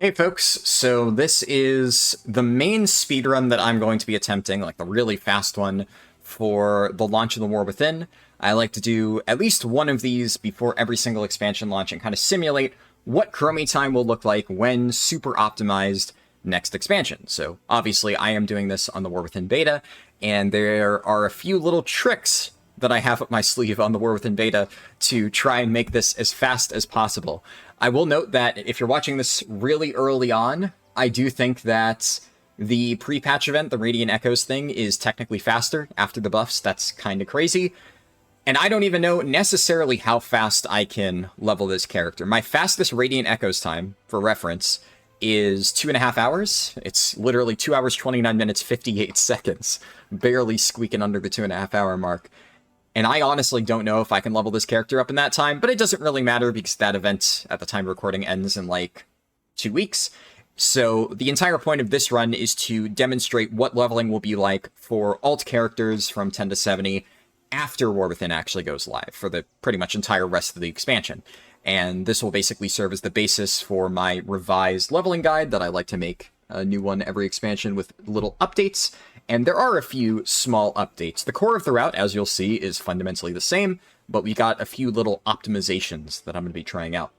Hey folks, so this is the main speedrun that I'm going to be attempting, like the really fast one, for the launch of the War Within. I like to do at least one of these before every single expansion launch and kind of simulate what Chromie Time will look like when super optimized next expansion. So obviously I am doing this on the War Within beta, and there are a few little tricks that I have up my sleeve on the War Within beta to try and make this as fast as possible. I will note that if you're watching this really early on, I do think that the pre-patch event, the Radiant Echoes thing, is technically faster after the buffs. That's kind of crazy. And I don't even know necessarily how fast I can level this character. My fastest Radiant Echoes time, for reference, is 2.5 hours. It's literally 2 hours, 29 minutes, 58 seconds. Barely squeaking under the 2.5 hour mark. And I honestly don't know if I can level this character up in that time, but it doesn't really matter because that event at the time of recording ends in like 2 weeks. So the entire point of this run is to demonstrate what leveling will be like for alt characters from 10 to 70 after War Within actually goes live for the pretty much entire rest of the expansion. And this will basically serve as the basis for my revised leveling guide that I like to make a new one every expansion with little updates. And there are a few small updates. The core of the route, as you'll see, is fundamentally the same, but we got a few little optimizations that I'm going to be trying out.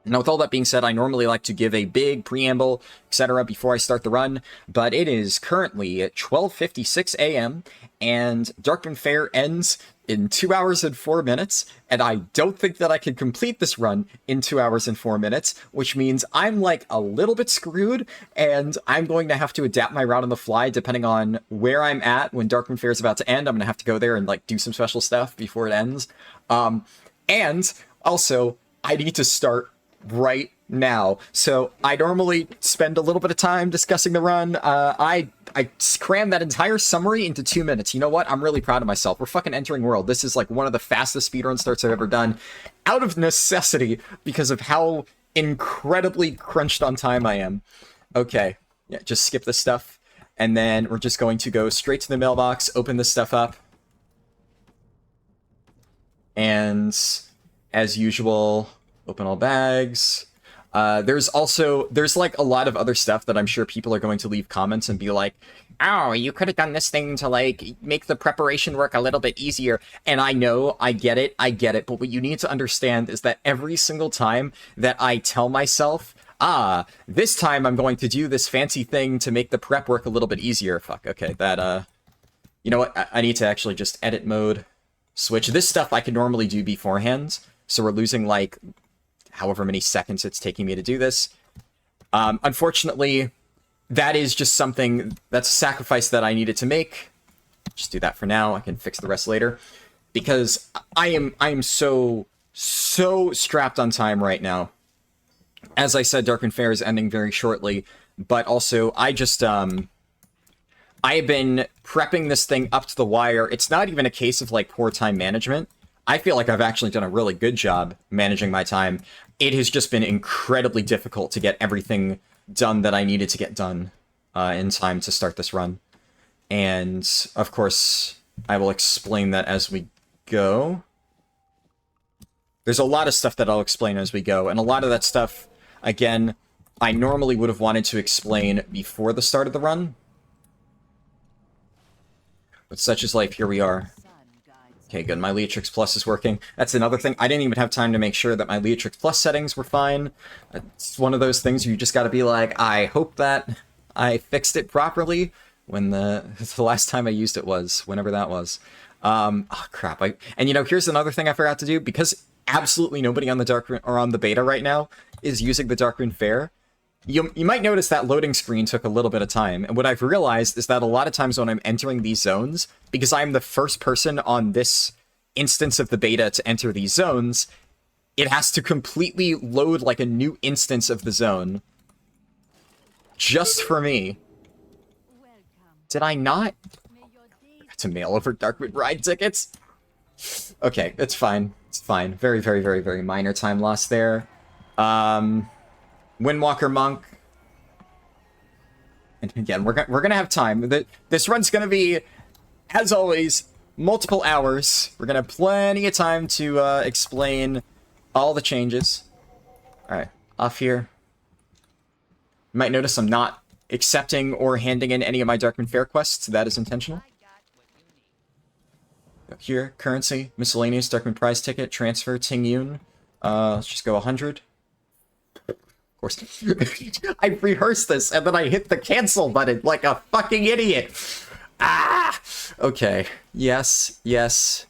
Now, with all that being said, I normally like to give a big preamble, etc. before I start the run, but it is currently at 12:56 a.m., and Darkwind Fair ends in 2 hours and 4 minutes, and I don't think that I can complete this run in 2 hours and 4 minutes, which means I'm like a little bit screwed, and I'm going to have to adapt my route on the fly depending on where I'm at when Darkwind Fair is about to end. I'm going to have to go there and like do some special stuff before it ends. And also, I need to start right now. So I normally spend a little bit of time discussing the run. I crammed that entire summary into 2 minutes. You know what? I'm really proud of myself. We're fucking entering World. This is like one of the fastest speedrun starts I've ever done out of necessity because of how incredibly crunched on time I am. Okay. Yeah, just skip this stuff. And then we're just going to go straight to the mailbox, open this stuff up. And as usual, open all bags. There's like a lot of other stuff that I'm sure people are going to leave comments and be like, oh, you could have done this thing to like make the preparation work a little bit easier. And I know, I get it. But what you need to understand is that every single time that I tell myself, this time I'm going to do this fancy thing to make the prep work a little bit easier. Fuck, okay, that, you know what? I need to actually just edit mode switch. This stuff I can normally do beforehand. So we're losing like however many seconds it's taking me to do this. Unfortunately, that is just something, that's a sacrifice that I needed to make. Just do that for now. I can fix the rest later. Because I am so strapped on time right now. As I said, Darkwind Fair is ending very shortly, but also I just, I have been prepping this thing up to the wire. It's not even a case of like poor time management. I feel like I've actually done a really good job managing my time. It has just been incredibly difficult to get everything done that I needed to get done in time to start this run. And, of course, I will explain that as we go. There's a lot of stuff that I'll explain as we go, and a lot of that stuff, again, I normally would have wanted to explain before the start of the run. But such is life, here we are. Okay, good. My Leatrix Plus is working. That's another thing. I didn't even have time to make sure that my Leatrix Plus settings were fine. It's one of those things you just gotta be like, I hope that I fixed it properly when the last time I used it was, whenever that was. Oh, crap. And, you know, here's another thing I forgot to do. Because absolutely nobody on the Darkwind, or on the beta right now, is using the Darkwind Fair, you might notice that loading screen took a little bit of time, and what I've realized is that a lot of times when I'm entering these zones, because I'm the first person on this instance of the beta to enter these zones, it has to completely load like a new instance of the zone. Just for me. Did I not? I got to mail over Darkwind ride tickets? Okay, it's fine. It's fine. Very, very, very, very minor time loss there. Windwalker Monk. And again, we're gonna have time. This run's gonna be, as always, multiple hours. We're gonna have plenty of time to explain all the changes. Alright, off here. You might notice I'm not accepting or handing in any of my Darkman Fair quests. That is intentional. Here, currency, miscellaneous, Darkman prize ticket, transfer, Ting Yun. Let's just go 100. Of course. I rehearsed this and then I hit the cancel button like a fucking idiot. Ah! Okay. Yes, yes.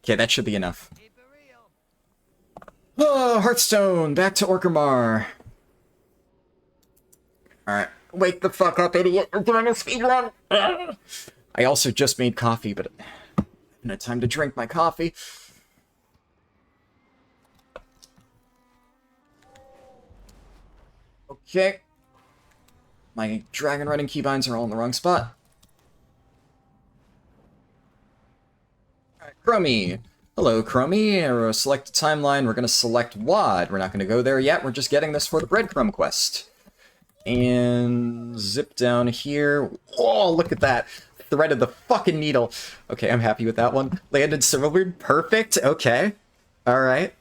Okay, that should be enough. Oh, Hearthstone, back to Orgrimmar. Alright. Wake the fuck up, idiot. We're doing a speedrun. I also just made coffee, but I haven't had time to drink my coffee. Okay. My dragon running keybinds are all in the wrong spot. Alright, Chromie. Hello, Chromie. Select a timeline. We're going to select WAD. We're not going to go there yet. We're just getting this for the breadcrumb quest. And zip down here. Oh, look at that. Threaded the fucking needle. Okay, I'm happy with that one. Landed Silverwood. Perfect. Okay. Alright.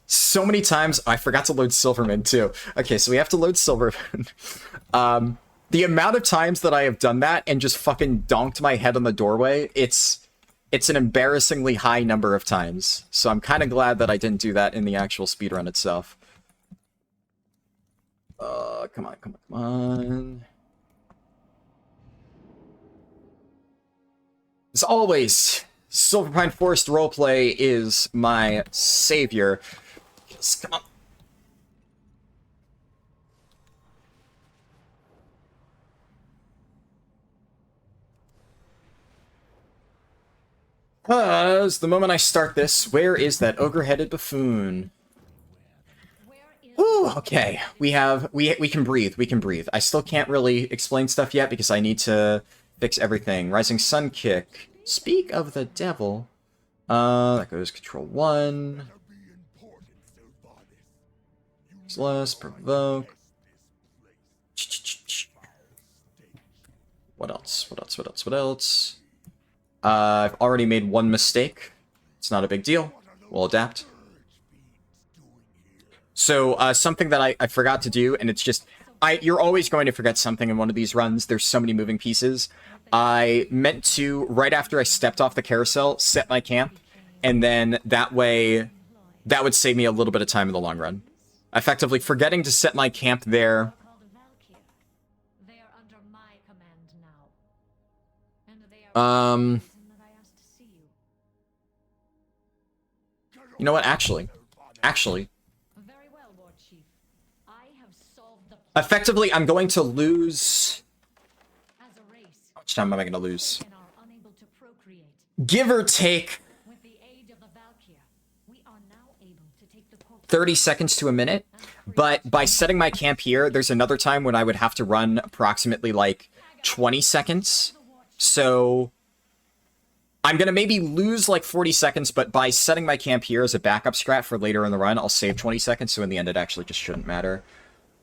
So many times. I forgot to load Silverman, too. Okay, so we have to load Silverman. The amount of times that I have done that and just fucking donked my head on the doorway, it's an embarrassingly high number of times. So I'm kind of glad that I didn't do that in the actual speedrun itself. Come on, come on, come on. As always, Silverpine Forest roleplay is my savior. Yes, come on. As the moment I start this, where is that ogre-headed buffoon? Ooh, okay. We can breathe. We can breathe. I still can't really explain stuff yet because I need to fix everything. Rising Sun Kick. Speak of the devil. That goes Control 1. Less provoke. What else? What else? What else? What else? I've already made one mistake. It's not a big deal. We'll adapt. So, something that I forgot to do, and it's just... you're always going to forget something in one of these runs. There's so many moving pieces. I meant to, right after I stepped off the carousel, set my camp, and then that way, that would save me a little bit of time in the long run. Effectively, forgetting to set my camp there... You know what? Actually... Effectively, I'm going to lose... How much time am I going to lose? Give or take 30 seconds to a minute. But by setting my camp here, there's another time when I would have to run approximately like 20 seconds. So I'm going to maybe lose like 40 seconds, but by setting my camp here as a backup strat for later in the run, I'll save 20 seconds. So in the end, it actually just shouldn't matter.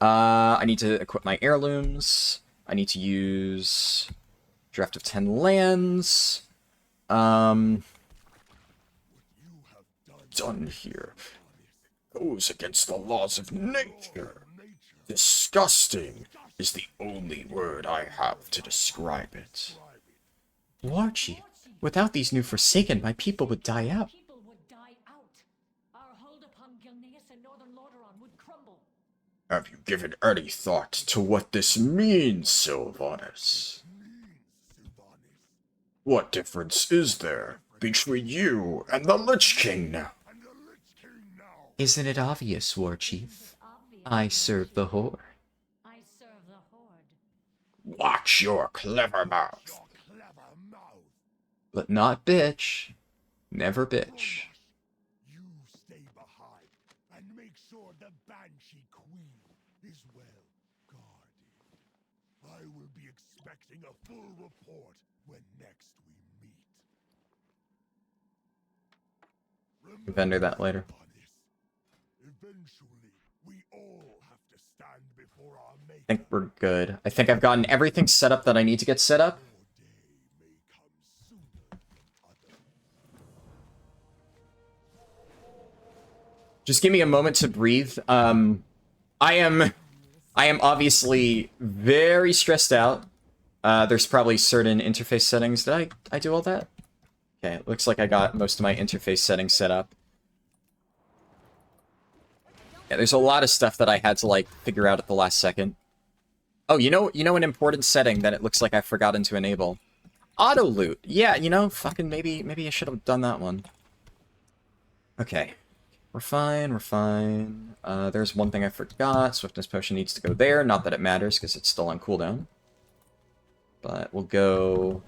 I need to equip my heirlooms. I need to use draft of 10 lands. Done here. Goes against the laws of nature. Disgusting is the only word I have to describe it. Warchief, without these new Forsaken, my people would die out. Have you given any thought to what this means, Sylvanas? What difference is there between you and the Lich King now? Isn't it obvious, Warchief? I serve the Horde. Watch your clever mouth. But not bitch. Never bitch. You stay behind and make sure the Banshee Queen is well guarded. I will be expecting a full report when next we meet. Vendor that later. Eventually, we all have to stand before our maker. I think we're good. I think I've gotten everything set up that I need to get set up. Just give me a moment to breathe. I am obviously very stressed out. There's probably certain interface settings. Did I do all that? Okay, it looks like I got most of my interface settings set up. Yeah, there's a lot of stuff that I had to, like, figure out at the last second. Oh, you know an important setting that it looks like I've forgotten to enable. Auto loot. Yeah, you know, fucking maybe I should have done that one. Okay. We're fine, we're fine. There's one thing I forgot. Swiftness potion needs to go there. Not that it matters, because it's still on cooldown. But we'll go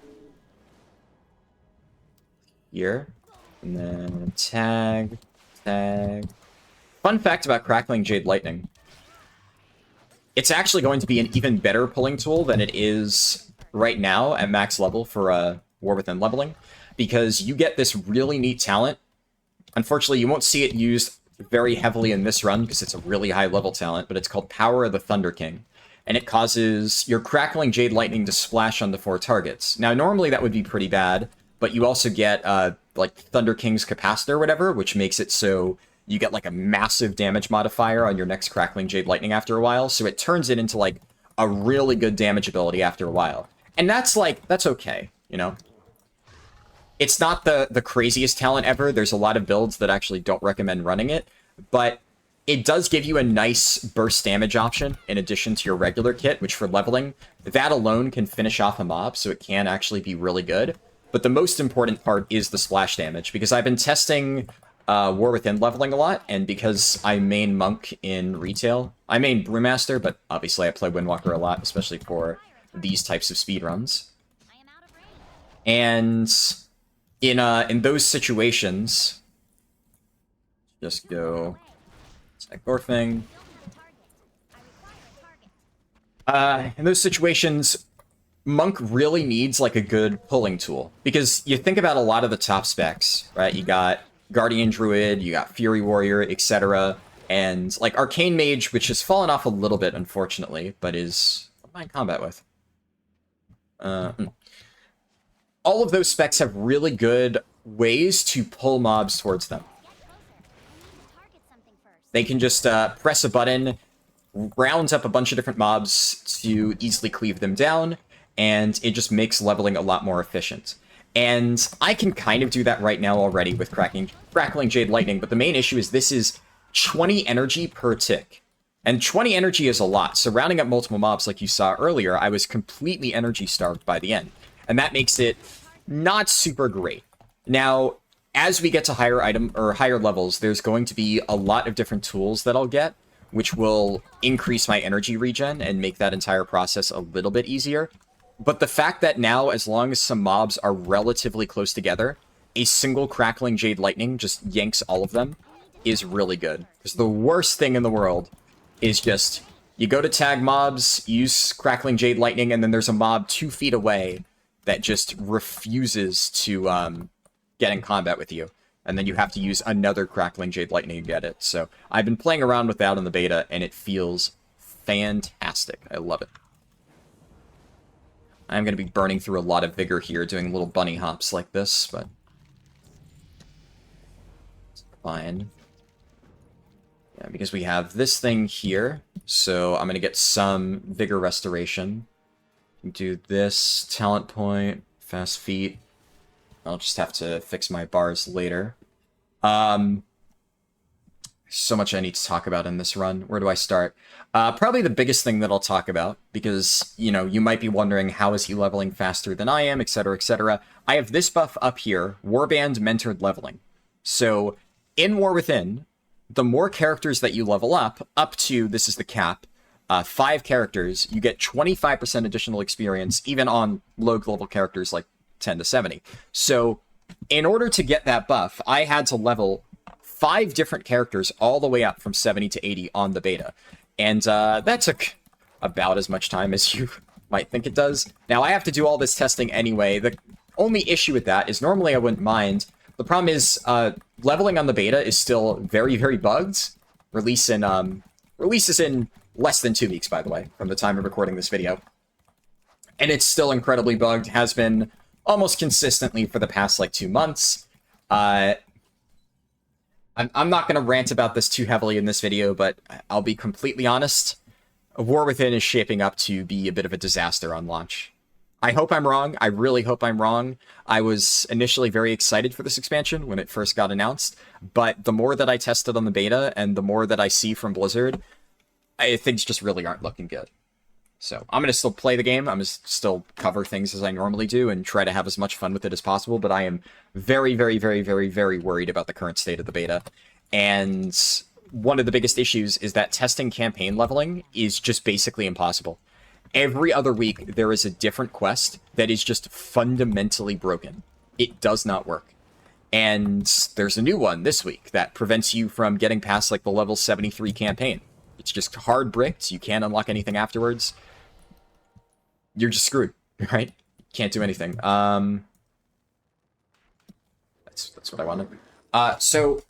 here. And then tag. Fun fact about Crackling Jade Lightning. It's actually going to be an even better pulling tool than it is right now at max level for War Within leveling, because you get this really neat talent. Unfortunately, you won't see it used very heavily in this run because it's a really high level talent, but it's called Power of the Thunder King. And it causes your Crackling Jade Lightning to splash onto 4 targets. Now, normally that would be pretty bad, but you also get, like, Thunder King's Capacitor or whatever, which makes it so you get, like, a massive damage modifier on your next Crackling Jade Lightning after a while, so it turns it into, like, a really good damage ability after a while. And that's, like, that's okay, you know? It's not the craziest talent ever. There's a lot of builds that actually don't recommend running it, but it does give you a nice burst damage option in addition to your regular kit, which for leveling, that alone can finish off a mob, so it can actually be really good. But the most important part is the splash damage, because I've been testing War Within leveling a lot, and because I main Monk in retail, I main Brewmaster, but obviously I play Windwalker a lot, especially for these types of speedruns. And in those situations, just go attack Gorfing. In those situations, Monk really needs, like, a good pulling tool. Because you think about a lot of the top specs, right? You got Guardian Druid, you got Fury Warrior, etc. And, like, Arcane Mage, which has fallen off a little bit, unfortunately, but is... what am I in combat with? All of those specs have really good ways to pull mobs towards them. They can just press a button, round up a bunch of different mobs to easily cleave them down, and it just makes leveling a lot more efficient. And I can kind of do that right now already with Crackling Jade Lightning, but the main issue is this is 20 energy per tick. And 20 energy is a lot, so rounding up multiple mobs like you saw earlier, I was completely energy starved by the end. And that makes it not super great. Now, as we get to higher levels, there's going to be a lot of different tools that I'll get, which will increase my energy regen and make that entire process a little bit easier. But the fact that now, as long as some mobs are relatively close together, a single Crackling Jade Lightning just yanks all of them is really good. Because the worst thing in the world is just, you go to tag mobs, use Crackling Jade Lightning, and then there's a mob 2 feet away that just refuses to get in combat with you. And then you have to use another Crackling Jade Lightning to get it. So I've been playing around with that in the beta, and it feels fantastic. I love it. I'm going to be burning through a lot of vigor here, doing little bunny hops like this, but it's fine. Yeah, because we have this thing here, so I'm going to get some vigor restoration. Do this, talent point, fast feet. I'll just have to fix my bars later. So much I need to talk about in this run. Where do I start? Probably the biggest thing that I'll talk about, because, you know, you might be wondering, how is he leveling faster than I am, etc., etc. I have this buff up here, Warband Mentored Leveling. So, in War Within, the more characters that you level up to, this is the cap, 5 characters, you get 25% additional experience, even on low-level characters like 10 to 70. So, in order to get that buff, I had to level 5 different characters all the way up from 70 to 80 on the beta. And that took about as much time as you might think it does. Now, I have to do all this testing anyway. The only issue with that is normally I wouldn't mind. The problem is leveling on the beta is still very, very bugged. Release is in less than 2 weeks, by the way, from the time of recording this video. And it's still incredibly bugged, has been almost consistently for the past, like, 2 months. I'm not going to rant about this too heavily in this video, but I'll be completely honest. War Within is shaping up to be a bit of a disaster on launch. I hope I'm wrong. I really hope I'm wrong. I was initially very excited for this expansion when it first got announced, but the more that I tested on the beta and the more that I see from Blizzard, things just really aren't looking good. So I'm going to still play the game. I'm going to still cover things as I normally do and try to have as much fun with it as possible, but I am very, very, very, very, very worried about the current state of the beta. And one of the biggest issues is that testing campaign leveling is just basically impossible. Every other week, there is a different quest that is just fundamentally broken. It does not work. And there's a new one this week that prevents you from getting past, like, the level 73 campaign. It's just hard bricked. You can't unlock anything afterwards. You're just screwed, right? Can't do anything. That's what I wanted. So,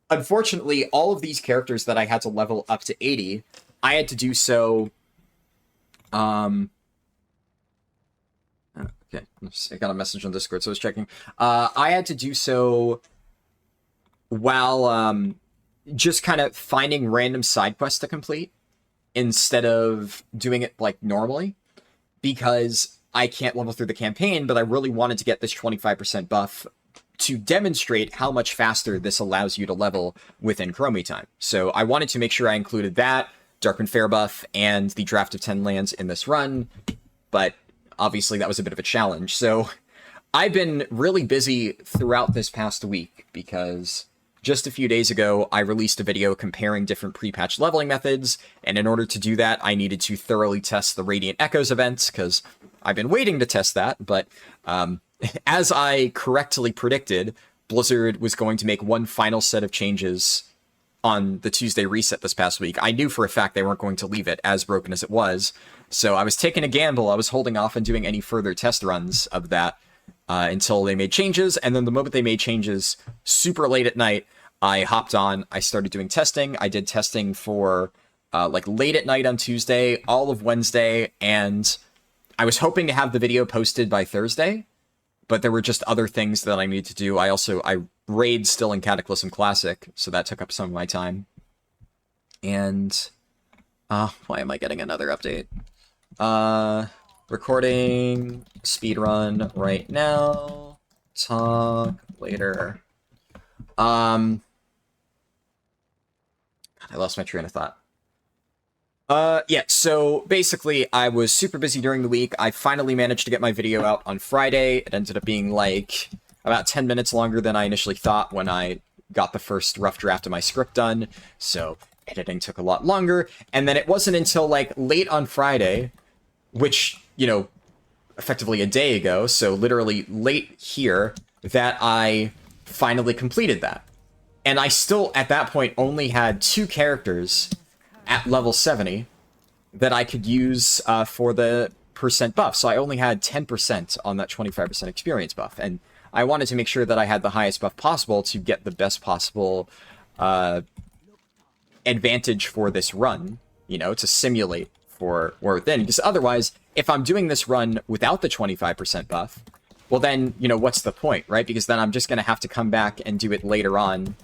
unfortunately, all of these characters that I had to level up to 80, I had to do so... okay, I got a message on Discord, so I was checking. I had to do so while just kind of finding random side quests to complete instead of doing it like normally, because I can't level through the campaign, but I really wanted to get this 25% buff to demonstrate how much faster this allows you to level within Chromie Time. So I wanted to make sure I included that, Dark Fair buff, and the Draft of 10 lands in this run, but obviously that was a bit of a challenge. So I've been really busy throughout this past week because just a few days ago, I released a video comparing different pre-patch leveling methods, and in order to do that, I needed to thoroughly test the Radiant Echoes events, because I've been waiting to test that, but as I correctly predicted, Blizzard was going to make one final set of changes on the Tuesday reset this past week. I knew for a fact they weren't going to leave it as broken as it was, so I was taking a gamble. I was holding off on doing any further test runs of that until they made changes, and then the moment they made changes, super late at night, I hopped on, I started doing testing. I did testing for like late at night on Tuesday, all of Wednesday, and I was hoping to have the video posted by Thursday, but there were just other things that I needed to do. I raid still in Cataclysm Classic, so that took up some of my time. And why am I getting another update? Recording speedrun right now. Talk later. God, I lost my train of thought. Yeah, so basically I was super busy during the week. I finally managed to get my video out on Friday. It ended up being like about 10 minutes longer than I initially thought when I got the first rough draft of my script done. So editing took a lot longer. And then it wasn't until like late on Friday, which, you know, effectively a day ago, so literally late here, that I finally completed that. And I still, at that point, only had 2 characters at level 70 that I could use for the percent buff. So I only had 10% on that 25% experience buff. And I wanted to make sure that I had the highest buff possible to get the best possible advantage for this run, you know, to simulate for War Within. Because otherwise, if I'm doing this run without the 25% buff, well then, you know, what's the point, right? Because then I'm just going to have to come back and do it later on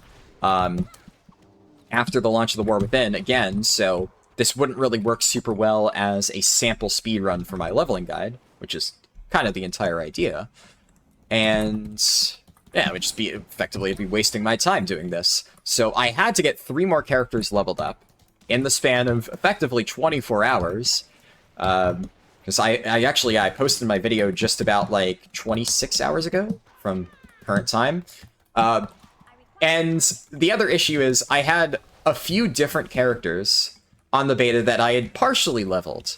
after the launch of the War Within again, so this wouldn't really work super well as a sample speedrun for my leveling guide, which is kind of the entire idea. And yeah, it would just be effectively it'd be wasting my time doing this. So I had to get 3 more characters leveled up in the span of effectively 24 hours. Because I posted my video just about like 26 hours ago from current time. And the other issue is I had a few different characters on the beta that I had partially leveled.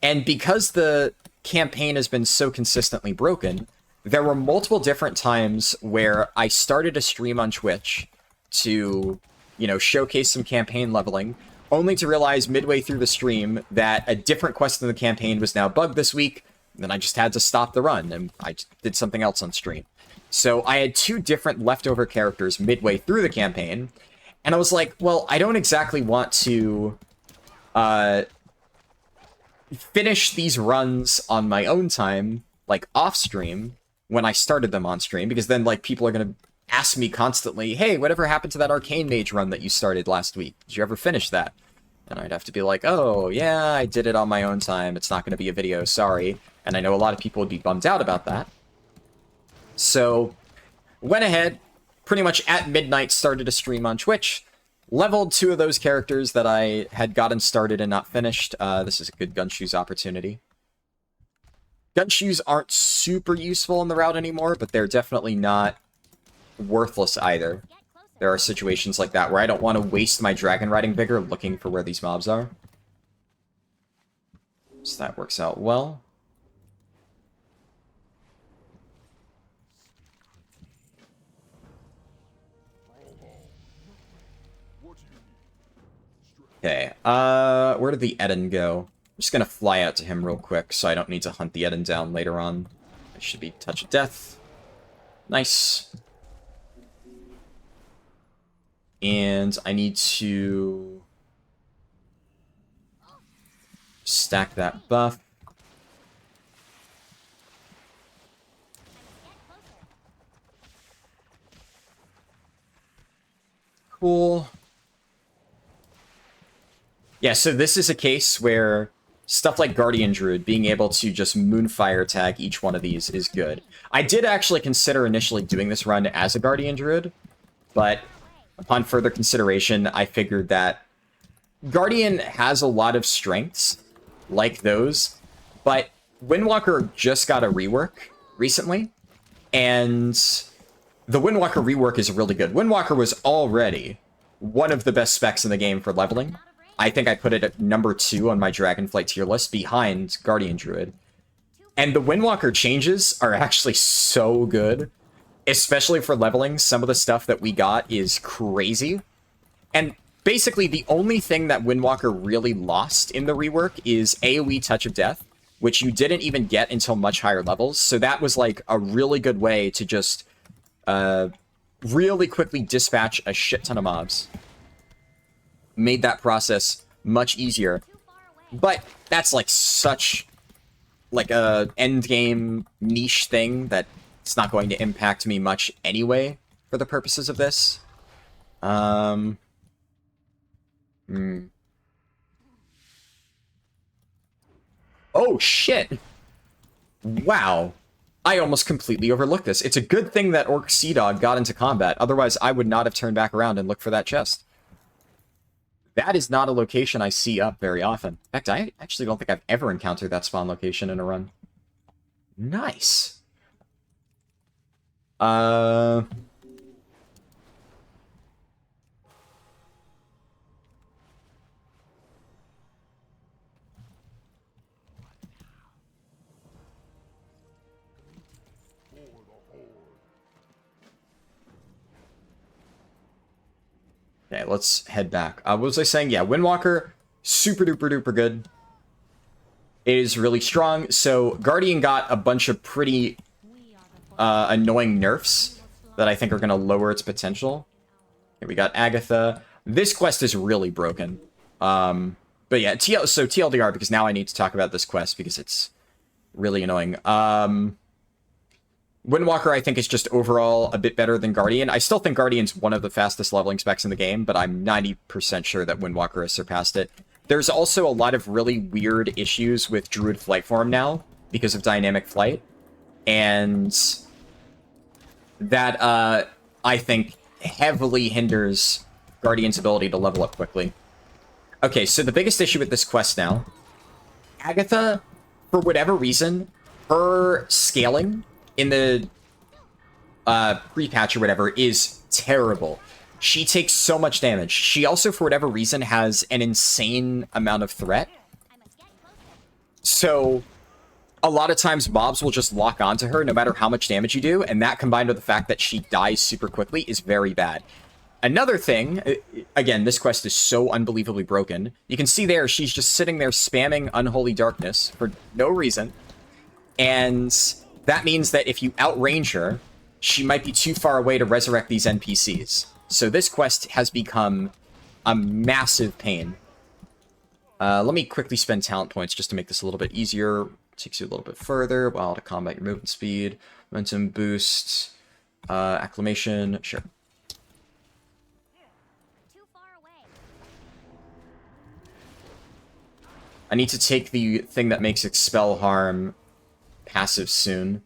And because the campaign has been so consistently broken, there were multiple different times where I started a stream on Twitch to, you know, showcase some campaign leveling, only to realize midway through the stream that a different quest in the campaign was now bugged this week. Then I just had to stop the run, and I did something else on stream. So I had 2 different leftover characters midway through the campaign, and I was like, well, I don't exactly want to finish these runs on my own time, like off stream, when I started them on stream, because then like people are going to ask me constantly, hey, whatever happened to that Arcane Mage run that you started last week? Did you ever finish that? And I'd have to be like, oh, yeah, I did it on my own time. It's not going to be a video, sorry. And I know a lot of people would be bummed out about that. So, went ahead, pretty much at midnight started a stream on Twitch. Leveled 2 of those characters that I had gotten started and not finished. This is a good Gunshoes opportunity. Gunshoes aren't super useful in the route anymore, but they're definitely not worthless either. There are situations like that where I don't want to waste my Dragon Riding Vigor looking for where these mobs are. So that works out well. Okay, where did the Eden go? I'm just gonna fly out to him real quick so I don't need to hunt the Eden down later on. It should be Touch of Death. Nice. And I need to stack that buff. Cool. Yeah, so this is a case where stuff like Guardian Druid, being able to just Moonfire tag each one of these is good. I did actually consider initially doing this run as a Guardian Druid, but upon further consideration, I figured that Guardian has a lot of strengths, like those, but Windwalker just got a rework recently, and the Windwalker rework is really good. Windwalker was already one of the best specs in the game for leveling. I think I put it at number 2 on my Dragonflight tier list, behind Guardian Druid. And the Windwalker changes are actually so good, especially for leveling. Some of the stuff that we got is crazy. And basically, the only thing that Windwalker really lost in the rework is AoE Touch of Death, which you didn't even get until much higher levels. So that was like a really good way to just really quickly dispatch a shit ton of mobs. Made that process much easier. But that's like such like a end game niche thing that it's not going to impact me much anyway for the purposes of this. Oh shit. Wow. I almost completely overlooked this. It's a good thing that Orc Sea Dog got into combat. Otherwise, I would not have turned back around and looked for that chest. That is not a location I see up very often. In fact, I actually don't think I've ever encountered that spawn location in a run. Nice. Okay, let's head back. What was I saying? Yeah, Windwalker, super duper duper good. It is really strong. So Guardian got a bunch of pretty annoying nerfs that I think are going to lower its potential. Here we got Agatha. This quest is really broken. But yeah, so TLDR, because now I need to talk about this quest because it's really annoying. Windwalker, I think, is just overall a bit better than Guardian. I still think Guardian's one of the fastest leveling specs in the game, but I'm 90% sure that Windwalker has surpassed it. There's also a lot of really weird issues with Druid Flight Form now because of Dynamic Flight. And that, I think, heavily hinders Guardian's ability to level up quickly. Okay, so the biggest issue with this quest now, Agatha, for whatever reason, her scaling in the pre-patch or whatever is terrible. She takes so much damage. She also, for whatever reason, has an insane amount of threat. So a lot of times mobs will just lock onto her no matter how much damage you do, and that combined with the fact that she dies super quickly is very bad. Another thing, again, this quest is so unbelievably broken. You can see there, she's just sitting there spamming Unholy Darkness for no reason. And that means that if you outrange her, she might be too far away to resurrect these NPCs. So this quest has become a massive pain. Let me quickly spend talent points just to make this a little bit easier. Takes you a little bit further. While to combat your movement speed. Momentum boost. Acclamation, sure. Too far away. I need to take the thing that makes Expel Harm passive soon.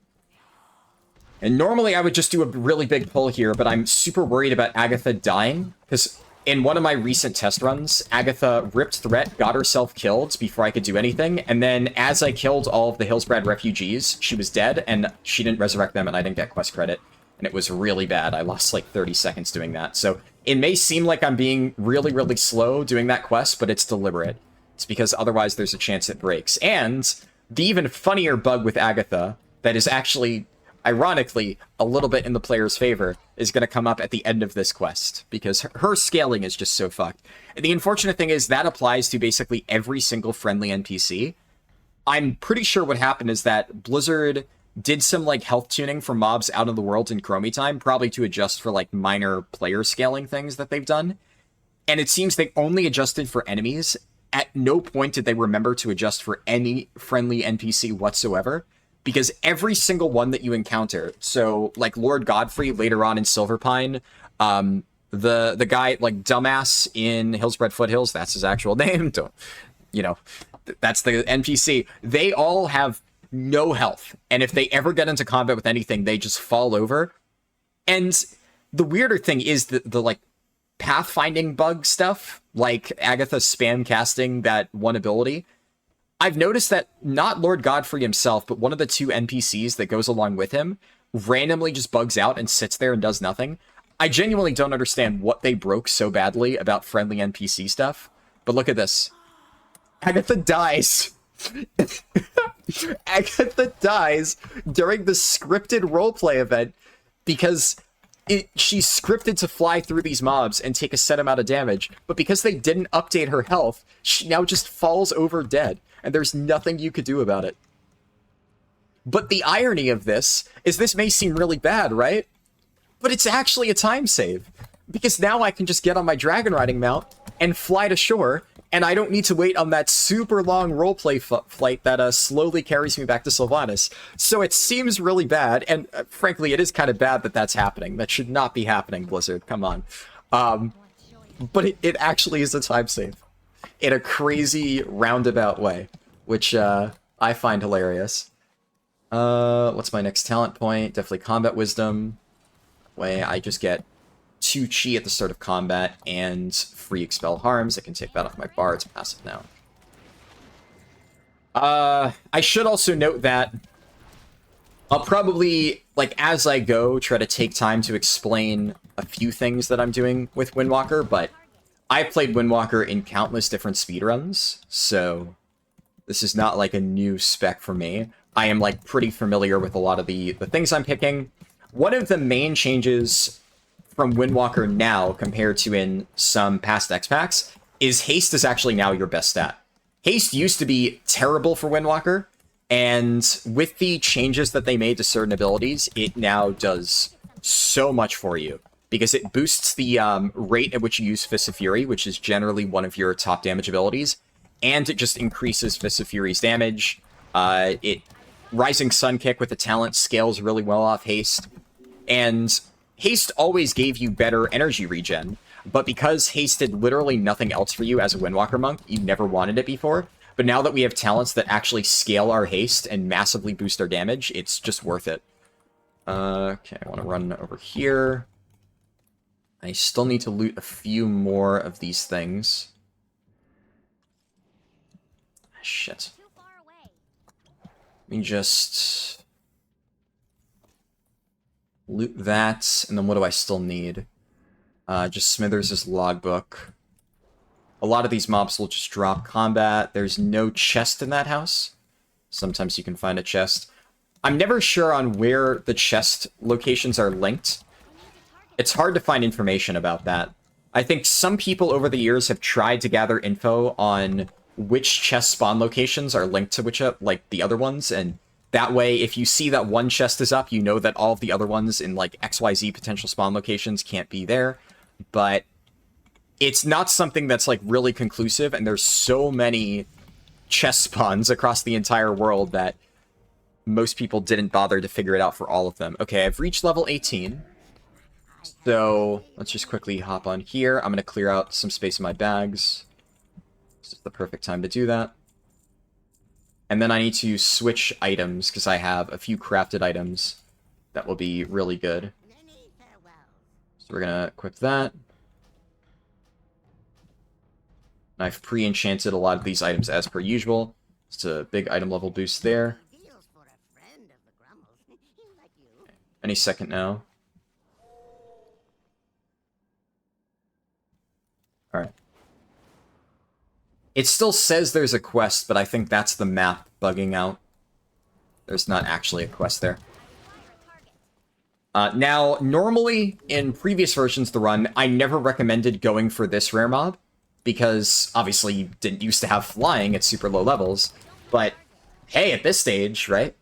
And normally I would just do a really big pull here, but I'm super worried about Agatha dying, because in one of my recent test runs, Agatha ripped Threat, got herself killed before I could do anything, and then as I killed all of the Hillsbrad refugees, she was dead, and she didn't resurrect them, and I didn't get quest credit. And it was really bad. I lost like 30 seconds doing that. So it may seem like I'm being really, really slow doing that quest, but it's deliberate. It's because otherwise there's a chance it breaks. And the even funnier bug with Agatha that is actually, ironically, a little bit in the player's favor is going to come up at the end of this quest, because her scaling is just so fucked. And the unfortunate thing is that applies to basically every single friendly NPC. I'm pretty sure what happened is that Blizzard did some like health tuning for mobs out in the world in Chromie Time, probably to adjust for like minor player scaling things that they've done. And it seems they only adjusted for enemies. At no point did they remember to adjust for any friendly NPC whatsoever, because every single one that you encounter, so like Lord Godfrey later on in Silverpine, the guy like Dumbass in Hillsbrad Foothills, that's his actual name. Don't, you know, that's the NPC. They all have no health, and if they ever get into combat with anything, they just fall over. And the weirder thing is the like pathfinding bug stuff, like Agatha spam casting that one ability. I've noticed that not Lord Godfrey himself, but one of the two NPCs that goes along with him randomly just bugs out and sits there and does nothing. I genuinely don't understand what they broke so badly about friendly NPC stuff, but look at this. Agatha dies. Agatha dies during the scripted roleplay event because she's scripted to fly through these mobs and take a set amount of damage, but because they didn't update her health, she now just falls over dead, and there's nothing you could do about it. But the irony of this is this may seem really bad, right? But it's actually a time save, because now I can just get on my dragon riding mount and fly to shore, and I don't need to wait on that super long roleplay flight that slowly carries me back to Sylvanas. So it seems really bad, and frankly, it is kind of bad that that's happening. That should not be happening, Blizzard. Come on. But it actually is a time save in a crazy roundabout way, which I find hilarious. What's my next talent point? Definitely Combat Wisdom. Way I just get 2 chi at the start of combat and free Expel Harms. I can take that off my bar. It's passive now. I should also note that I'll probably, like, as I go, try to take time to explain a few things that I'm doing with Windwalker, but I've played Windwalker in countless different speedruns, so this is not, like, a new spec for me. I am, like, pretty familiar with a lot of the things I'm picking. One of the main changes from Windwalker now compared to in some past X packs is haste is actually now your best stat. Haste used to be terrible for Windwalker, and with the changes that they made to certain abilities, it now does so much for you, because it boosts the rate at which you use Fist of Fury, which is generally one of your top damage abilities, and it just increases Fist of Fury's damage. Rising Sun Kick with the talent scales really well off haste, and haste always gave you better energy regen, but because haste did literally nothing else for you as a Windwalker monk, you never wanted it before. But now that we have talents that actually scale our haste and massively boost our damage, it's just worth it. Okay, I want to run over here. I still need to loot a few more of these things. Shit. Let me just loot that, and then what do I still need? Just Smithers' logbook. A lot of these mobs will just drop combat. There's no chest in that house. Sometimes you can find a chest. I'm never sure on where the chest locations are linked. It's hard to find information about that. I think some people over the years have tried to gather info on which chest spawn locations are linked to which, like, the other ones, and that way, if you see that one chest is up, you know that all of the other ones in, like, XYZ potential spawn locations can't be there. But it's not something that's, like, really conclusive, and there's so many chest spawns across the entire world that most people didn't bother to figure it out for all of them. Okay, I've reached level 18. So let's just quickly hop on here. I'm going to clear out some space in my bags. This is the perfect time to do that. And then I need to switch items because I have a few crafted items that will be really good. So we're going to equip that. I've pre-enchanted a lot of these items as per usual. It's a big item level boost there. Any second now. Alright. It still says there's a quest, but I think that's the map bugging out. There's not actually a quest there. Now, normally, in previous versions of the run, I never recommended going for this rare mob, because, obviously, you didn't used to have flying at super low levels, but, hey, at this stage, right?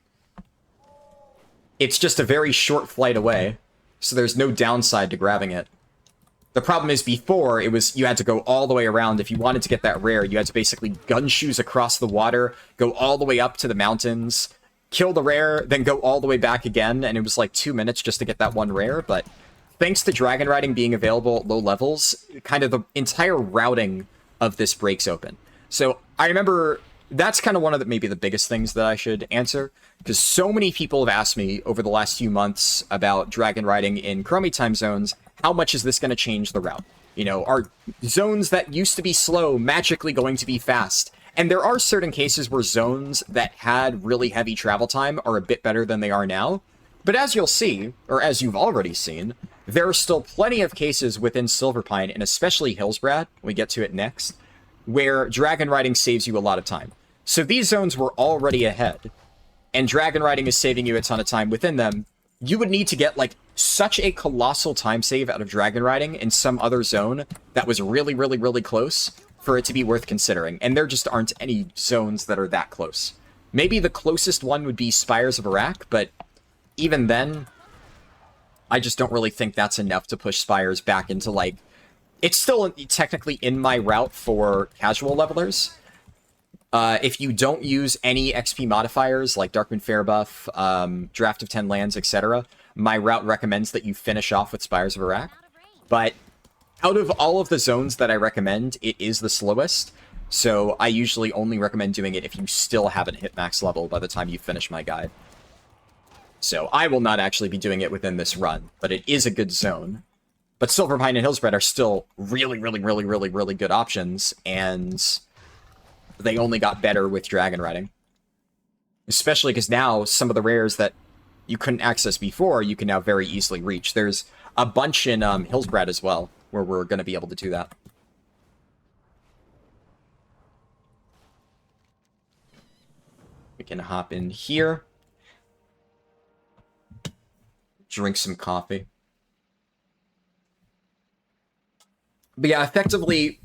It's just a very short flight away, so there's no downside to grabbing it. The problem is before, it was you had to go all the way around. If you wanted to get that rare, you had to basically gunshoes across the water, go all the way up to the mountains, kill the rare, then go all the way back again, and it was like 2 minutes just to get that one rare, but thanks to Dragon Riding being available at low levels, kind of the entire routing of this breaks open. So I remember that's kind of one of the maybe the biggest things that I should answer, because so many people have asked me over the last few months about Dragon Riding in Chromie Time zones. How much is this going to change the route? You know, are zones that used to be slow magically going to be fast? And there are certain cases where zones that had really heavy travel time are a bit better than they are now. But as you'll see, or as you've already seen, there are still plenty of cases within Silverpine, and especially Hillsbrad, we get to it next, where Dragon Riding saves you a lot of time. So these zones were already ahead, and Dragon Riding is saving you a ton of time within them. You would need to get, like, such a colossal time save out of Dragon Riding in some other zone that was really, really, really close for it to be worth considering. And there just aren't any zones that are that close. Maybe the closest one would be Spires of Iraq, but even then, I just don't really think that's enough to push Spires back into, like... It's still technically in my route for casual levelers. If you don't use any XP modifiers, like Darkmoon Fair buff, Draft of 10 lands, etc., my route recommends that you finish off with Spires of Iraq. But out of all of the zones that I recommend, it is the slowest. So I usually only recommend doing it if you still haven't hit max level by the time you finish my guide. So I will not actually be doing it within this run, but it is a good zone. But Silverpine and Hillsbrad are still really, really, really, really, really good options, and they only got better with Dragon Riding. Especially because now some of the rares that you couldn't access before, you can now very easily reach. There's a bunch in Hillsbrad as well, where we're going to be able to do that. We can hop in here. Drink some coffee. But yeah, effectively,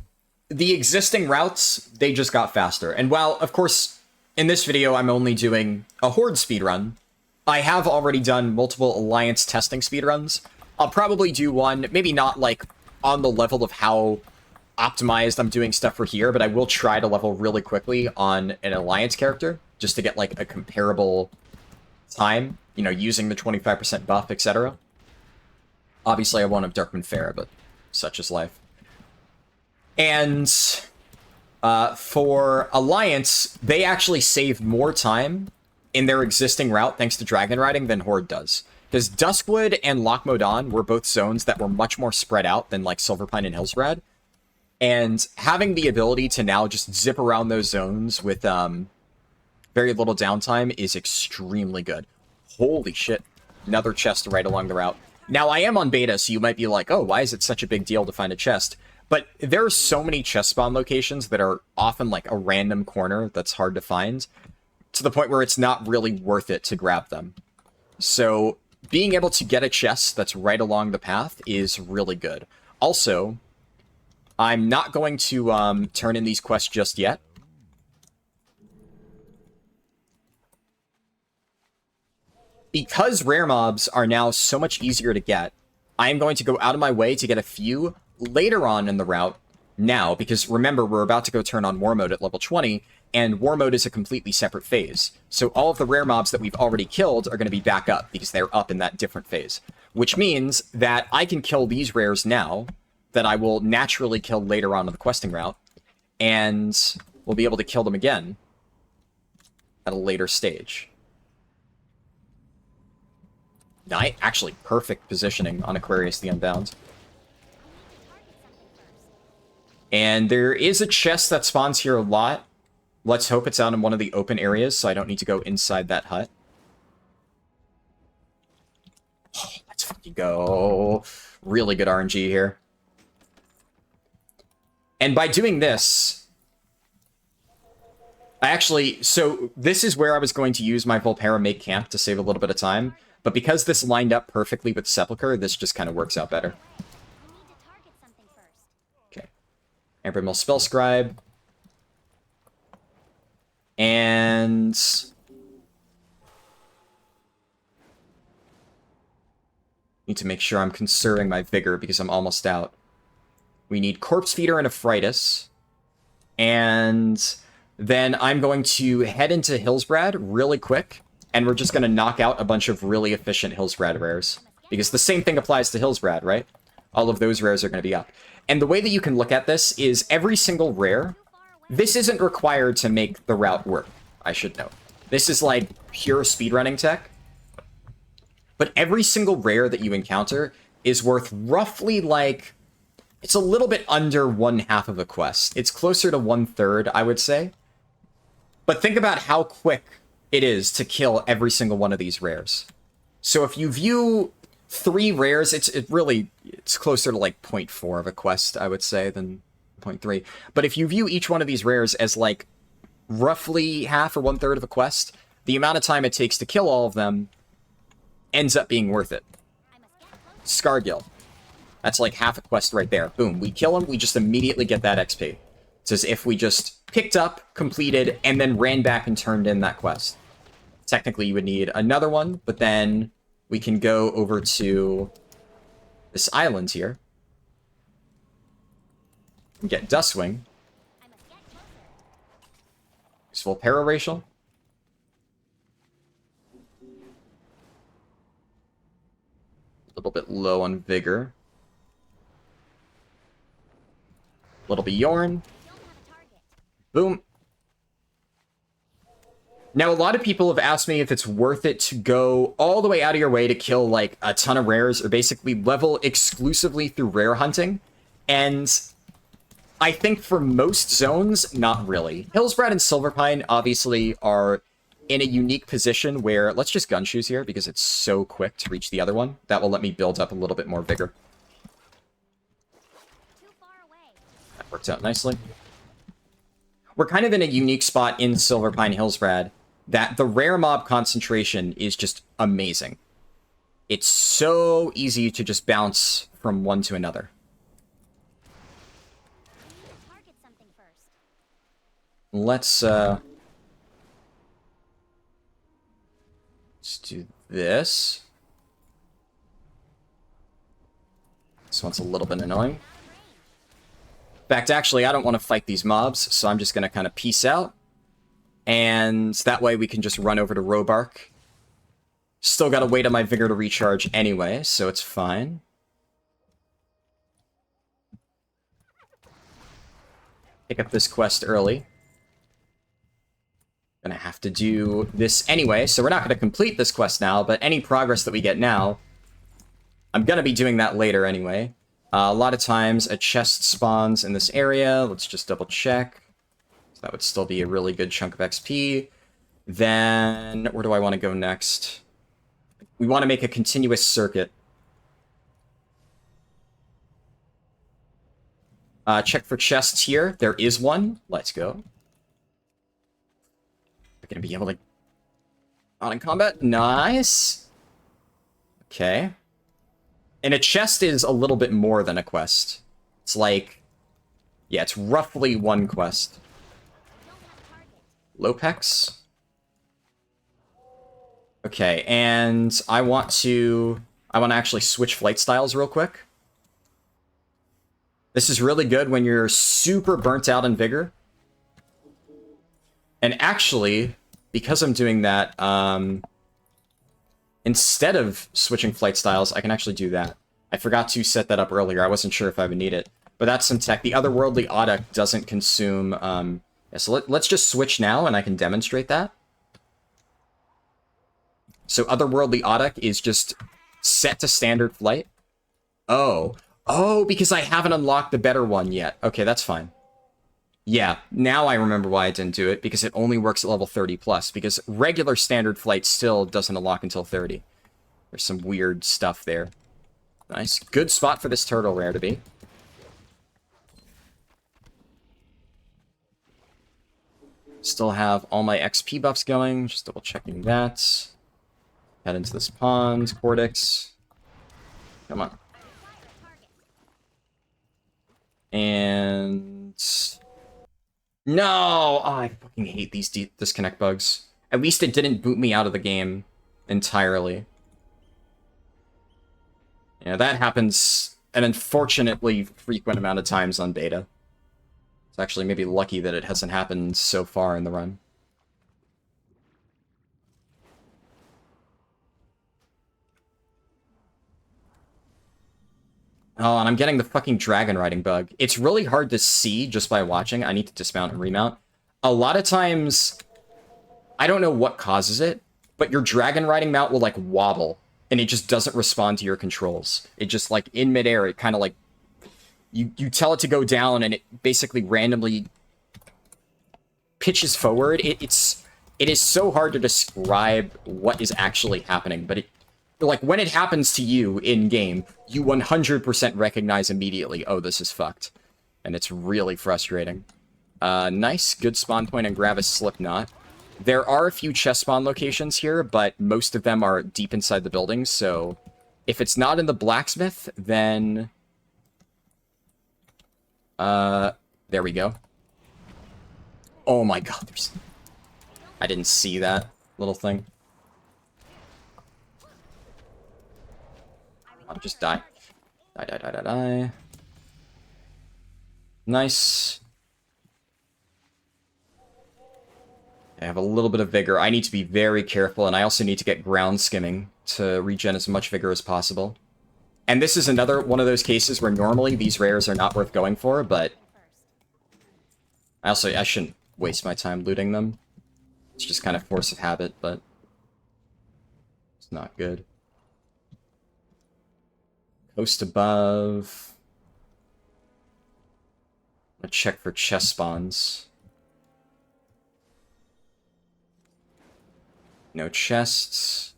the existing routes, they just got faster. And while, of course, in this video, I'm only doing a Horde speedrun, I have already done multiple Alliance testing speedruns. I'll probably do one, maybe not, like, on the level of how optimized I'm doing stuff for here, but I will try to level really quickly on an Alliance character, just to get, like, a comparable time, you know, using the 25% buff, etc. Obviously, I won't have Darkmoon Fair, but such is life. And for Alliance, they actually save more time in their existing route thanks to Dragon Riding than Horde does. Because Duskwood and Loch Modan were both zones that were much more spread out than like Silverpine and Hillsbrad. And having the ability to now just zip around those zones with very little downtime is extremely good. Holy shit. Another chest right along the route. Now, I am on beta, so you might be like, oh, why is it such a big deal to find a chest? But there are so many chest spawn locations that are often like a random corner that's hard to find, to the point where it's not really worth it to grab them. So being able to get a chest that's right along the path is really good. Also, I'm not going to turn in these quests just yet. Because rare mobs are now so much easier to get, I am going to go out of my way to get a few later on in the route now, because remember, we're about to go turn on War Mode at level 20, and War Mode is a completely separate phase. So all of the rare mobs that we've already killed are going to be back up, because they're up in that different phase. Which means that I can kill these rares now, that I will naturally kill later on in the questing route, and we'll be able to kill them again at a later stage. Actually, perfect positioning on Aquarius the Unbound. And there is a chest that spawns here a lot. Let's hope it's out in one of the open areas, so I don't need to go inside that hut. Oh, let's fucking go. Really good RNG here. And by doing this, so this is where I was going to use my Volpera make camp to save a little bit of time. But because this lined up perfectly with Sepulchre, this just kind of works out better. Okay. Amber Mill Spell Scribe. And need to make sure I'm conserving my vigor because I'm almost out. We need Corpse Feeder and Aphritis. And then I'm going to head into Hillsbrad really quick. And we're just going to knock out a bunch of really efficient Hillsbrad rares. Because the same thing applies to Hillsbrad, right? All of those rares are going to be up. And the way that you can look at this is every single rare. This isn't required to make the route work, I should note. This is like pure speedrunning tech. But every single rare that you encounter is worth roughly like... It's a little bit under 1/2 of a quest. It's closer to 1/3, I would say. But think about how quick it is to kill every single one of these rares. So if you view 3 rares, it's closer to like 0.4 of a quest, I would say, than 0.3. But if you view each one of these rares as like roughly 1/2 or 1/3 of a quest, the amount of time it takes to kill all of them ends up being worth it. Scargill. That's like half a quest right there. Boom. We kill him, we just immediately get that XP. It's as if we just picked up, completed, and then ran back and turned in that quest. Technically, you would need another one, but then we can go over to this island here and get Dustwing. Useful Pararacial. A little bit low on Vigor. Little Bjorn. Boom. Now, a lot of people have asked me if it's worth it to go all the way out of your way to kill, like, a ton of rares, or basically level exclusively through rare hunting. And I think for most zones, not really. Hillsbrad and Silverpine, obviously, are in a unique position where... Let's just Gunshoes here, because it's so quick to reach the other one. That will let me build up a little bit more vigor. That worked out nicely. We're kind of in a unique spot in Silverpine Hillsbrad that the rare mob concentration is just amazing. It's so easy to just bounce from one to another. Let's do this. This one's a little bit annoying. In fact, actually, I don't want to fight these mobs, so I'm just going to kind of peace out. And that way we can just run over to Robark. Still got to wait on my vigor to recharge anyway, so it's fine. Pick up this quest early. Gonna have to do this anyway, so we're not going to complete this quest now, but any progress that we get now, I'm going to be doing that later anyway. A lot of times a chest spawns in this area. Let's just double check. So that would still be a really good chunk of XP. Then, where do I want to go next? We want to make a continuous circuit. Check for chests here. There is one. Let's go. We're going to be able to... On in combat. Nice. Okay. And a chest is a little bit more than a quest. It's like... Yeah, it's roughly one quest. Lopex. Okay, and I want to actually switch flight styles real quick. This is really good when you're super burnt out in vigor. And actually, because I'm doing that, instead of switching flight styles, I can actually do that. I forgot to set that up earlier. I wasn't sure if I would need it. But that's some tech. The otherworldly Audic doesn't consume... yeah, so let's just switch now, and I can demonstrate that. So otherworldly Audic is just set to standard flight. Oh. Oh, because I haven't unlocked the better one yet. Okay, that's fine. Yeah, now I remember why I didn't do it, because it only works at level 30 plus, because regular standard flight still doesn't unlock until 30. There's some weird stuff there. Nice. Good spot for this turtle rare to be. Still have all my XP buffs going, just double checking that. Head into this pond, Cortex. Come on. And... No! Oh, I fucking hate these disconnect bugs. At least it didn't boot me out of the game entirely. Yeah, that happens an unfortunately frequent amount of times on beta. It's actually maybe lucky that it hasn't happened so far in the run. Oh, and I'm getting the fucking dragon riding bug. It's really hard to see just by watching. I need to dismount and remount. A lot of times, I don't know what causes it, but your dragon riding mount will, like, wobble, and it just doesn't respond to your controls. It just, like, in midair, it kind of, like, you tell it to go down, and it basically randomly pitches forward. It is so hard to describe what is actually happening, but like, when it happens to you in-game, you 100% recognize immediately, oh, this is fucked. And it's really frustrating. Nice, good spawn point and grab a Slipknot. There are a few chest spawn locations here, but most of them are deep inside the building, so if it's not in the blacksmith, then... there we go. Oh my god, I didn't see that little thing. I'll just die. Die. Nice. I have a little bit of vigor. I need to be very careful, and I also need to get ground skimming to regen as much vigor as possible. And this is another one of those cases where normally these rares are not worth going for, but... I shouldn't waste my time looting them. It's just kind of force of habit, but... it's not good. Coast above. I'm gonna check for chest spawns. No chests.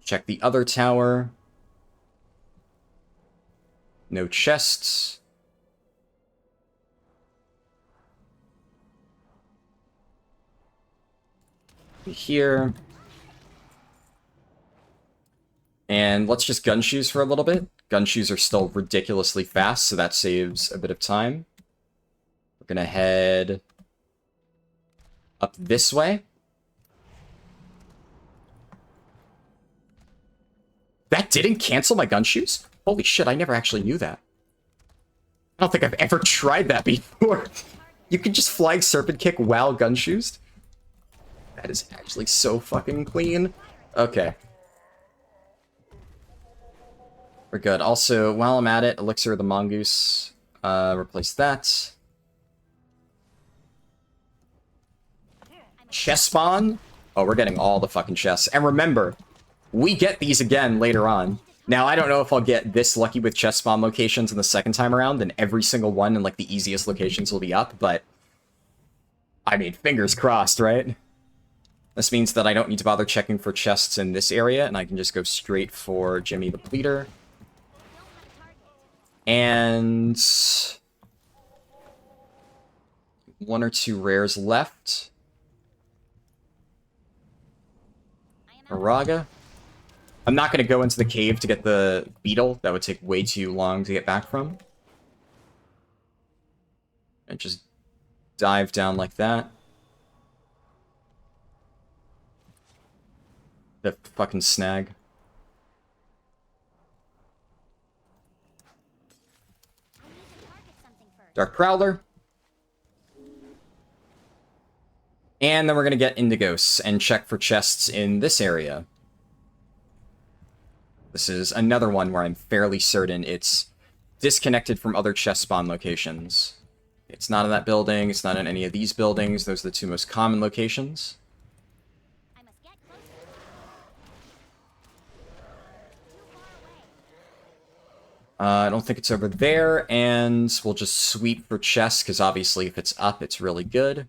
Check the other tower. No chests. Here. And let's just gunshoes for a little bit. Gunshoes are still ridiculously fast, so that saves a bit of time. We're gonna head up this way. That didn't cancel my gunshoes? Holy shit, I never actually knew that. I don't think I've ever tried that before. You can just flying serpent kick while gunshoes? That is actually so fucking clean. Okay. We're good. Also, while I'm at it, Elixir of the Mongoose. Replace that. Chest spawn? Oh, we're getting all the fucking chests. And remember, we get these again later on. Now, I don't know if I'll get this lucky with chest spawn locations in the second time around, and every single one in, like, the easiest locations will be up, but... I mean, fingers crossed, right? This means that I don't need to bother checking for chests in this area, and I can just go straight for Jimmy the Pleader. And... one or two rares left. Araga. I'm not going to go into the cave to get the beetle. That would take way too long to get back from. And just dive down like that. The fucking snag. Dark Prowler. And then we're going to get Indigos and check for chests in this area. This is another one where I'm fairly certain it's disconnected from other chest spawn locations. It's not in that building, it's not in any of these buildings. Those are the two most common locations. I don't think it's over there, and we'll just sweep for chests, because obviously if it's up, it's really good.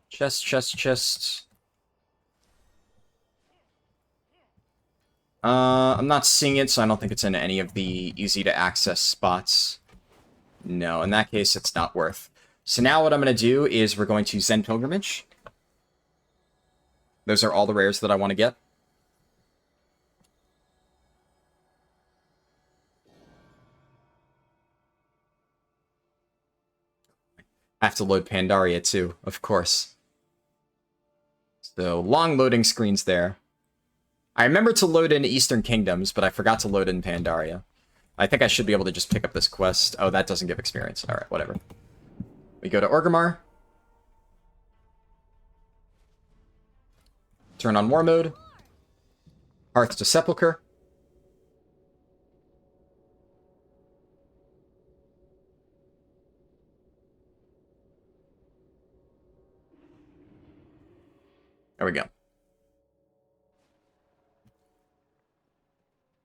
Chest, chest, chest. I'm not seeing it, so I don't think it's in any of the easy-to-access spots. No, in that case, it's not worth. So now what I'm going to do is we're going to Zen Pilgrimage. Those are all the rares that I want to get. I have to load Pandaria too, of course. So, long loading screens there. I remember to load in Eastern Kingdoms, but I forgot to load in Pandaria. I think I should be able to just pick up this quest. Oh, that doesn't give experience. Alright, whatever. We go to Orgrimmar. Turn on War Mode. Hearth to Sepulchre. There we go.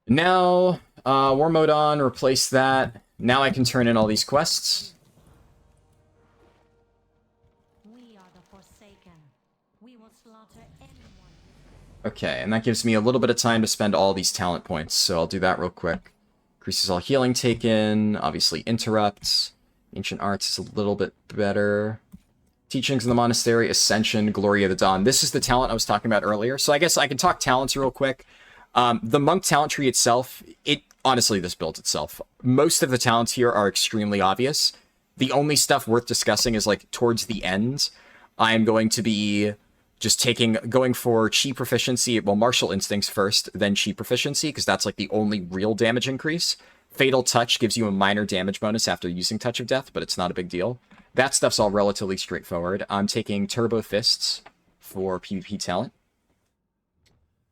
Now, War Mode on, replace that. Now I can turn in all these quests. We are the Forsaken. We will slaughter anyone. Okay, and that gives me a little bit of time to spend all these talent points, so I'll do that real quick. Increases all healing taken, obviously interrupts. Ancient Arts is a little bit better. Teachings in the Monastery, Ascension, Glory of the Dawn. This is the talent I was talking about earlier. So I guess I can talk talents real quick. The Monk talent tree itself, honestly, this builds itself. Most of the talents here are extremely obvious. The only stuff worth discussing is, like, towards the end, I'm going to be just going for Chi Proficiency, well, Martial Instincts first, then Chi Proficiency, because that's, like, the only real damage increase. Fatal Touch gives you a minor damage bonus after using Touch of Death, but it's not a big deal. That stuff's all relatively straightforward. I'm taking Turbo Fists for PvP talent.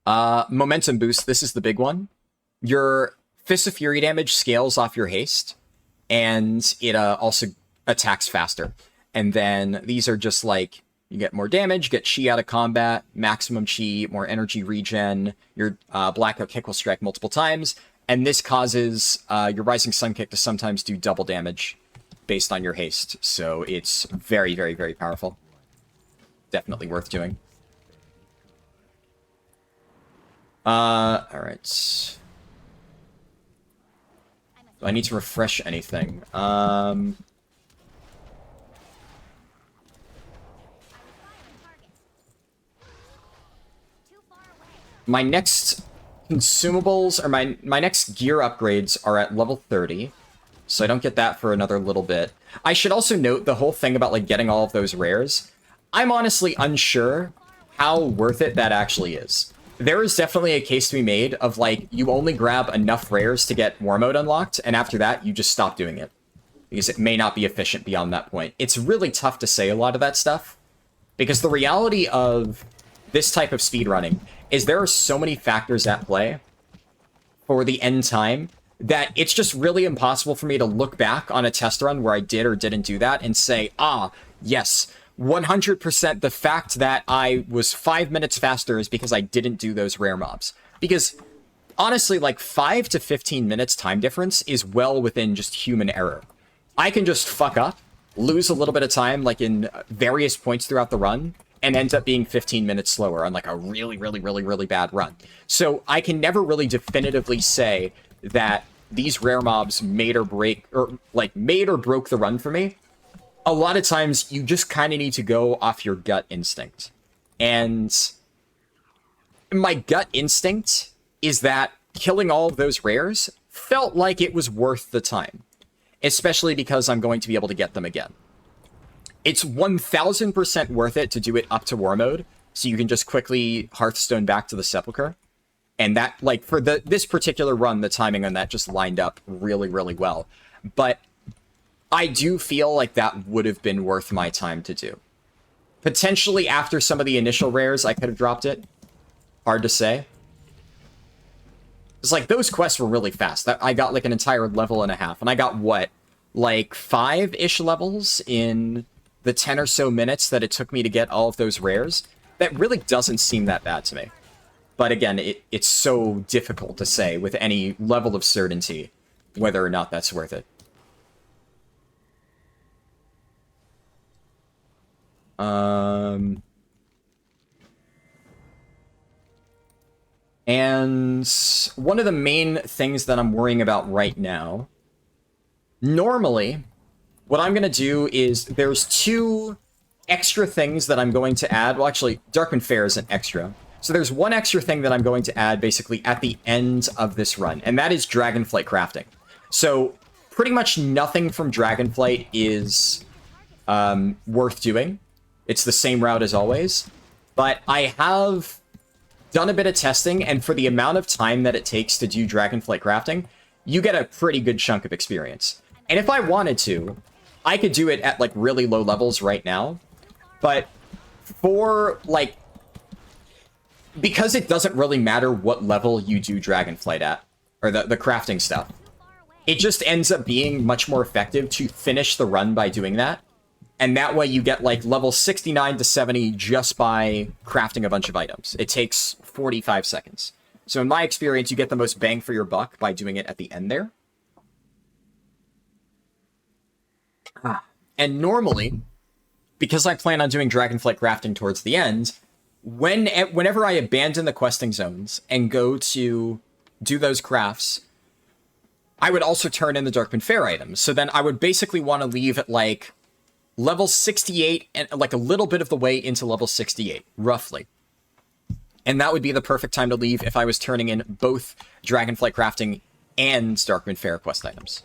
Momentum Boost, this is the big one. Your Fist of Fury damage scales off your haste, and it also attacks faster. And then these are just like, you get more damage, get Chi out of combat, maximum Chi, more energy regen, your Blackout Kick will strike multiple times, and this causes your Rising Sun Kick to sometimes do double damage based on your haste. So it's very, very, very powerful. Definitely worth doing. Alright. Do I need to refresh anything? My next consumables, or my next gear upgrades are at level 30. So I don't get that for another little bit. I should also note the whole thing about, like, getting all of those rares. I'm honestly unsure how worth it that actually is. There is definitely a case to be made of, like, you only grab enough rares to get War Mode unlocked, and after that, you just stop doing it. Because it may not be efficient beyond that point. It's really tough to say a lot of that stuff. Because the reality of this type of speedrunning is there are so many factors at play for the end time that it's just really impossible for me to look back on a test run where I did or didn't do that and say, ah, yes, 100% the fact that I was 5 minutes faster is because I didn't do those rare mobs. Because, honestly, like, 5 to 15 minutes time difference is well within just human error. I can just fuck up, lose a little bit of time, like, in various points throughout the run, and end up being 15 minutes slower on, like, a really, really, really, really bad run. So I can never really definitively say that these rare mobs made or broke the run for me. A lot of times, you just kind of need to go off your gut instinct. And my gut instinct is that killing all of those rares felt like it was worth the time. Especially because I'm going to be able to get them again. It's 1000% worth it to do it up to War Mode, so you can just quickly Hearthstone back to the Sepulchre. And that, like, for this particular run, the timing on that just lined up really, really well. But I do feel like that would have been worth my time to do. Potentially after some of the initial rares, I could have dropped it. Hard to say. It's like, those quests were really fast. I got, like, an entire level and a half. And I got, what, like, 5-ish levels in the 10 or so minutes that it took me to get all of those rares. That really doesn't seem that bad to me. But again, it's so difficult to say with any level of certainty whether or not that's worth it. And one of the main things that I'm worrying about right now, normally, what I'm going to do is there's 2 extra things that I'm going to add. Well, actually, Darkwind Fair is an extra. So there's one extra thing that I'm going to add basically at the end of this run, and that is Dragonflight crafting. So pretty much nothing from Dragonflight is worth doing. It's the same route as always. But I have done a bit of testing, and for the amount of time that it takes to do Dragonflight crafting, you get a pretty good chunk of experience. And if I wanted to, I could do it at, like, really low levels right now. But for, like, because it doesn't really matter what level you do Dragonflight at, or the crafting stuff, it just ends up being much more effective to finish the run by doing that. And that way you get, like, level 69 to 70 just by crafting a bunch of items. It takes 45 seconds. So in my experience, you get the most bang for your buck by doing it at the end there. And normally, because I plan on doing Dragonflight crafting towards the end, whenever I abandon the questing zones and go to do those crafts, I would also turn in the Darkwind Fair items. So then I would basically want to leave at, like, level 68 and, like, a little bit of the way into level 68, roughly. And that would be the perfect time to leave if I was turning in both Dragonflight crafting and Darkwind Fair quest items.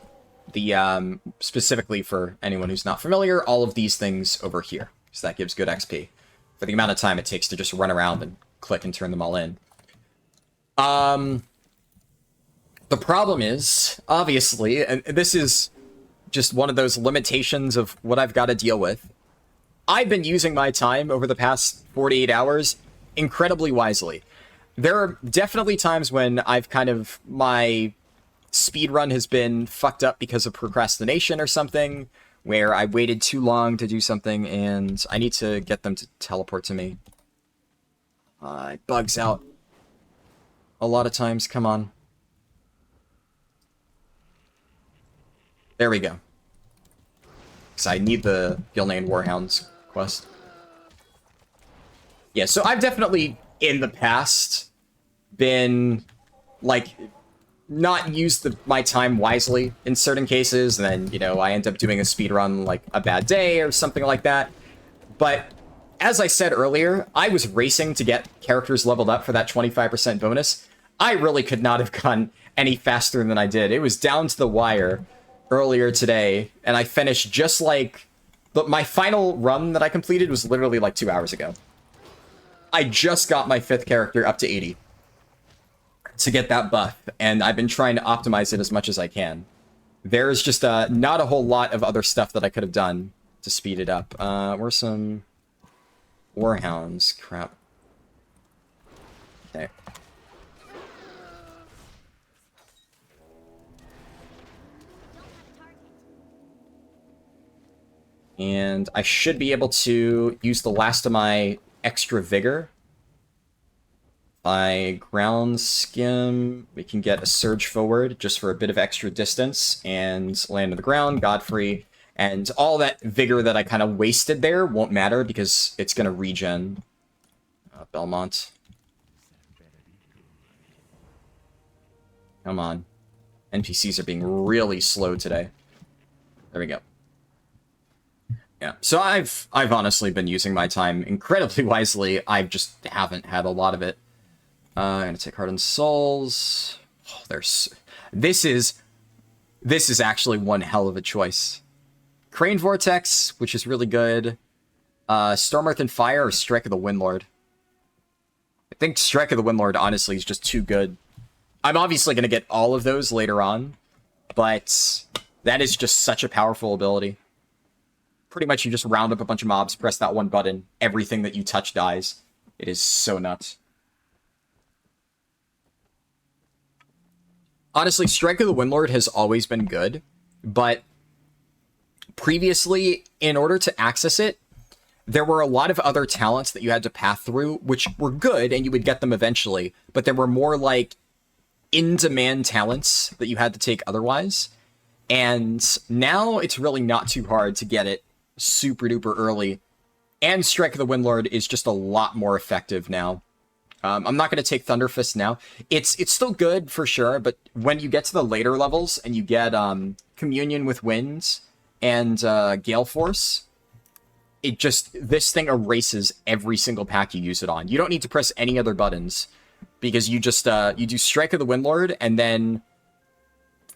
The, specifically for anyone who's not familiar, all of these things over here. So that gives good XP for the amount of time it takes to just run around and click and turn them all in. The problem is, obviously, and this is just one of those limitations of what I've got to deal with, I've been using my time over the past 48 hours incredibly wisely. There are definitely times when I've kind of, my speedrun has been fucked up because of procrastination or something, where I waited too long to do something, and I need to get them to teleport to me. It bugs out a lot of times. Come on. There we go. Because I need the Gilnean Warhounds quest. Yeah, so I've definitely, in the past, been, like, not used my time wisely in certain cases, and then, you know, I end up doing a speedrun like a bad day or something like that. But as I said earlier, I was racing to get characters leveled up for that 25% bonus. I really could not have gone any faster than I did. It was down to the wire earlier today, and I finished just like... my final run that I completed was literally like 2 hours ago. I just got my 5th character up to 80. To get that buff, and I've been trying to optimize it as much as I can. There's just not a whole lot of other stuff that I could have done to speed it up. Where's some Warhounds? Crap. Okay. And I should be able to use the last of my extra vigor. By ground skim, we can get a surge forward just for a bit of extra distance and land on the ground, Godfrey, and all that vigor that I kind of wasted there won't matter because it's going to regen. Belmont. Come on. NPCs are being really slow today. There we go. Yeah, so I've honestly been using my time incredibly wisely. I just haven't had a lot of it. I'm gonna take Hardened Souls. Oh, this is actually one hell of a choice. Crane Vortex, which is really good. Storm Earth and Fire or Strike of the Windlord. I think Strike of the Windlord, honestly, is just too good. I'm obviously going to get all of those later on, but that is just such a powerful ability. Pretty much you just round up a bunch of mobs, press that one button, everything that you touch dies. It is so nuts. Honestly, Strike of the Windlord has always been good, but previously, in order to access it, there were a lot of other talents that you had to path through, which were good, and you would get them eventually, but there were more, like, in-demand talents that you had to take otherwise. And now it's really not too hard to get it super duper early. And Strike of the Windlord is just a lot more effective now. I'm not going to take Thunderfist now. It's still good for sure, but when you get to the later levels and you get Communion with Winds and Gale Force, this thing erases every single pack you use it on. You don't need to press any other buttons because you just you do Strike of the Windlord and then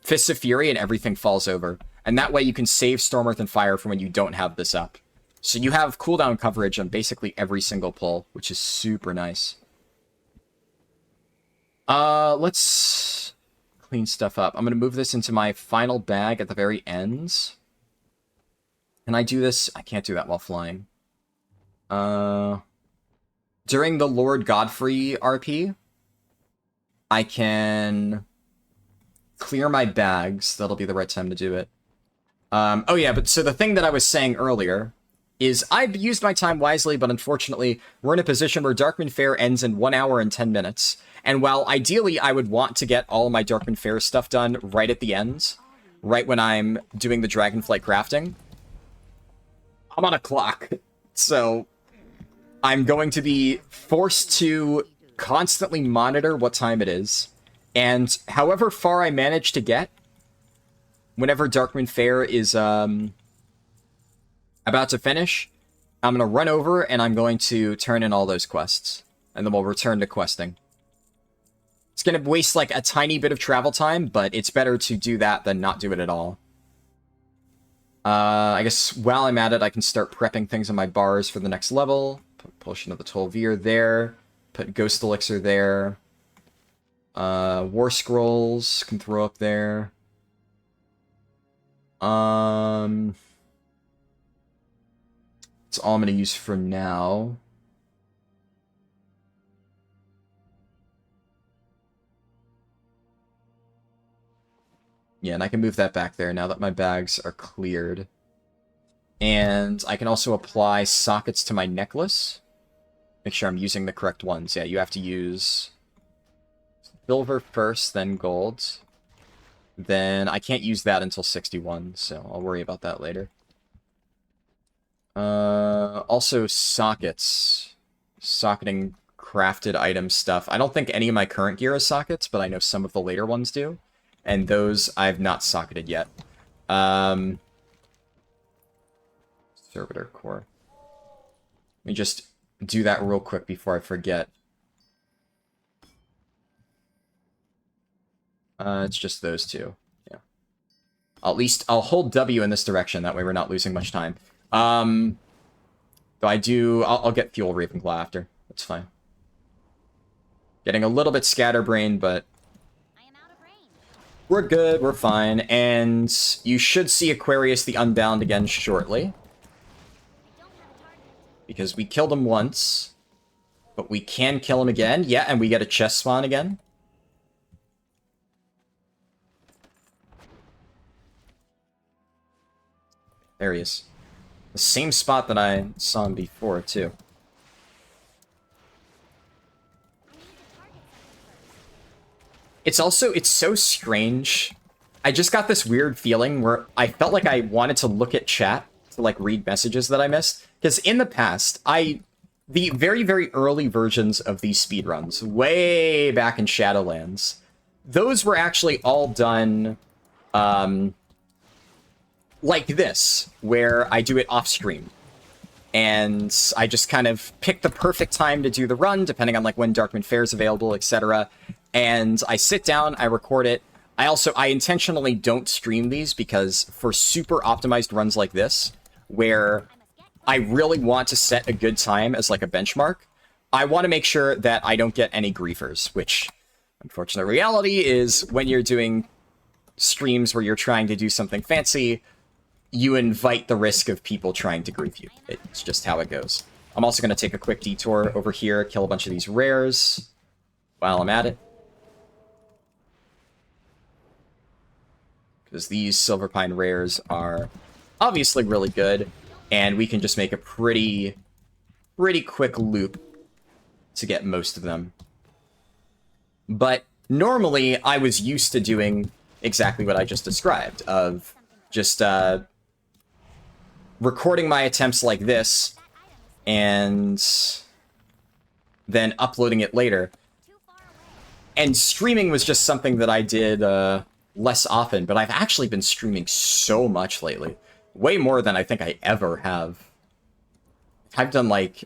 Fists of Fury and everything falls over. And that way you can save Storm, Earth, and Fire from when you don't have this up. So you have cooldown coverage on basically every single pull, which is super nice. Let's clean stuff up. I'm going to move this into my final bag at the very end. Can I do this? I can't do that while flying. During the Lord Godfrey RP, I can clear my bags. That'll be the right time to do it. Oh yeah, but so the thing that I was saying earlier is I've used my time wisely, but unfortunately, we're in a position where Darkmoon Faire ends in 1 hour and 10 minutes. And while ideally I would want to get all of my Darkmoon Faire stuff done right at the end, right when I'm doing the Dragonflight crafting, I'm on a clock. So I'm going to be forced to constantly monitor what time it is. And however far I manage to get, whenever Darkmoon Faire is about to finish, I'm going to run over and I'm going to turn in all those quests. And then we'll return to questing. It's going to waste like a tiny bit of travel time, but it's better to do that than not do it at all. I guess while I'm at it, I can start prepping things on my bars for the next level. Put Potion of the Tol'vir there. Put Ghost Elixir there. War Scrolls can throw up there. It's all I'm going to use for now. Yeah, and I can move that back there now that my bags are cleared. And I can also apply sockets to my necklace. Make sure I'm using the correct ones. Yeah, you have to use silver first, then gold. Then I can't use that until 61, so I'll worry about that later. Also sockets. Socketing crafted item stuff. I don't think any of my current gear has sockets, but I know some of the later ones do. And those I've not socketed yet. Servitor Core. Let me just do that real quick before I forget. It's just those two. Yeah. At least I'll hold W in this direction. That way we're not losing much time. Though I'll get Fuel Ravenclaw after. That's fine. Getting a little bit scatterbrained, but we're good, we're fine, and you should see Aquarius the Unbound again shortly. Because we killed him once, but we can kill him again. Yeah, and we get a chest spawn again. There he is. The same spot that I saw him before, too. It's so strange. I just got this weird feeling where I felt like I wanted to look at chat to, like, read messages that I missed. Because in the past, the very, very early versions of these speedruns, way back in Shadowlands, those were actually all done, like this, where I do it off-stream. And I just kind of pick the perfect time to do the run, depending on, like, when Darkmoon Faire is available, etc., and I sit down, I record it. I intentionally don't stream these because for super optimized runs like this, where I really want to set a good time as like a benchmark, I want to make sure that I don't get any griefers, which, unfortunate reality is when you're doing streams where you're trying to do something fancy, you invite the risk of people trying to grief you. It's just how it goes. I'm also going to take a quick detour over here, kill a bunch of these rares while I'm at it. Because these Silver Pine rares are obviously really good, and we can just make a pretty quick loop to get most of them. But normally, I was used to doing exactly what I just described, of just recording my attempts like this, and then uploading it later. And streaming was just something that I did less often, but I've actually been streaming so much lately. Way more than I think I ever have. I've done, like,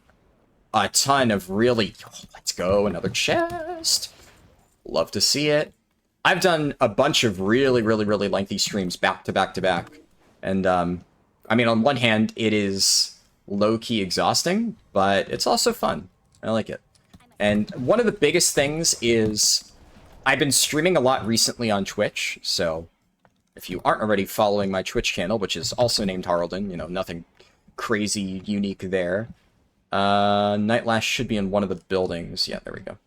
a ton of really... Oh, let's go, another chest. Love to see it. I've done a bunch of really lengthy streams back to back to back. And, I mean, on one hand, it is low-key exhausting, but it's also fun. I like it. And one of the biggest things is I've been streaming a lot recently on Twitch, so if you aren't already following my Twitch channel, which is also named Harlden, you know, nothing crazy unique there. Nightlash should be in one of the buildings. Yeah, there we go.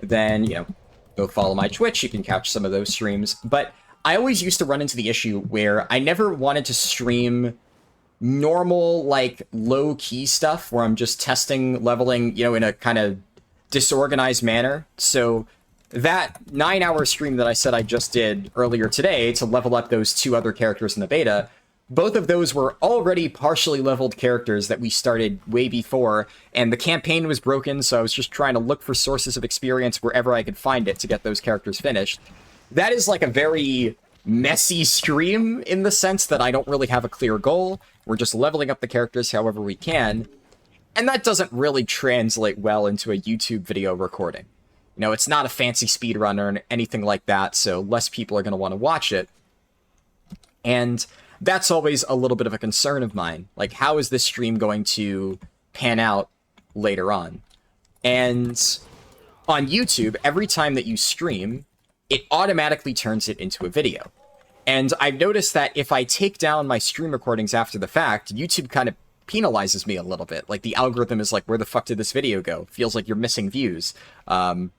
Then, you know, go follow my Twitch. You can catch some of those streams. But I always used to run into the issue where I never wanted to stream normal, like, low-key stuff where I'm just testing, leveling, you know, in a kind of disorganized manner. So that 9-hour stream that I said I just did earlier today to level up those 2 other characters in the beta, both of those were already partially leveled characters that we started way before, and the campaign was broken, so I was just trying to look for sources of experience wherever I could find it to get those characters finished. That is like a very messy stream in the sense that I don't really have a clear goal. We're just leveling up the characters however we can, and that doesn't really translate well into a YouTube video recording. You know, it's not a fancy speedrun or anything like that, so less people are going to want to watch it. And that's always a little bit of a concern of mine. Like, how is this stream going to pan out later on? And on YouTube, every time that you stream, it automatically turns it into a video. And I've noticed that if I take down my stream recordings after the fact, YouTube kind of penalizes me a little bit. Like, the algorithm is like, where the fuck did this video go? Feels like you're missing views. And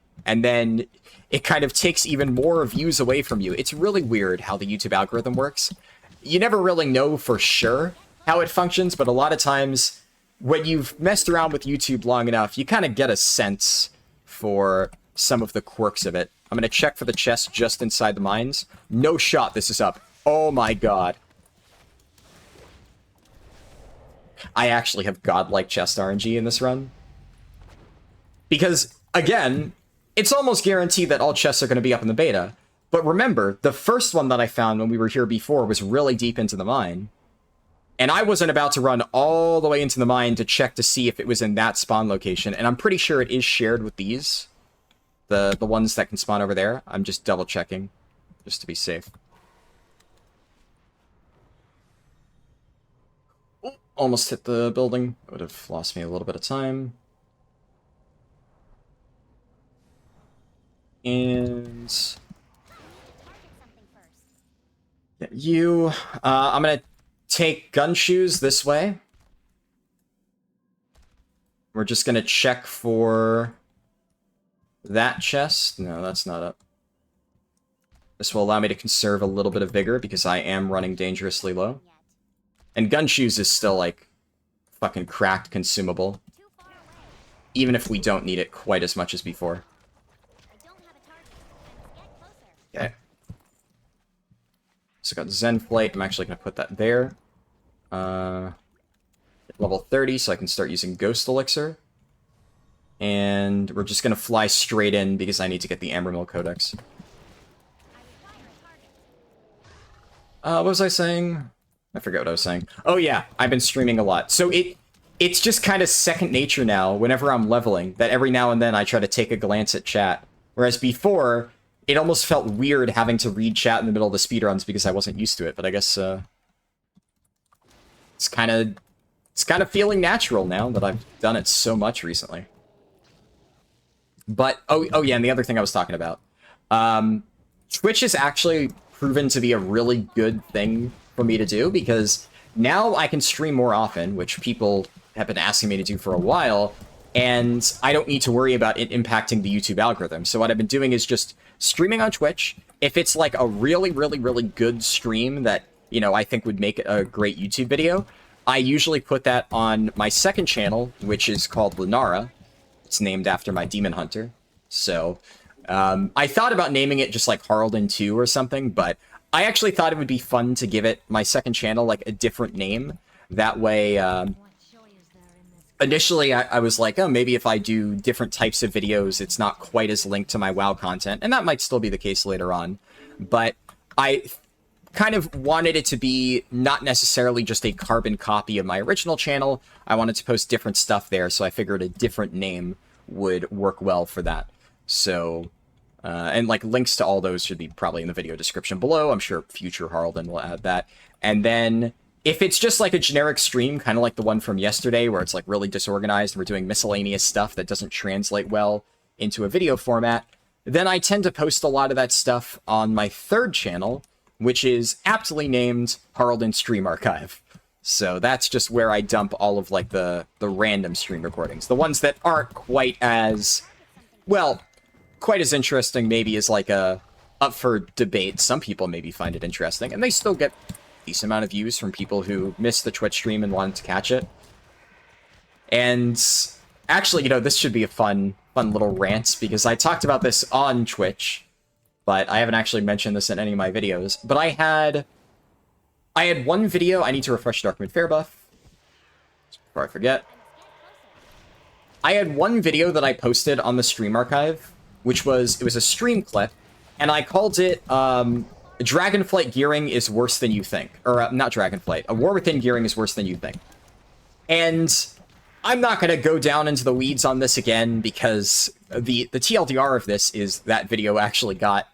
then it kind of takes even more views away from you. It's really weird how the YouTube algorithm works. You never really know for sure how it functions, but a lot of times when you've messed around with YouTube long enough, you kind of get a sense for some of the quirks of it. I'm going to check for the chest just inside the mines. No shot this is up. Oh my god. I actually have godlike chest RNG in this run. Because, again, it's almost guaranteed that all chests are going to be up in the beta. But remember, the first one that I found when we were here before was really deep into the mine. And I wasn't about to run all the way into the mine to check to see if it was in that spawn location. And I'm pretty sure it is shared with these. The ones that can spawn over there. I'm just double checking, just to be safe. Oh, almost hit the building. Would have lost me a little bit of time. And you, I'm gonna take gun shoes this way. We're just gonna check for that chest. No, that's not up. This will allow me to conserve a little bit of vigor because I am running dangerously low. And gun shoes is still, like, fucking cracked consumable. Even if we don't need it quite as much as before. Okay. So got Zen Flight. I'm actually going to put that there. Level 30, so I can start using Ghost Elixir. And we're just going to fly straight in because I need to get the Ambermill Codex. What was I saying? I forget what I was saying. Oh yeah, I've been streaming a lot. So it's just kind of second nature now whenever I'm leveling, that every now and then I try to take a glance at chat. Whereas before, it almost felt weird having to read chat in the middle of the speedruns because I wasn't used to it, but I guess it's kind of it's kind of feeling natural now that I've done it so much recently. But, oh yeah, and the other thing I was talking about. Twitch has actually proven to be a really good thing for me to do, because now I can stream more often, which people have been asking me to do for a while, and I don't need to worry about it impacting the YouTube algorithm. So what I've been doing is just streaming on Twitch. If it's like a really, really, really good stream that, you know, I think would make a great YouTube video, I usually put that on my second channel, which is called Lunara. It's named after my demon hunter. So I thought about naming it just like Harlden 2 or something, but I actually thought it would be fun to give it, my second channel, like a different name. That way, initially I was like, oh, maybe if I do different types of videos, it's not quite as linked to my WoW content, and that might still be the case later on. But I kind of wanted it to be not necessarily just a carbon copy of my original channel. I wanted to post different stuff there, so I figured a different name would work well for that. So, and like links to all those should be probably in the video description below. I'm sure future Harlden will add that. And then if it's just like a generic stream, kind of like the one from yesterday, where it's like really disorganized and we're doing miscellaneous stuff that doesn't translate well into a video format, then I tend to post a lot of that stuff on my third channel, which is aptly named Harlden Stream Archive. So that's just where I dump all of like the random stream recordings. The ones that aren't quite as, well, quite as interesting maybe as like up for debate. Some people maybe find it interesting, and they still get a decent amount of views from people who missed the Twitch stream and wanted to catch it. And actually, you know, this should be a fun little rant, because I talked about this on Twitch, but I haven't actually mentioned this in any of my videos. But I had one video. I need to refresh Darkmoon Fair buff before I forget. I had one video that I posted on the stream archive, which was, it was a stream clip, and I called it Dragonflight Gearing is Worse Than You Think. Or not Dragonflight, A War Within Gearing is Worse Than You Think. And I'm not going to go down into the weeds on this again, because the TLDR of this is that video actually got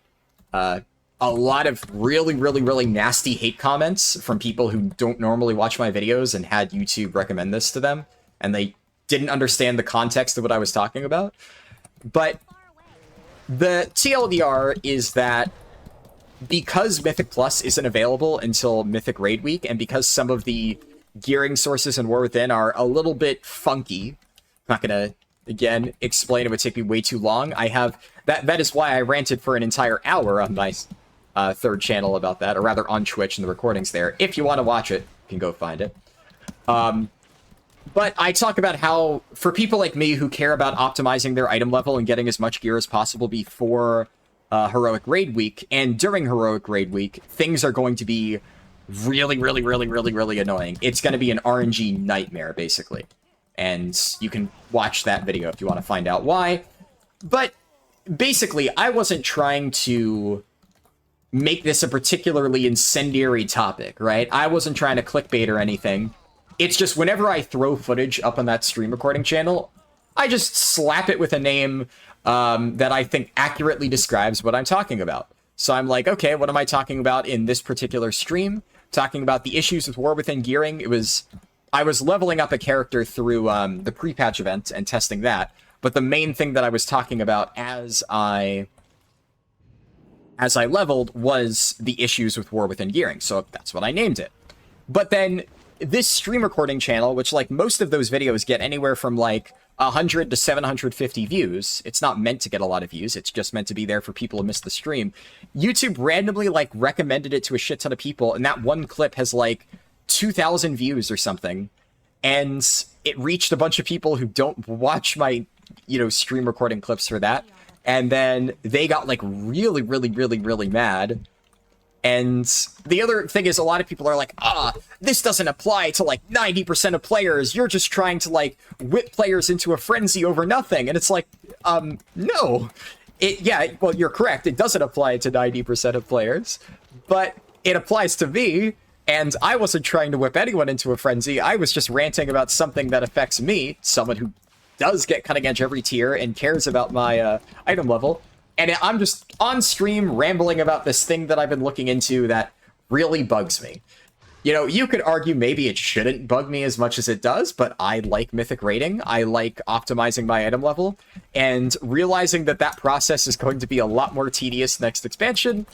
a lot of really, really, really nasty hate comments from people who don't normally watch my videos and had YouTube recommend this to them, and they didn't understand the context of what I was talking about. But the TLDR is that because Mythic Plus isn't available until Mythic Raid Week, and because some of the gearing sources in War Within are a little bit funky, I'm not gonna, again, explain, it would take me way too long. I have, that is why I ranted for an entire hour on my third channel about that, or rather on Twitch, and the recordings there. If you want to watch it, you can go find it. But I talk about how, for people like me who care about optimizing their item level and getting as much gear as possible before Heroic Raid Week, and during Heroic Raid Week, things are going to be really, really, really, really, really annoying. It's going to be an RNG nightmare, basically. And you can watch that video if you want to find out why. But basically, I wasn't trying to make this a particularly incendiary topic, right? I wasn't trying to clickbait or anything. It's just whenever I throw footage up on that stream recording channel, I just slap it with a name that I think accurately describes what I'm talking about. So I'm like, okay, what am I talking about in this particular stream? Talking about the issues with War Within gearing. I was leveling up a character through the pre-patch event and testing that, but the main thing that I was talking about as I leveled was the issues with War Within gearing, so that's what I named it. But then this stream recording channel, which like most of those videos get anywhere from like 100 to 750 views. It's not meant to get a lot of views. It's just meant to be there for people who miss the stream. YouTube randomly like recommended it to a shit ton of people, and that one clip has like 2,000 views or something. And it reached a bunch of people who don't watch my, stream recording clips for that. And then they got like really, really, really, really mad. And the other thing is, a lot of people are like, this doesn't apply to like 90% of players. You're just trying to like whip players into a frenzy over nothing. And it's like, no. Well, you're correct. It doesn't apply to 90% of players, but it applies to me. And I wasn't trying to whip anyone into a frenzy. I was just ranting about something that affects me, someone who does get cutting edge every tier and cares about my item level. And I'm just on stream rambling about this thing that I've been looking into that really bugs me. You know, you could argue maybe it shouldn't bug me as much as it does, but I like mythic rating. I like optimizing my item level, and realizing that that process is going to be a lot more tedious next expansion,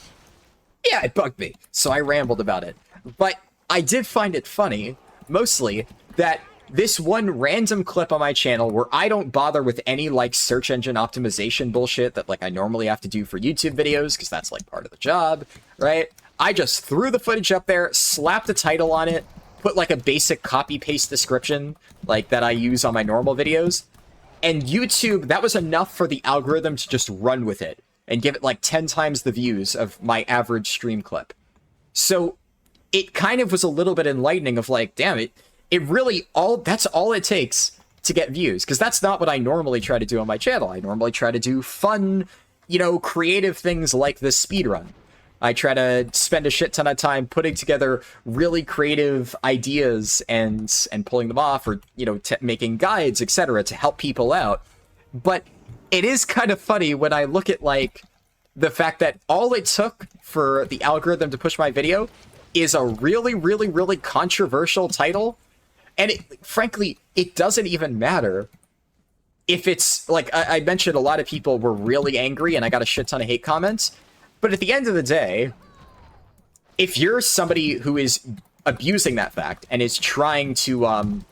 yeah, it bugged me. So I rambled about it. But I did find it funny, mostly, that this one random clip on my channel where I don't bother with any, like, search engine optimization bullshit that, like, I normally have to do for YouTube videos, because that's, like, part of the job, right? I just threw the footage up there, slapped a title on it, put, like, a basic copy-paste description, like, that I use on my normal videos, and YouTube, that was enough for the algorithm to just run with it and give it, like, 10 times the views of my average stream clip. So it kind of was a little bit enlightening of, like, damn it, it really that's all it takes to get views, because that's not what I normally try to do on my channel. I normally try to do fun, you know, creative things like this speedrun. I try to spend a shit ton of time putting together really creative ideas and pulling them off, or, you know, making guides, etc., to help people out. But it is kind of funny when I look at, like, the fact that all it took for the algorithm to push my video is a really, really, really controversial title. And frankly, it doesn't even matter if it's, like, I mentioned a lot of people were really angry and I got a shit ton of hate comments. But at the end of the day, if you're somebody who is abusing that fact and is trying to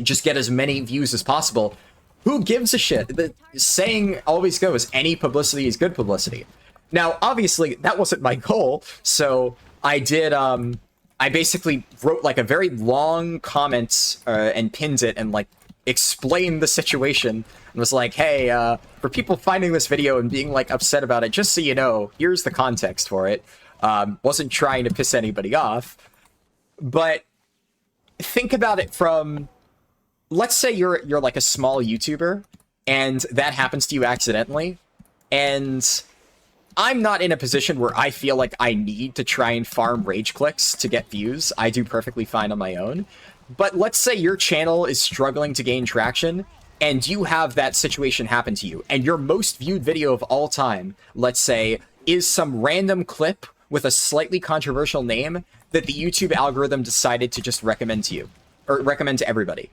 just get as many views as possible, who gives a shit? The saying always goes, any publicity is good publicity. Now, obviously, that wasn't my goal, so I did, I basically wrote, like, a very long comment and pinned it and, like, explained the situation and was like, hey, for people finding this video and being, like, upset about it, just so you know, here's the context for it. Wasn't trying to piss anybody off, but think about it from, let's say you're like a small YouTuber and that happens to you accidentally, and I'm not in a position where I feel like I need to try and farm rage clicks to get views. I do perfectly fine on my own. But let's say your channel is struggling to gain traction and you have that situation happen to you, and your most viewed video of all time, let's say, is some random clip with a slightly controversial name that the YouTube algorithm decided to just recommend to you, or recommend to everybody.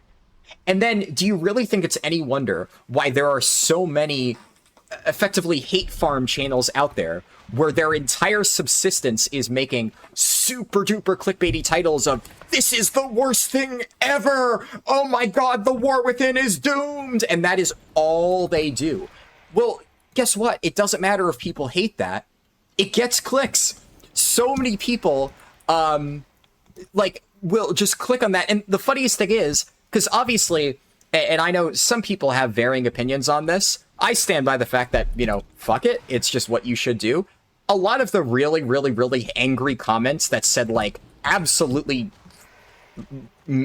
And then, do you really think it's any wonder why there are so many effectively hate farm channels out there where their entire subsistence is making super duper clickbaity titles of, this is the worst thing ever, oh my god, the war within is doomed, and that is all they do? Well, guess what? It doesn't matter if people hate that. It gets clicks. So many people, like, will just click on that. And the funniest thing is, because obviously, and I know some people have varying opinions on this, I stand by the fact that, you know, fuck it, it's just what you should do. A lot of the really, really, really angry comments that said, like, absolutely,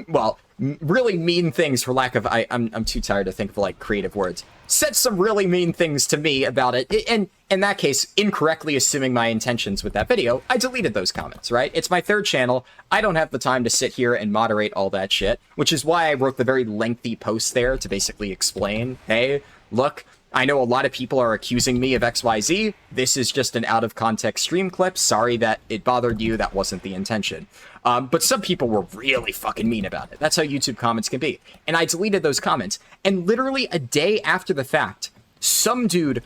well, really mean things, for lack of, I'm too tired to think of, like, creative words, said some really mean things to me about it, and in that case, incorrectly assuming my intentions with that video, I deleted those comments, right? It's my third channel. I don't have the time to sit here and moderate all that shit, which is why I wrote the very lengthy post there to basically explain, hey, look, I know a lot of people are accusing me of XYZ. This is just an out-of-context stream clip. Sorry that it bothered you. That wasn't the intention. But some people were really fucking mean about it. That's how YouTube comments can be. And I deleted those comments. And literally a day after the fact, some dude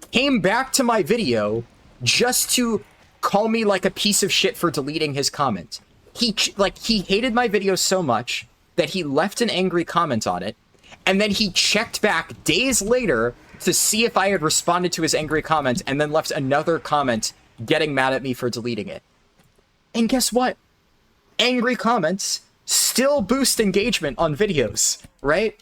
came back to my video just to call me like a piece of shit for deleting his comment. He hated my video so much that he left an angry comment on it. And then he checked back days later to see if I had responded to his angry comment, and then left another comment getting mad at me for deleting it. And guess what? Angry comments still boost engagement on videos, right?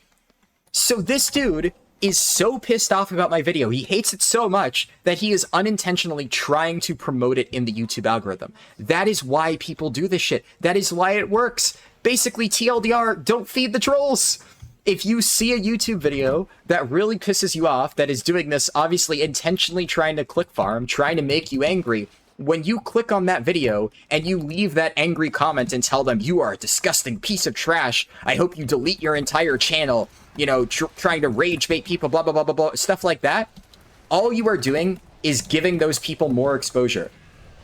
So this dude is so pissed off about my video, he hates it so much that he is unintentionally trying to promote it in the YouTube algorithm. That is why people do this shit. That is why it works. Basically, TLDR, don't feed the trolls. If you see a YouTube video that really pisses you off, that is doing this, obviously intentionally trying to click farm, trying to make you angry, when you click on that video and you leave that angry comment and tell them, you are a disgusting piece of trash, I hope you delete your entire channel, you know, trying to rage bait people, blah, blah, blah, blah, blah, stuff like that, all you are doing is giving those people more exposure.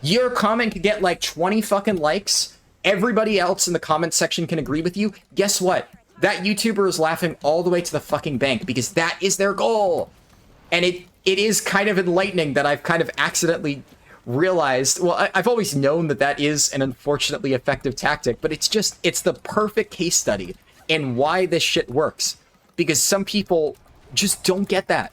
Your comment could get like 20 fucking likes, everybody else in the comment section can agree with you, guess what? That YouTuber is laughing all the way to the fucking bank because that is their goal. And it is kind of enlightening that I've kind of accidentally realized, well, I've always known that that is an unfortunately effective tactic, but it's the perfect case study in why this shit works. Because some people just don't get that.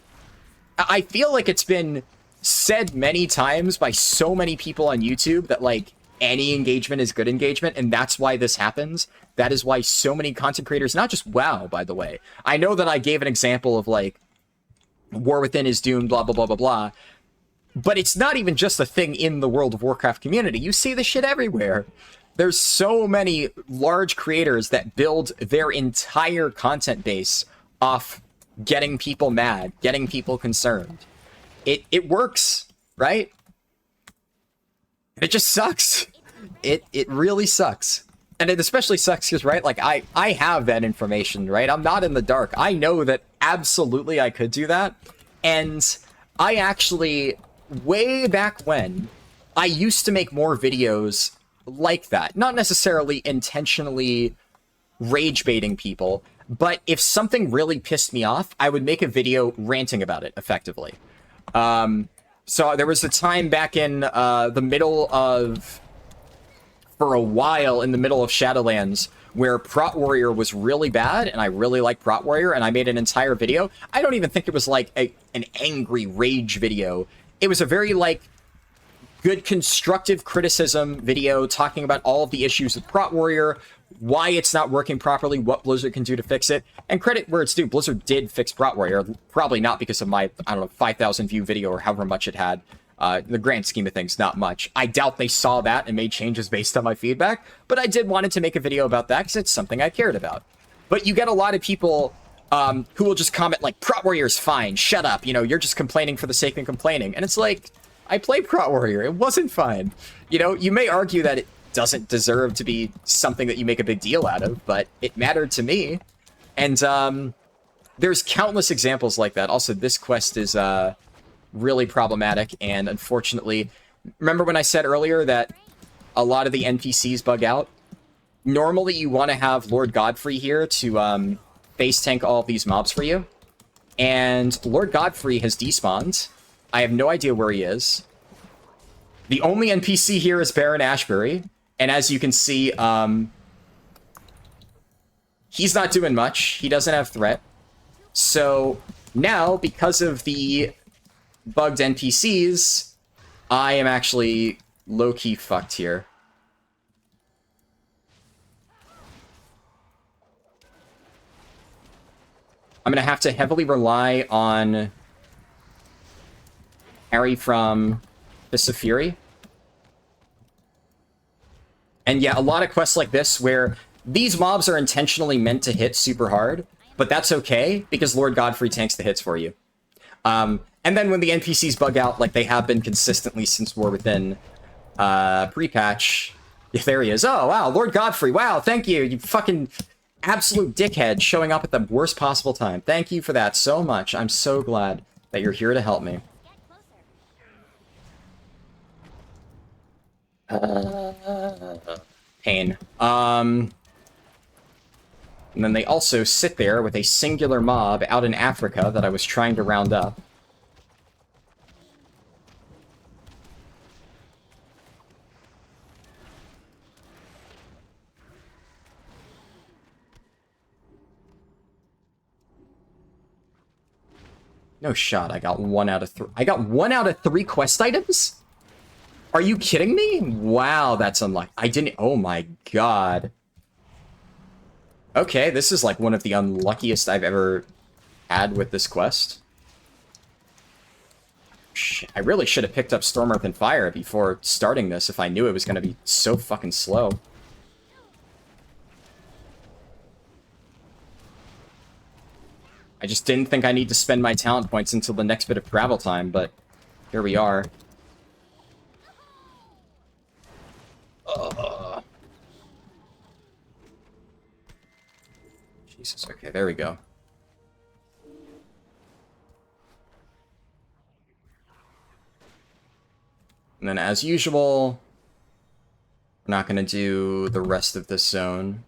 I feel like it's been said many times by so many people on YouTube that, like, any engagement is good engagement, and that's why this happens. That is why so many content creators, not just WoW, by the way. I know that I gave an example of, like, War Within is doomed, blah, blah, blah, blah, blah. But it's not even just a thing in the World of Warcraft community. You see this shit everywhere. There's so many large creators that build their entire content base off getting people mad, getting people concerned. It works, right? It just sucks. It really sucks. And it especially sucks because, right, like, I have that information, right? I'm not in the dark. I know that absolutely I could do that. And I actually, way back when, I used to make more videos like that. Not necessarily intentionally rage baiting people, but if something really pissed me off, I would make a video ranting about it, effectively. So there was a time back in the middle of, for a while, in the middle of Shadowlands, where Prot Warrior was really bad, and I really like Prot Warrior, and I made an entire video. I don't even think it was like an angry rage video. It was a very, like, good constructive criticism video talking about all of the issues with Prot Warrior, why it's not working properly, what Blizzard can do to fix it. And credit where it's due, Blizzard did fix Prot Warrior, probably not because of my, I don't know, 5,000 view video or however much it had. In the grand scheme of things, not much. I doubt they saw that and made changes based on my feedback, but I did wanted to make a video about that because it's something I cared about. But you get a lot of people who will just comment like, Prot Warrior's fine, shut up, you know, you're just complaining for the sake of complaining. And it's like, I played Prot Warrior, it wasn't fine. You know, you may argue that it doesn't deserve to be something that you make a big deal out of, but it mattered to me. And there's countless examples like that. Also, this quest is really problematic, and unfortunately, remember when I said earlier that a lot of the NPCs bug out? Normally, you want to have Lord Godfrey here to face tank all of these mobs for you, and Lord Godfrey has despawned. I have no idea where he is. The only NPC here is Baron Ashbury, and as you can see, he's not doing much. He doesn't have threat. So now, because of the bugged NPCs, I am actually low-key fucked here. I'm gonna have to heavily rely on Harry from Fist of Fury. And yeah, a lot of quests like this where these mobs are intentionally meant to hit super hard, but that's okay because Lord Godfrey tanks the hits for you. And then when the NPCs bug out, like they have been consistently since War Within pre-patch, if there he is. Oh, wow, Lord Godfrey, wow, thank you, you fucking absolute dickhead showing up at the worst possible time. Thank you for that so much. I'm so glad that you're here to help me. Pain. And then they also sit there with a singular mob out in Africa that I was trying to round up. No shot, I got 1 out of 3. I got 1 out of 3 quest items? Are you kidding me? Wow, that's unlucky. I didn't... Oh my god. Okay, this is like one of the unluckiest I've ever had with this quest. Shit, I really should have picked up Storm, Earth, and Fire before starting this if I knew it was going to be so fucking slow. I just didn't think I need to spend my talent points until the next bit of travel time, but here we are. Jesus, okay, there we go. And then, as usual, not gonna do the rest of this zone.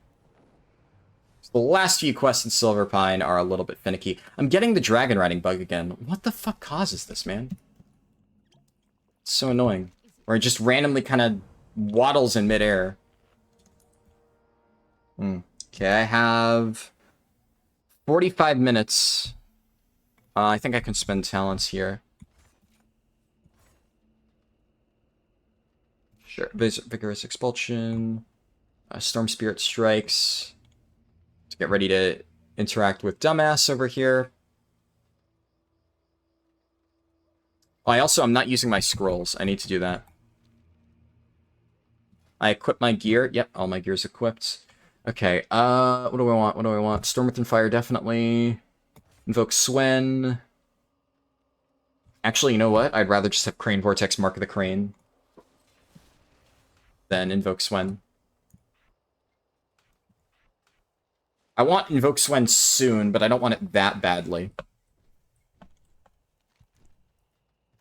The last few quests in Silver Pine are a little bit finicky. I'm getting the dragon riding bug again. What the fuck causes this, man? It's so annoying. Where it just randomly kind of waddles in midair. Okay, I have 45 minutes. I think I can spend talents here. Sure. Vigorous Expulsion. Storm Spirit Strikes. To get ready to interact with Dumbass over here. I'm not using my scrolls. I need to do that. I equip my gear. Yep, all my gear's equipped. Okay, what do I want? What do I want? Storm Within Fire, definitely. Invoke Swen. Actually, you know what? I'd rather just have Crane Vortex Mark of the Crane than Invoke Swen. I want Invoke Swen soon, but I don't want it that badly.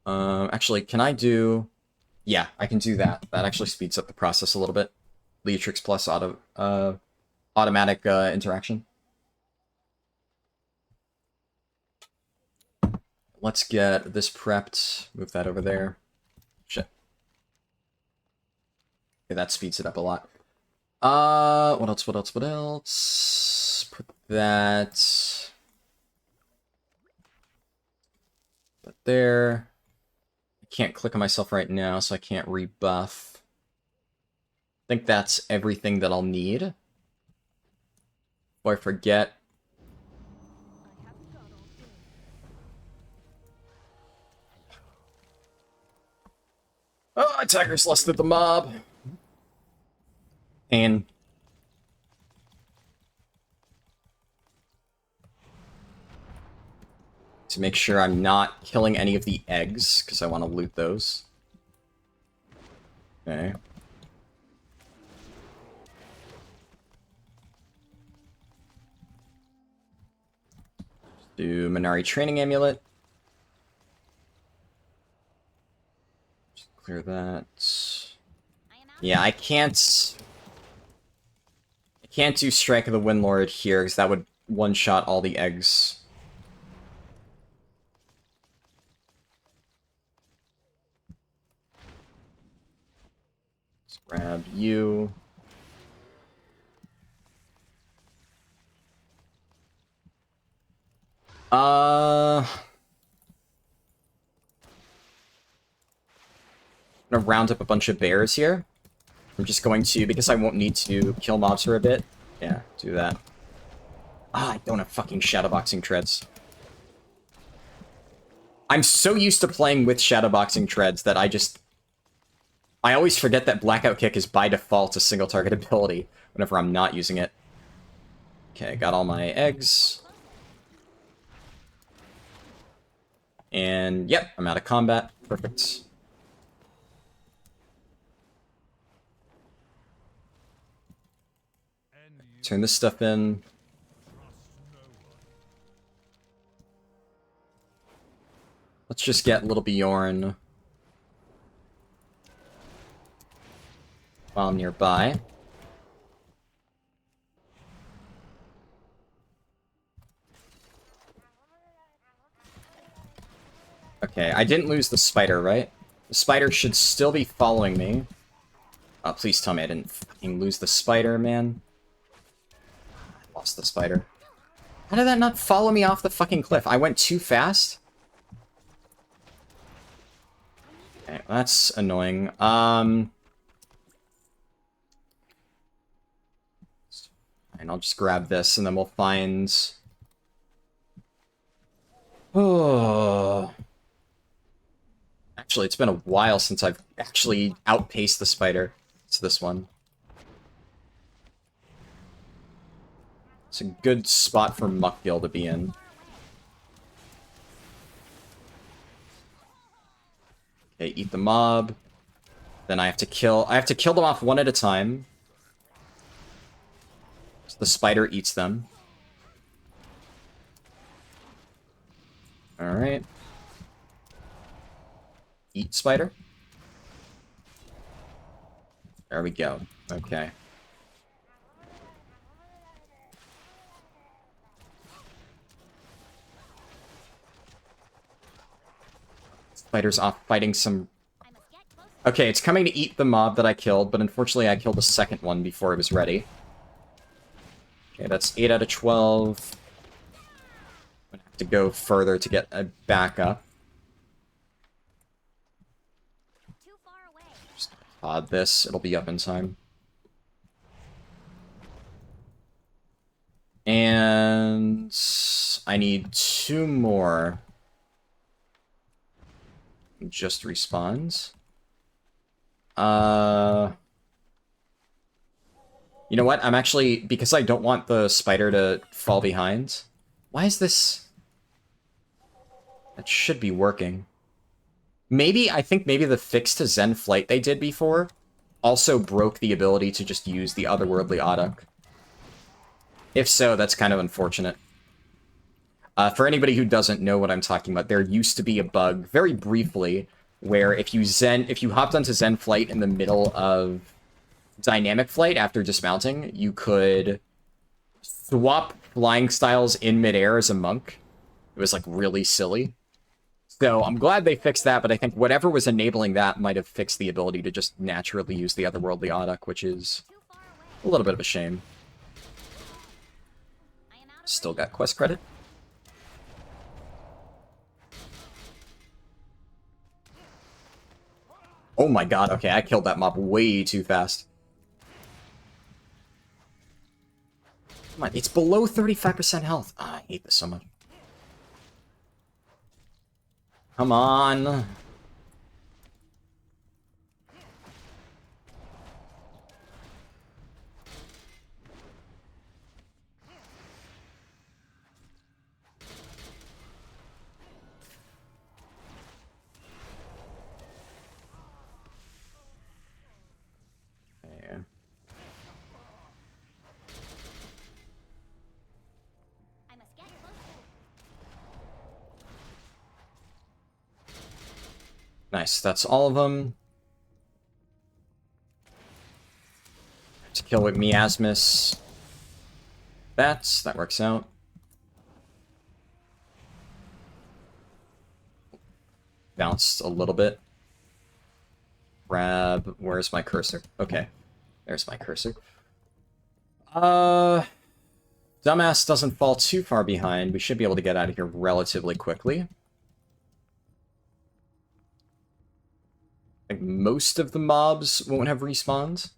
Actually, can I do... Yeah, I can do that. That actually speeds up the process a little bit. Leatrix plus automatic interaction. Let's get this prepped. Move that over there. Shit. Okay, that speeds it up a lot. What else, what else, what else? Put that... But there. I can't click on myself right now, so I can't rebuff. I think that's everything that I'll need. Before I forget. Oh, attackers lusted the mob. And to make sure I'm not killing any of the eggs, because I want to loot those. Okay. Do Minari Training Amulet. Just clear that. Yeah, I can't do Strike of the Windlord here, because that would one-shot all the eggs. Let's grab you. I'm gonna round up a bunch of bears here. I'm just going to, because I won't need to kill mobs for a bit. Yeah, do that. I don't have fucking shadowboxing treads. I'm so used to playing with shadowboxing treads that I always forget that Blackout Kick is by default a single target ability whenever I'm not using it. Okay, got all my eggs. And, yep, I'm out of combat. Perfect. Turn this stuff in. Let's just get Little Bjorn while I'm nearby. Okay, I didn't lose the spider, right? The spider should still be following me. Oh, please tell me I didn't fucking lose the spider, man. I lost the spider. How did that not follow me off the fucking cliff? I went too fast? Okay, that's annoying. And I'll just grab this, and then we'll find... Oh... Actually, it's been a while since I've actually outpaced the spider. It's this one. It's a good spot for Muckgill to be in. Okay, eat the mob. Then I have to kill them off one at a time. So the spider eats them. Alright. Eat spider. There we go. Okay. Spider's off fighting some... Okay, it's coming to eat the mob that I killed, but unfortunately I killed the second one before it was ready. Okay, that's 8 out of 12. I'm gonna have to go further to get a backup. Just pod this, it'll be up in time. And I need 2 more. Just respawns. You know what? I'm actually, because I don't want the spider to fall behind. Why is this? That should be working. Maybe, I think maybe the fix to Zen Flight they did before also broke the ability to just use the otherworldly Auduck. If so, that's kind of unfortunate. For anybody who doesn't know what I'm talking about, there used to be a bug, very briefly, where if you hopped onto Zen Flight in the middle of Dynamic Flight after dismounting, you could swap flying styles in midair as a monk. It was, like, really silly. So I'm glad they fixed that, but I think whatever was enabling that might have fixed the ability to just naturally use the otherworldly Auduck, which is a little bit of a shame. Still got quest credit. Oh my god, okay, I killed that mob way too fast. Come on, it's below 35% health. Ah, I hate this so much. Come on. Nice, that's all of them. To kill with Miasmus. That works out. Bounced a little bit. Grab, where's my cursor? Okay, there's my cursor. Dumbass doesn't fall too far behind. We should be able to get out of here relatively quickly. I think most of the mobs won't have respawns.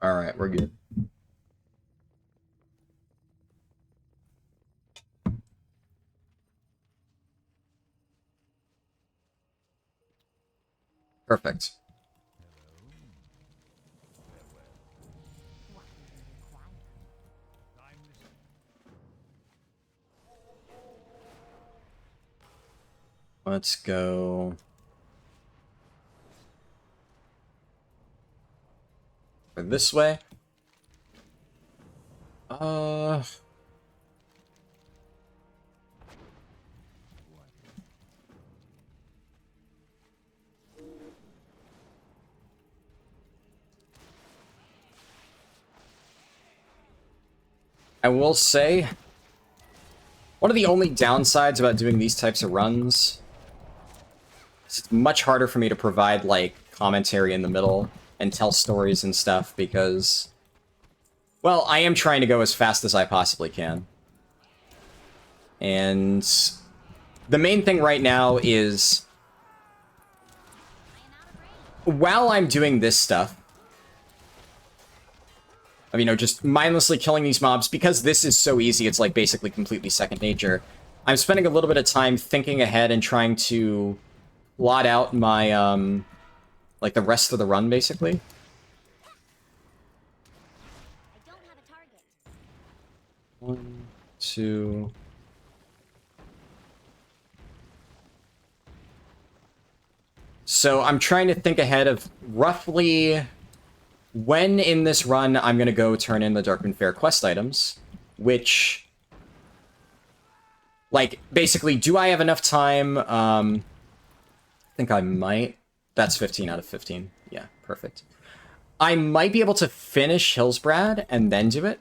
Alright, we're good. Perfect. Let's go this way. I will say, one of the only downsides about doing these types of runs is it's much harder for me to provide, like, commentary in the middle and tell stories and stuff because, well, I am trying to go as fast as I possibly can. And the main thing right now is, while I'm doing this stuff, you know, just mindlessly killing these mobs, because this is so easy, it's like basically completely second nature. I'm spending a little bit of time thinking ahead and trying to blot out my, like the rest of the run, basically. I don't have a target. 1, 2... So I'm trying to think ahead of roughly when in this run I'm going to go turn in the Darkwind Fair quest items, which Like, basically, do I have enough time? I think I might. That's 15 out of 15. Yeah, perfect. I might be able to finish Hillsbrad and then do it.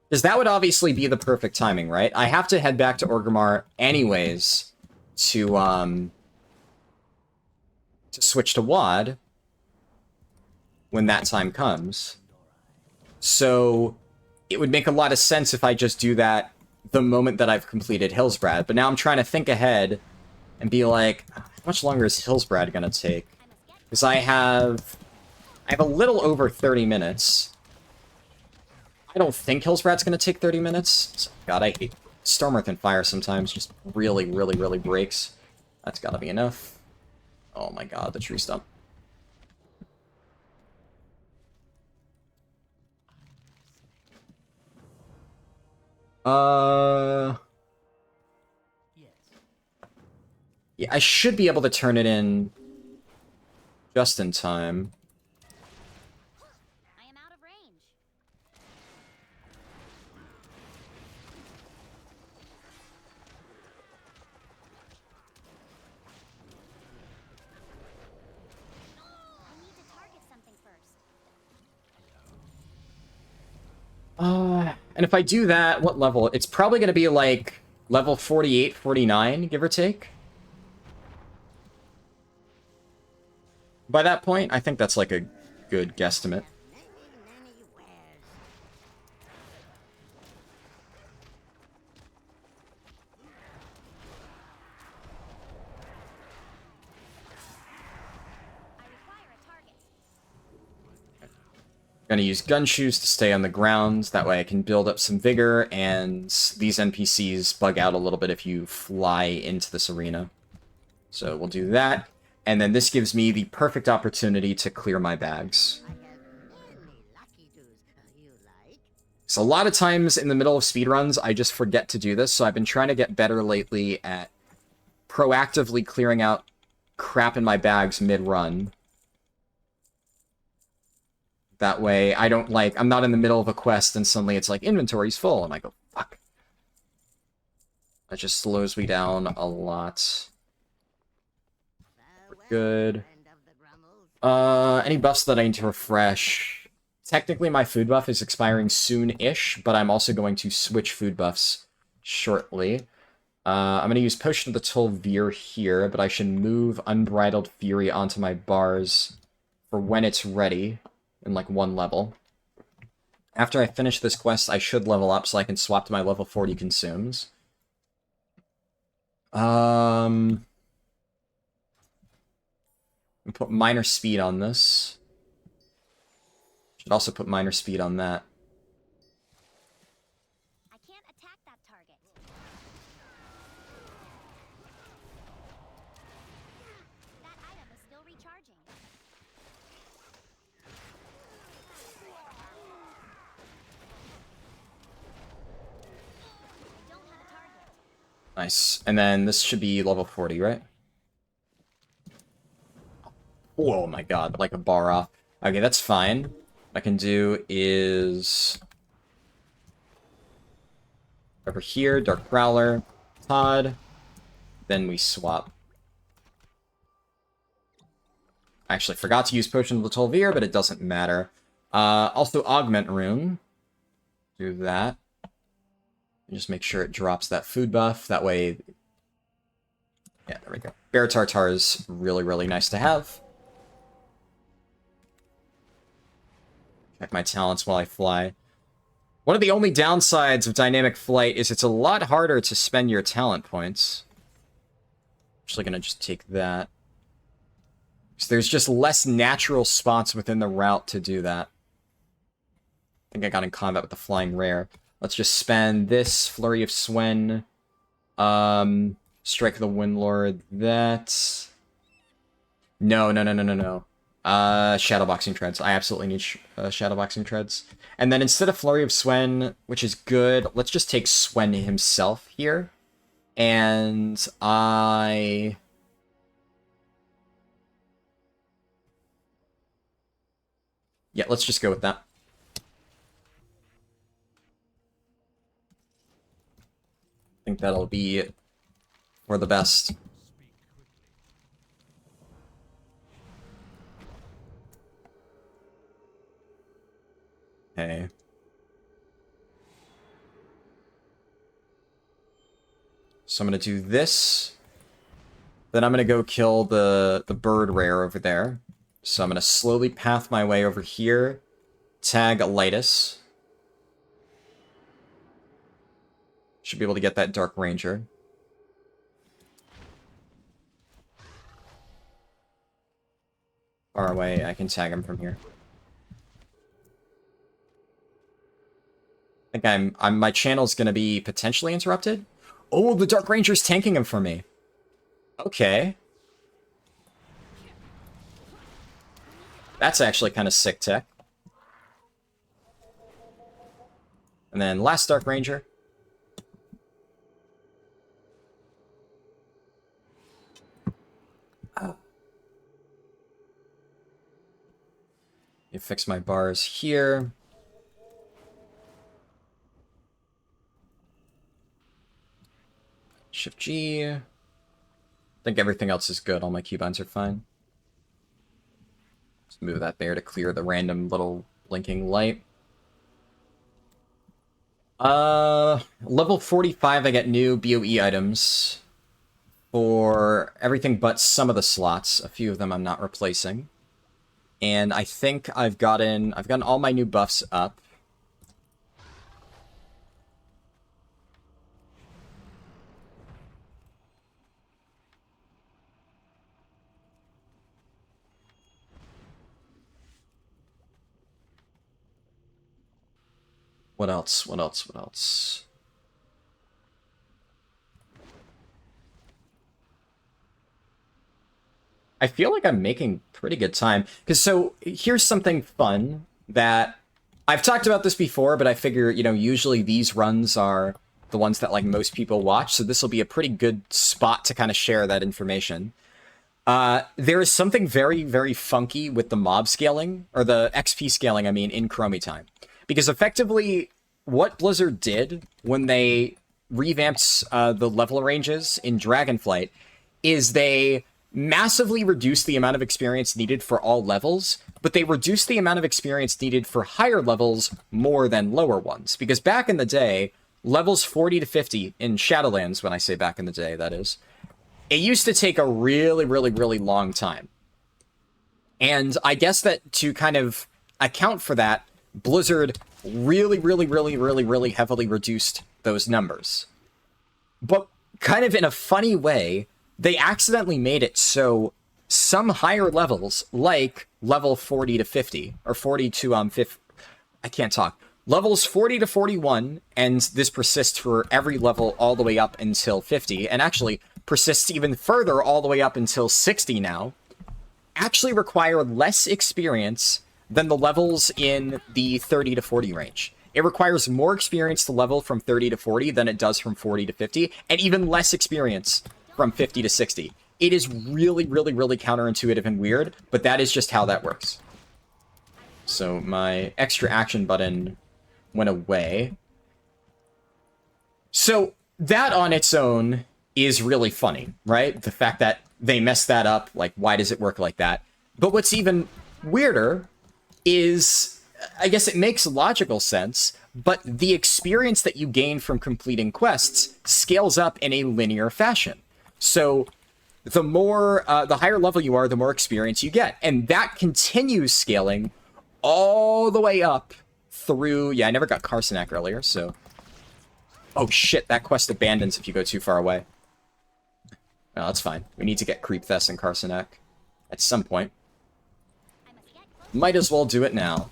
Because that would obviously be the perfect timing, right? I have to head back to Orgrimmar anyways to switch to WoD when that time comes. So it would make a lot of sense if I just do that the moment that I've completed Hillsbrad. But now I'm trying to think ahead and be like, how much longer is Hillsbrad gonna take? Because I have a little over 30 minutes. I don't think Hillsbrad's gonna take 30 minutes. God, I hate Storm Earth and Fire sometimes. Just really, really, really breaks. That's gotta be enough. Oh my god, the tree stump. Yeah, I should be able to turn it in just in time. I am out of range. I need to target something first. And if I do that, what level? It's probably going to be like level 48, 49, give or take. By that point, I think that's like a good guesstimate. I require a target. Gonna use gun shoes to stay on the ground. That way I can build up some vigor, and these NPCs bug out a little bit if you fly into this arena. So we'll do that. And then this gives me the perfect opportunity to clear my bags. I have many lucky doos. You like? So a lot of times in the middle of speedruns, I just forget to do this, so I've been trying to get better lately at proactively clearing out crap in my bags mid-run. That way, I don't, like, I'm not in the middle of a quest and suddenly it's like, inventory's full, and I go, fuck. That just slows me down a lot. We're good. Any buffs that I need to refresh? Technically, my food buff is expiring soon-ish, but I'm also going to switch food buffs shortly. I'm going to use Potion of the Tol'vir here, but I should move Unbridled Fury onto my bars for when it's ready in, like, one level. After I finish this quest, I should level up so I can swap to my level 40 consumes. Put minor speed on this. Should also put minor speed on that. I can't attack that target. That item is still recharging. I don't have a target. Nice. And then this should be level 40, right? Oh my god, like a bar off. Okay, that's fine. What I can do is... over here, Dark Prowler, Todd, then we swap. I actually forgot to use Potion of the Tol'vir, but it doesn't matter. Also, Augment Rune. Do that. Just make sure it drops that food buff. That way... yeah, there we go. Bear Tartar is really, really nice to have. Check my talents while I fly. One of the only downsides of dynamic flight is it's a lot harder to spend your talent points. Actually gonna just take that. So there's just less natural spots within the route to do that. I think I got in combat with the Flying Rare. Let's just spend this Flurry of Swen. Strike the Windlord. That... no. Shadowboxing Treads. I absolutely need Shadowboxing Treads. And then instead of Flurry of Swen, which is good, let's just take Swen himself here. And I... yeah, let's just go with that. think that'll be for the best. Okay. So I'm going to do this. Then I'm going to go kill the bird rare over there. So I'm going to slowly path my way over here. Tag Elitis. Should be able to get that Dark Ranger. Far away, I can tag him from here. I think my channel's going to be potentially interrupted. Oh, the Dark Ranger's tanking him for me. Okay. That's actually kind of sick tech. And then last Dark Ranger. Oh. You fix my bars here. Shift G. I think everything else is good. All my keybinds are fine. Let's move that there to clear the random little blinking light. Level 45, I get new BOE items for everything but some of the slots. A few of them I'm not replacing. And I think I've gotten all my new buffs up. What else? What else? What else? I feel like I'm making pretty good time. Because so here's something fun that I've talked about this before, but I figure, you know, usually these runs are the ones that like most people watch. So this will be a pretty good spot to kind of share that information. There is something very, very funky with the mob scaling, or the XP scaling, I mean, in Chromie Time. Because effectively, what Blizzard did when they revamped the level ranges in Dragonflight is they massively reduced the amount of experience needed for all levels, but they reduced the amount of experience needed for higher levels more than lower ones. Because back in the day, levels 40 to 50 in Shadowlands, when I say back in the day, that is, it used to take a really, really, really long time. And I guess that to kind of account for that, Blizzard really, really, really, really, really heavily reduced those numbers. But kind of in a funny way, they accidentally made it so some higher levels, like level 40 to 50, or 40 to 50, I can't talk, levels 40 to 41, and this persists for every level all the way up until 50, and actually persists even further all the way up until 60 now, actually require less experience than the levels in the 30 to 40 range. It requires more experience to level from 30 to 40 than it does from 40 to 50, and even less experience from 50 to 60. It is really, really, really counterintuitive and weird, but that is just how that works. So my extra action button went away. So that on its own is really funny, right? The fact that they messed that up, like, why does it work like that? But what's even weirder is, I guess it makes logical sense, but the experience that you gain from completing quests scales up in a linear fashion. So the more, the higher level you are, the more experience you get. And that continues scaling all the way up through, yeah, I never got Karsanak earlier, so. Oh shit, that quest abandons if you go too far away. No, that's fine. We need to get Creepfest and Karsanak at some point. Might as well do it now.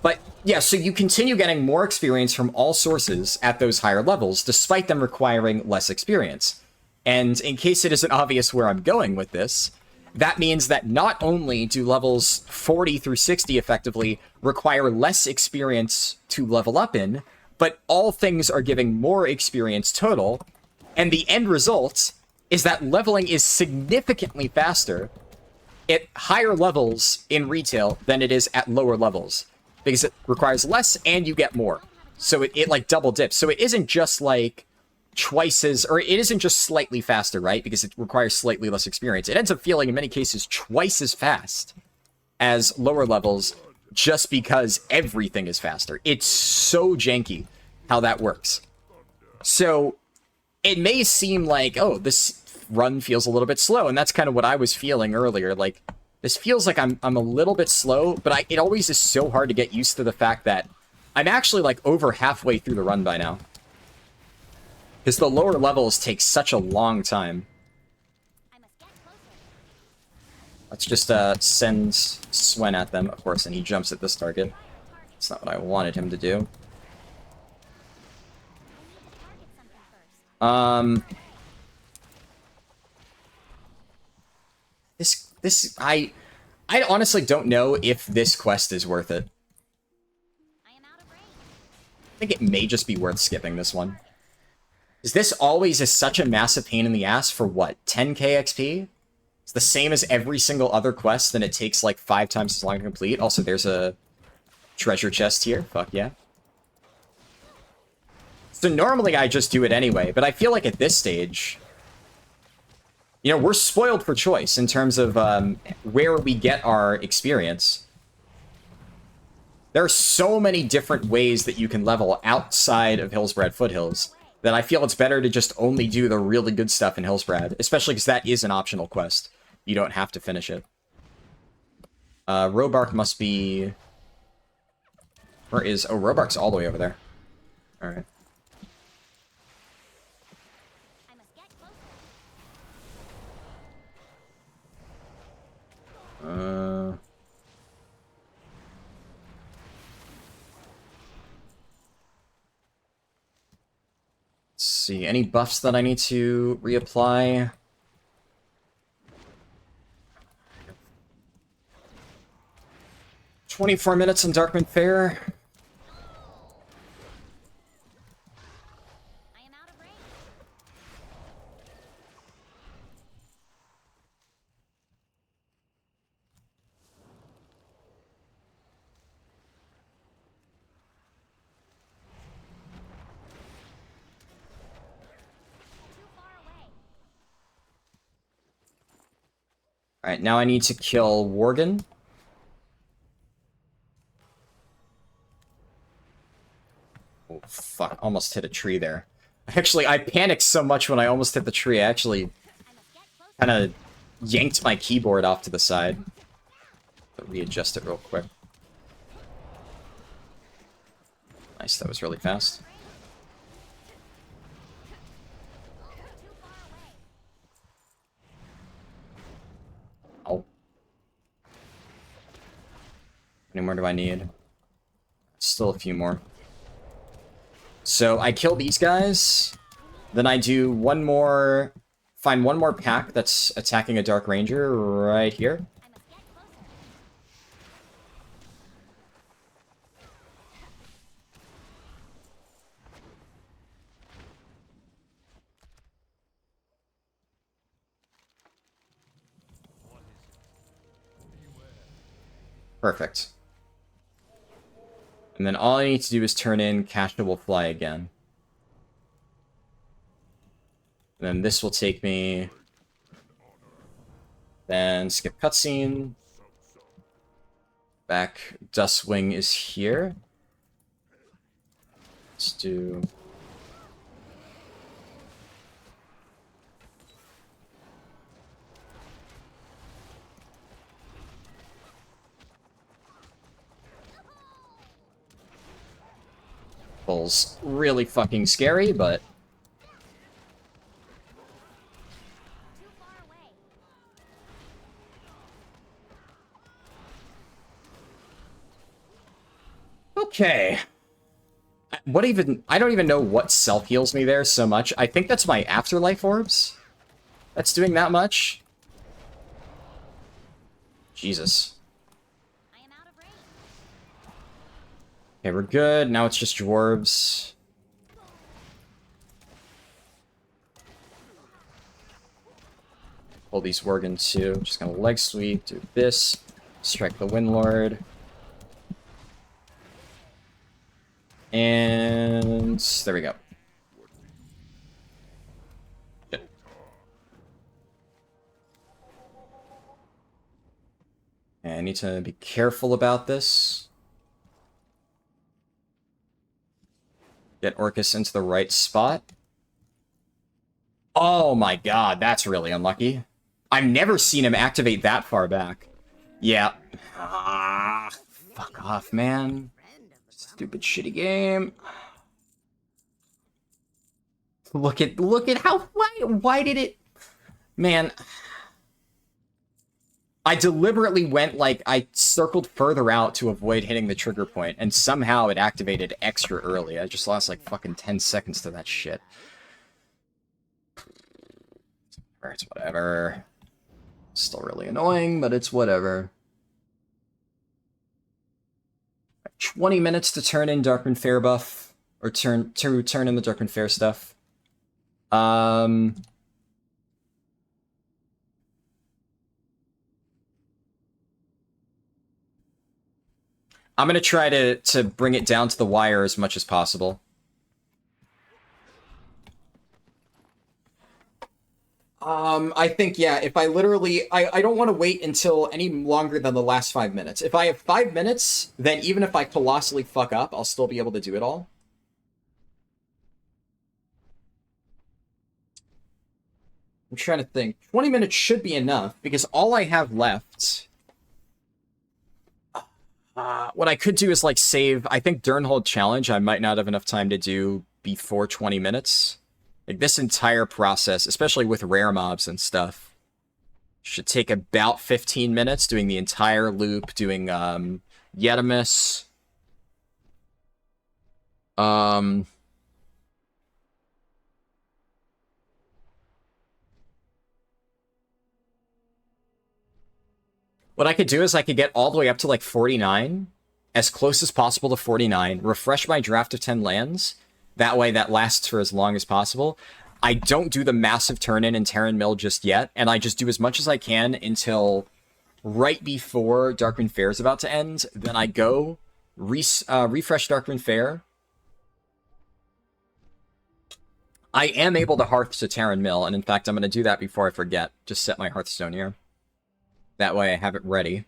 But yeah, so you continue getting more experience from all sources at those higher levels, despite them requiring less experience. And in case it isn't obvious where I'm going with this, that means that not only do levels 40 through 60 effectively require less experience to level up in, but all things are giving more experience total, and the end result is that leveling is significantly faster at higher levels in retail than it is at lower levels, because it requires less and you get more. So it like double dips. So it isn't just like twice as, or it isn't just slightly faster, right? Because it requires slightly less experience. It ends up feeling in many cases twice as fast as lower levels just because everything is faster. It's so janky how that works. So it may seem like, oh, this run feels a little bit slow, and that's kind of what I was feeling earlier. Like, this feels like I'm a little bit slow, but it always is so hard to get used to the fact that I'm actually like over halfway through the run by now. Because the lower levels take such a long time. Let's just send Swen at them, of course, and he jumps at this target. That's not what I wanted him to do. I honestly don't know if this quest is worth it. I think it may just be worth skipping this one. Is this always is such a massive pain in the ass for what, 10k XP? It's the same as every single other quest, then it takes like 5 times as long to complete. Also, there's a treasure chest here. Fuck yeah. So normally I just do it anyway, but I feel like at this stage, you know, we're spoiled for choice in terms of where we get our experience. There are so many different ways that you can level outside of Hillsbrad Foothills that I feel it's better to just only do the really good stuff in Hillsbrad, especially because that is an optional quest. You don't have to finish it. Robark must be... Where is... Oh, Robark's all the way over there. Alright. Let's see, any buffs that I need to reapply? 24 minutes in Darkman Fair. Alright, now I need to kill Worgen. Oh, fuck. Almost hit a tree there. Actually, I panicked so much when I almost hit the tree, I actually kind of yanked my keyboard off to the side. But readjust it real quick. Nice, that was really fast. Oh. How many more do I need? Still a few more. So I kill these guys, then I do one more, find one more pack that's attacking a Dark Ranger right here. Perfect. And then all I need to do is turn in Kasha will fly again. And then this will take me... Then skip cutscene. Back Dustwing is here. Let's do... Bull's really fucking scary, but... Okay. What even... I don't even know what self-heals me there so much. I think that's my Afterlife Orbs. That's doing that much. Jesus. Okay, we're good. Now it's just dwarves. Pull these Worgen too. Just gonna leg sweep, do this, strike the Windlord. And And there we go. Shit. Okay, I need to be careful about this. Get Orcus into the right spot. Oh my god, that's really unlucky. I've never seen him activate that far back. Yeah. Ah, fuck off, man. Stupid shitty game. Look at how why did it, man. I deliberately went, like, I circled further out to avoid hitting the trigger point, and somehow it activated extra early. I just lost, like, fucking 10 seconds to that shit. It's whatever. Still really annoying, but it's whatever. 20 minutes to turn in Darkwind Fair buff, or turn in the Darkwind Fair stuff. I'm gonna try to bring it down to the wire as much as possible. I think, yeah, if I literally... I don't want to wait until any longer than the last 5 minutes. If I have 5 minutes, then even if I colossally fuck up, I'll still be able to do it all. I'm trying to think. 20 minutes should be enough, because all I have left... what I could do is, like, save... I think Durnhold Challenge I might not have enough time to do before 20 minutes. Like, this entire process, especially with rare mobs and stuff, should take about 15 minutes, doing the entire loop, doing, Yetimus. What I could do is I could get all the way up to, like, 49, as close as possible to 49, refresh my draft of 10 lands. That way that lasts for as long as possible. I don't do the massive turn-in and Terran Mill just yet, and I just do as much as I can until right before Darkwind Fair is about to end. Then I go, refresh Darkwind Fair. I am able to Hearth to Terran Mill, and in fact, I'm going to do that before I forget. Just set my Hearthstone here. That way I have it ready.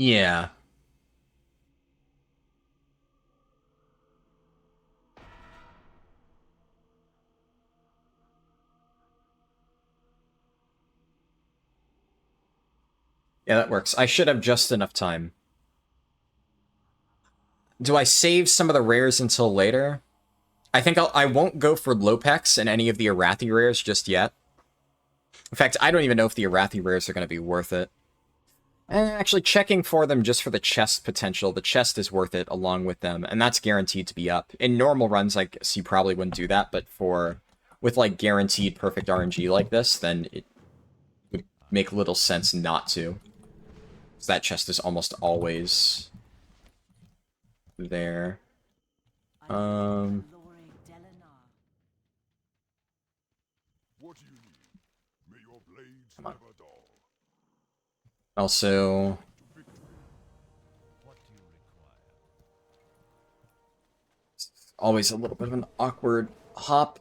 Yeah. Yeah, that works. I should have just enough time. Do I save some of the rares until later? I think I won't go for Lopex and any of the Arathi rares just yet. In fact, I don't even know if the Arathi rares are going to be worth it. Actually, checking for them just for the chest potential. The chest is worth it along with them, and that's guaranteed to be up. In normal runs, I guess you probably wouldn't do that, but with, like, guaranteed perfect RNG like this, then it would make little sense not to. Because that chest is almost always there. What do you need? May your blades Come on. never dull. Also, always a little bit of an awkward hop.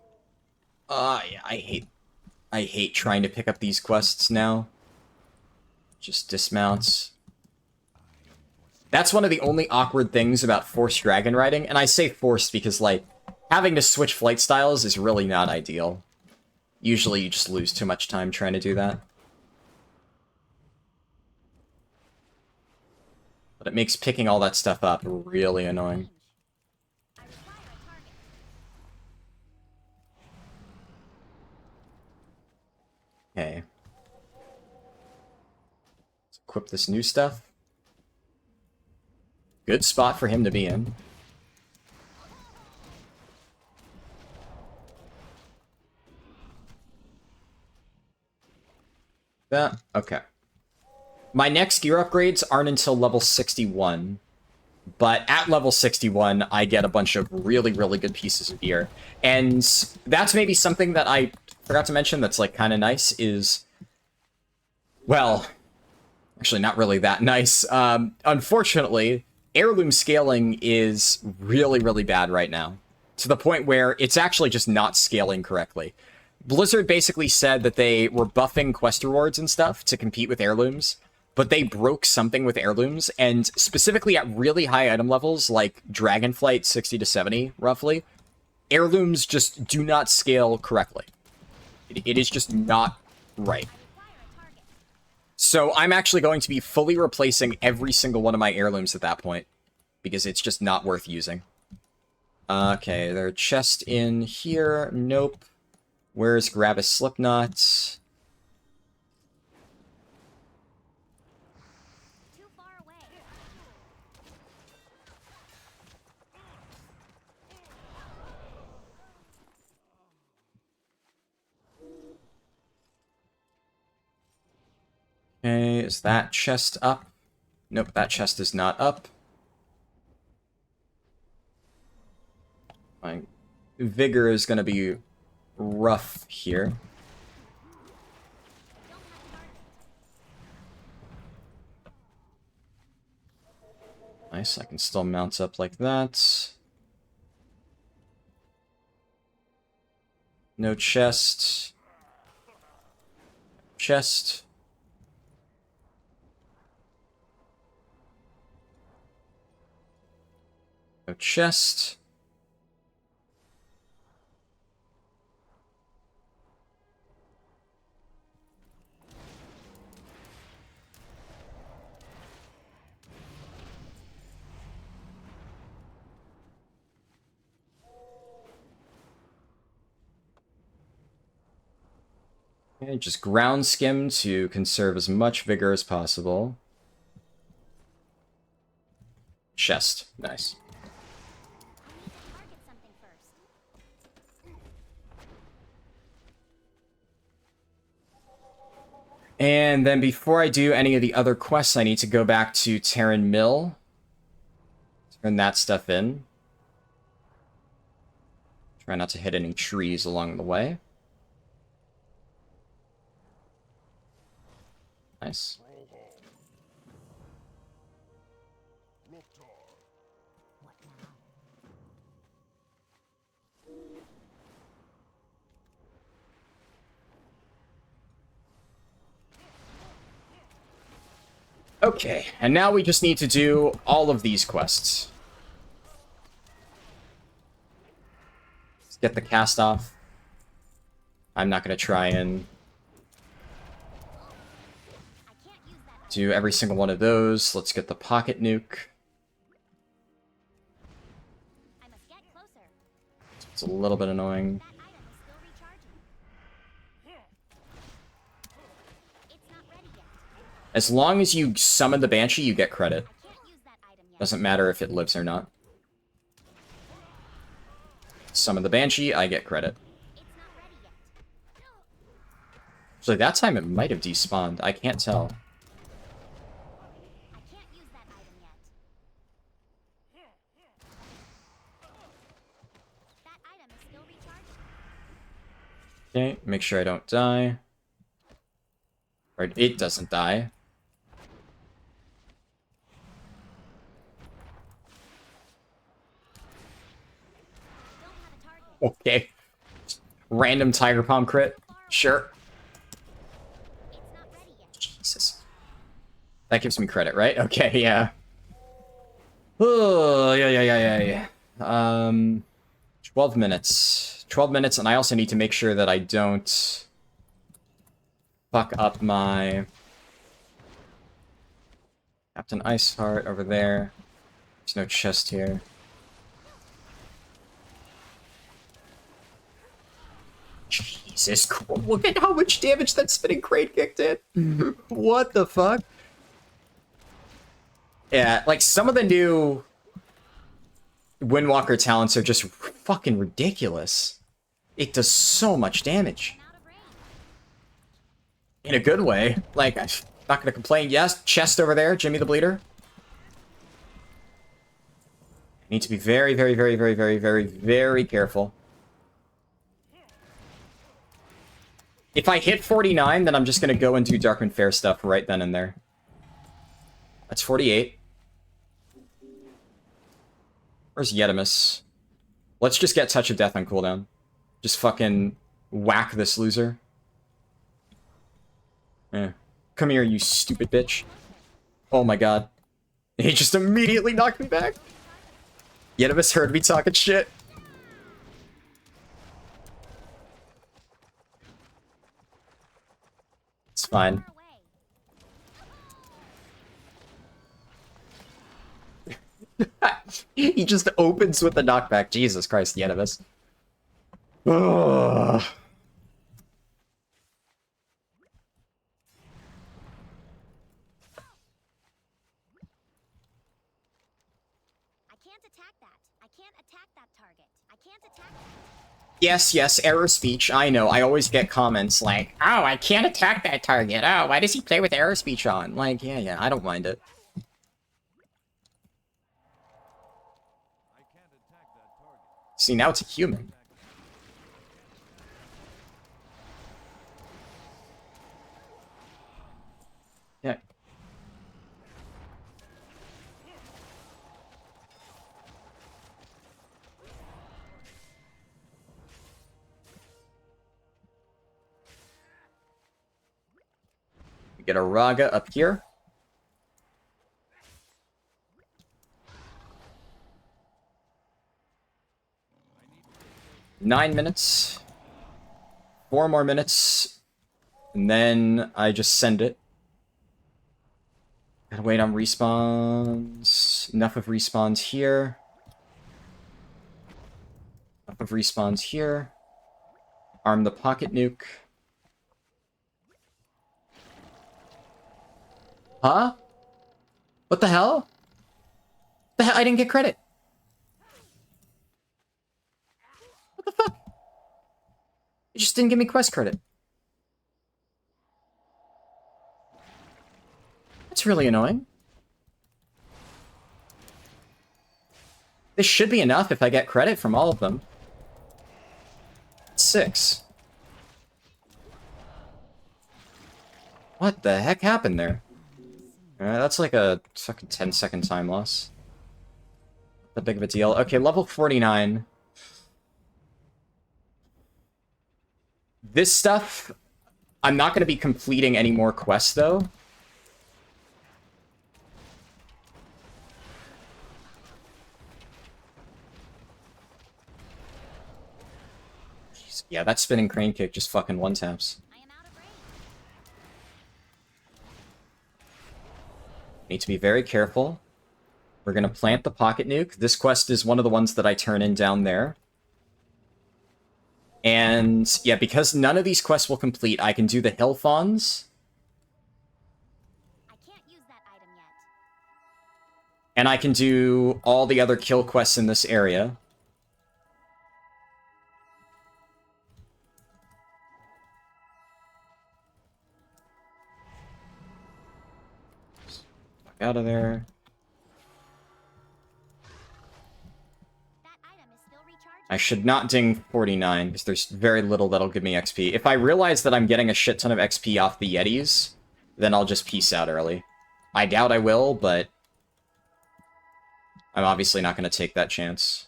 Yeah, I hate trying to pick up these quests now. Just dismounts. That's one of the only awkward things about forced dragon riding, and I say forced because, like, having to switch flight styles is really not ideal. Usually you just lose too much time trying to do that. But it makes picking all that stuff up really annoying. I require a target. Okay. Let's equip this new stuff. Good spot for him to be in. That, okay. My next gear upgrades aren't until level 61. But at level 61, I get a bunch of really, really good pieces of gear. And that's maybe something that I forgot to mention that's, like, kind of nice is... Well, actually not really that nice. Unfortunately, heirloom scaling is really, really bad right now. To the point where it's actually just not scaling correctly. Blizzard basically said that they were buffing quest rewards and stuff to compete with heirlooms, but they broke something with heirlooms, and specifically at really high item levels, like Dragonflight 60 to 70, roughly, heirlooms just do not scale correctly. It is just not right. So I'm actually going to be fully replacing every single one of my heirlooms at that point, because it's just not worth using. Okay, there are chests in here. Nope. Where's Gravis Slipknot? Too far away. Okay, is that chest up? Nope, that chest is not up. My vigor is going to be rough here. Nice, I can still mount up like that. No chest. Chest. No chest. Okay, just ground skim to conserve as much vigor as possible. Chest. Nice. Target something first. And then before I do any of the other quests, I need to go back to Terran Mill. Turn that stuff in. Try not to hit any trees along the way. Nice. Okay, and now we just need to do all of these quests. Let's get the cast off. I'm not going to try and do every single one of those. Let's get the pocket nuke. I must get closer. It's a little bit annoying. That item is still recharging. It's not ready yet. As long as you summon the Banshee, you get credit. Can't use that item yet. Doesn't matter if it lives or not. Summon the Banshee, I get credit. It's not ready yet. So that time it might have despawned. I can't tell. I can't use that item yet. That item is still recharging. Okay, make sure I don't die. Or it doesn't die. Don't have a target. Okay. Random Tiger Palm crit. Sure. It's not ready yet. Jesus. That gives me credit, right? Okay, yeah. Oh, yeah. 12 minutes. 12 minutes, and I also need to make sure that I don't fuck up my Captain Iceheart over there. There's no chest here. Jesus, look at how much damage that spinning crane kick did. What the fuck? Yeah, like some of the new Windwalker talents are just fucking ridiculous. It does so much damage. I'm out of range. In a good way. Like, I'm not gonna complain. Yes, chest over there, Jimmy the Bleeder. Need to be very, very, very, very, very, very, very careful. If I hit 49, then I'm just gonna go and do Darkman Fair stuff right then and there. That's 48. Where's Yetimus? Let's just get Touch of Death on cooldown. Just fucking whack this loser. Eh. Come here, you stupid bitch. Oh my god. He just immediately knocked me back. Yetimus heard me talking shit. It's fine. He just opens with the knockback. Jesus Christ, Yetimus. Ugh. Yes, yes, error speech. I know. I always get comments like, oh, I can't attack that target. Oh, why does he play with error speech on? Like, yeah, I don't mind it. See, now it's a human. Yeah. We get a Raga up here. Nine minutes. 4 more minutes. And then I just send it. Gotta wait on respawns. Enough of respawns here. Enough of respawns here. Arm the pocket nuke. Huh? What the hell? The hell? I didn't get credit. What the fuck? It just didn't give me quest credit. That's really annoying. This should be enough if I get credit from all of them. 6. What the heck happened there? That's like a fucking 10-second time loss. Not that big of a deal. Okay, level 49. This stuff, I'm not going to be completing any more quests, though. Jeez, yeah, that spinning crane kick just fucking one-taps. Need to be very careful. We're going to plant the pocket nuke. This quest is one of the ones that I turn in down there. And, yeah, because none of these quests will complete, I can do the Hill Fawns. I can't use that item yet. And I can do all the other kill quests in this area. Fuck out of there. I should not ding 49, because there's very little that'll give me XP. If I realize that I'm getting a shit ton of XP off the Yetis, then I'll just peace out early. I doubt I will, but I'm obviously not going to take that chance.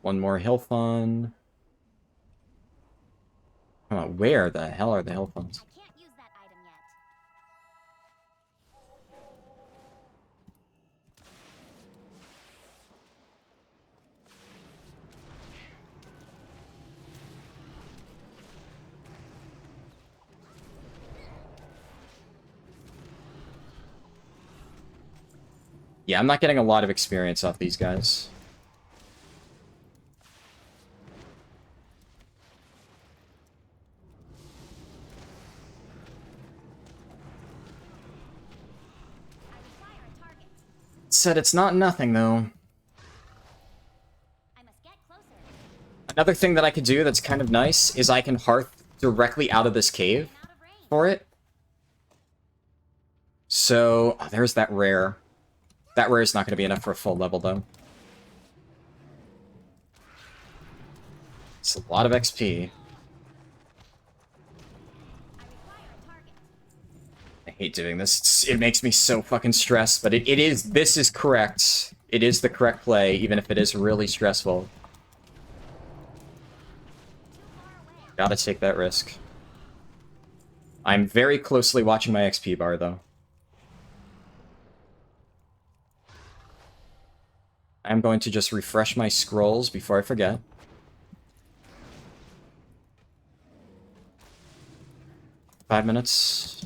One more Hill Fawn. Come on, where the hell are the Hill Fawns? I can't use that item yet. Yeah, I'm not getting a lot of experience off these guys. Said it's not nothing, though. I must get closer. Another thing that I could do that's kind of nice is I can hearth directly out of this cave Out of range. for it. So, oh, there's that rare. That rare is not going to be enough for a full level, though. It's a lot of XP. I require a target. I hate doing this. It makes me so fucking stressed, but it is... This is correct. It is the correct play, even if it is really stressful. Gotta take that risk. I'm very closely watching my XP bar, though. I'm going to just refresh my scrolls before I forget. Five minutes.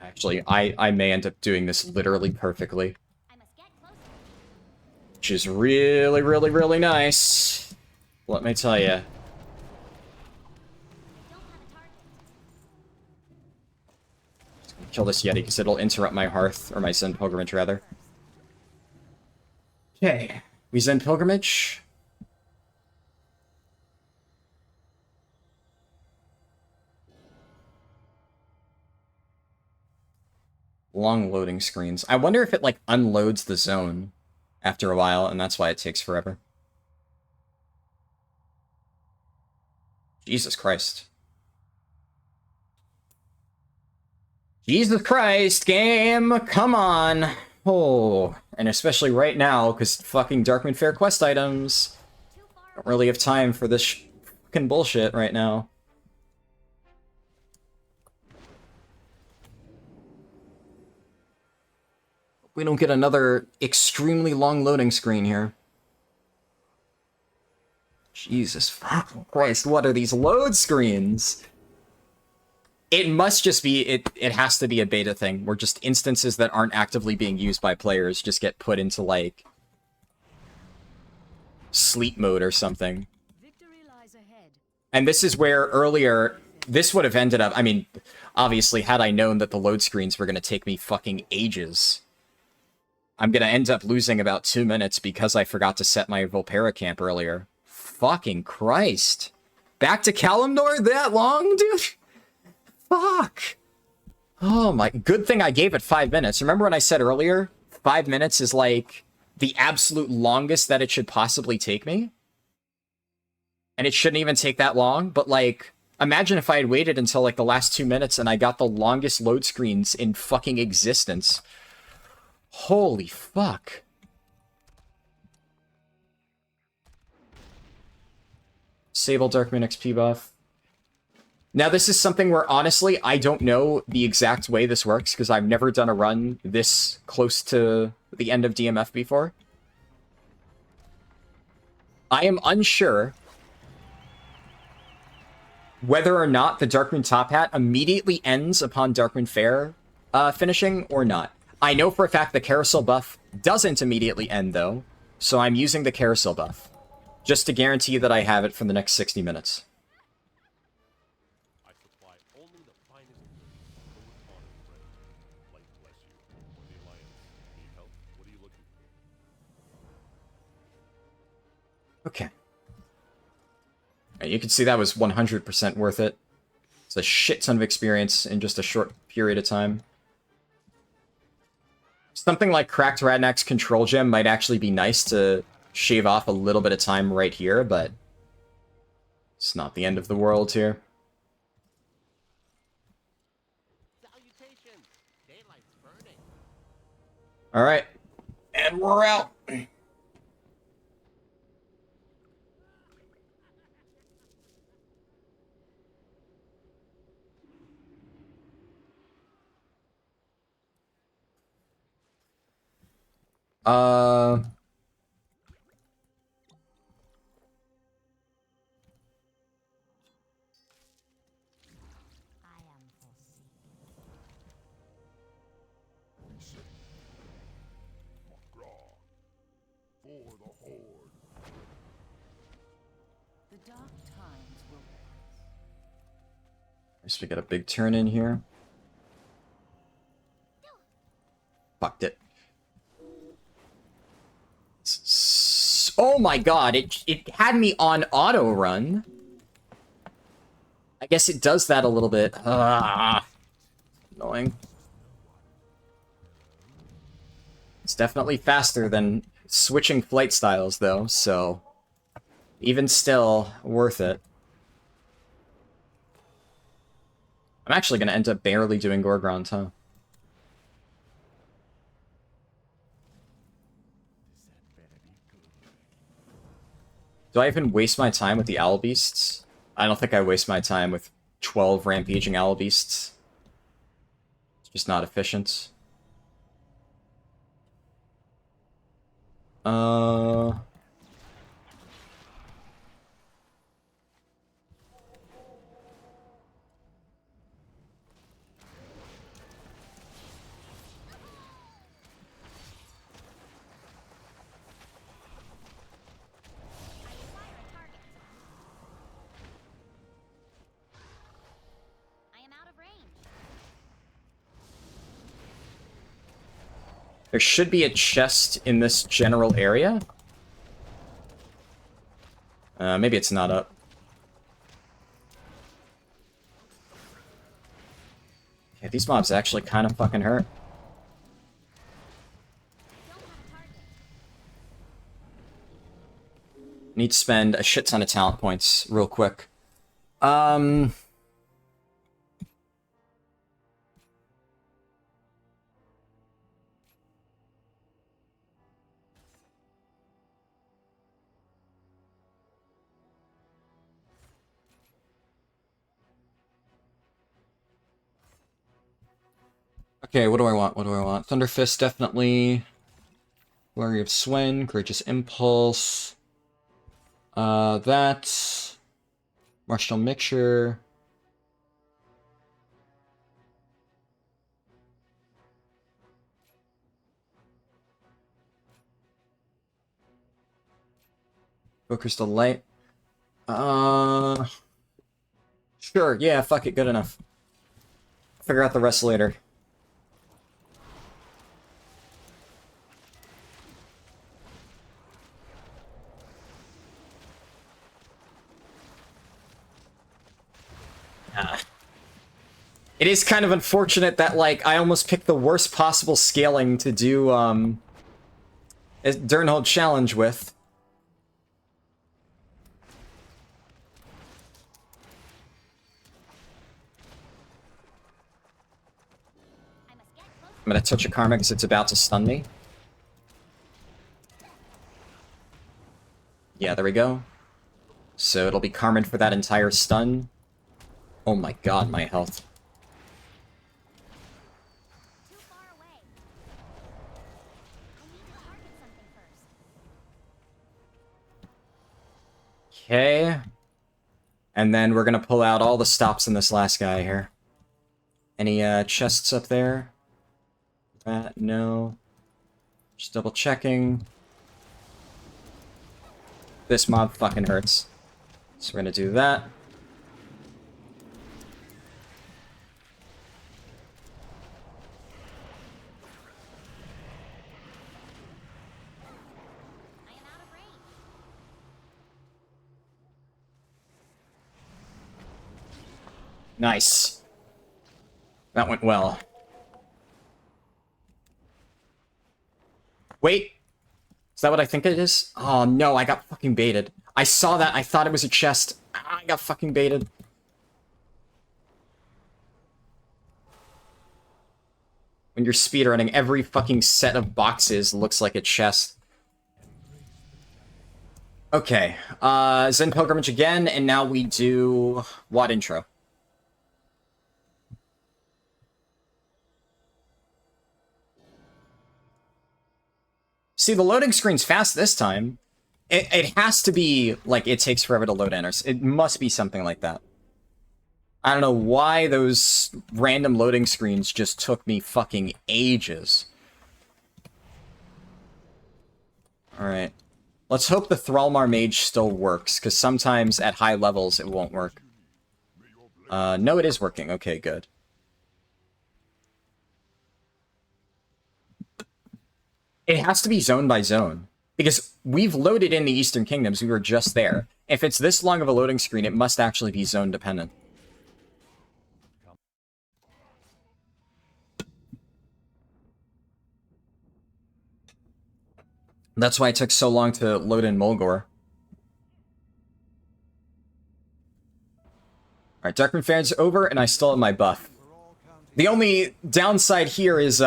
Actually, I may end up doing this literally perfectly. I must get closer. Which is really, really, really nice. Let me tell you. I don't have a target. Kill this Yeti, because it'll interrupt my Hearth, or my Zen Pilgrimage, rather. Okay. We Zen Pilgrimage. Long loading screens. I wonder if it, like, unloads the zone after a while, and that's why it takes forever. Jesus Christ. Jesus Christ, game! Come on! Oh, and especially right now, because fucking Darkmoon Fair quest items. Too far. Don't really have time for this fucking bullshit right now. We don't get another extremely long loading screen here. Jesus fucking Christ, what are these load screens? It must just be, it has to be a beta thing, where just instances that aren't actively being used by players just get put into, like, sleep mode or something. Victory lies ahead. And this is where earlier, this would have ended up, I mean, obviously, had I known that the load screens were going to take me fucking ages, I'm going to end up losing about 2 minutes because I forgot to set my Volpera camp earlier. Fucking Christ. Back to Kalimdor that long, dude? Fuck. Oh my, good thing I gave it 5 minutes. Remember when I said earlier, 5 minutes is like the absolute longest that it should possibly take me? And it shouldn't even take that long, but like, imagine if I had waited until like the last 2 minutes and I got the longest load screens in fucking existence. Holy fuck. Sable Darkmoon XP buff. Now, this is something where, honestly, I don't know the exact way this works, because I've never done a run this close to the end of DMF before. I am unsure whether or not the Darkmoon Top Hat immediately ends upon Darkmoon Fair finishing or not. I know for a fact the Carousel buff doesn't immediately end, though, so I'm using the Carousel buff, just to guarantee that I have it for the next 60 minutes. I supply only the finest food on bread. Light bless you. For the Alliance. Need help? What are you looking for? Okay. And you can see that was 100% worth it. It's a shit ton of experience in just a short period of time. Something like Cracked Radnack's Control Gem might actually be nice to shave off a little bit of time right here, but it's not the end of the world here. Salutations! Daylight's burning. Alright. And we're out. I am forsaken. Raw. For the Horde. The dark times will pass. I guess we got a big turn in here. fucked it. Oh my god, it had me on auto run. I guess it does that a little bit. Annoying. It's definitely faster than switching flight styles, though, so even still, worth it. I'm actually going to end up barely doing Gorgrond, huh? Do I even waste my time with the Owl Beasts? I don't think I waste my time with 12 rampaging Owl Beasts. It's just not efficient. There should be a chest in this general area. Maybe it's not up. Yeah, these mobs actually kind of fucking hurt. Need to spend a shit ton of talent points real quick. Okay, what do I want? What do I want? Thunder Fist, definitely. Flurry of Swen, Courageous Impulse. That. Martial Mixture. Go Crystal Light. Sure, yeah, fuck it, good enough. Figure out the rest later. It is kind of unfortunate that, like, I almost picked the worst possible scaling to do, a Durnhold challenge with. I'm gonna touch a Karma because it's about to stun me. Yeah, there we go. So it'll be Karma for that entire stun. Oh my god, my health. Okay. And then we're gonna pull out all the stops in this last guy here. Any chests up there? No. Just double checking. This mob fucking hurts. So we're gonna do that. Nice. That went well. Wait. Is that what I think it is? Oh no, I got fucking baited. I saw that, I thought it was a chest. I got fucking baited. When you're speedrunning, every fucking set of boxes looks like a chest. Okay, Zen Pilgrimage again, and now we do... what intro? See, the loading screen's fast this time. It has to be, like, it takes forever to load in, or it must be something like that. I don't know why those random loading screens just took me fucking ages. Alright. Let's hope the Thrallmar Mage still works, because sometimes at high levels it won't work. No, it is working. Okay, good. It has to be zone by zone. Because we've loaded in the Eastern Kingdoms, we were just there. If it's this long of a loading screen, it must actually be zone dependent. That's why it took so long to load in Mulgore. Alright, Darkman Fair's over, and I still have my buff. The only downside here is,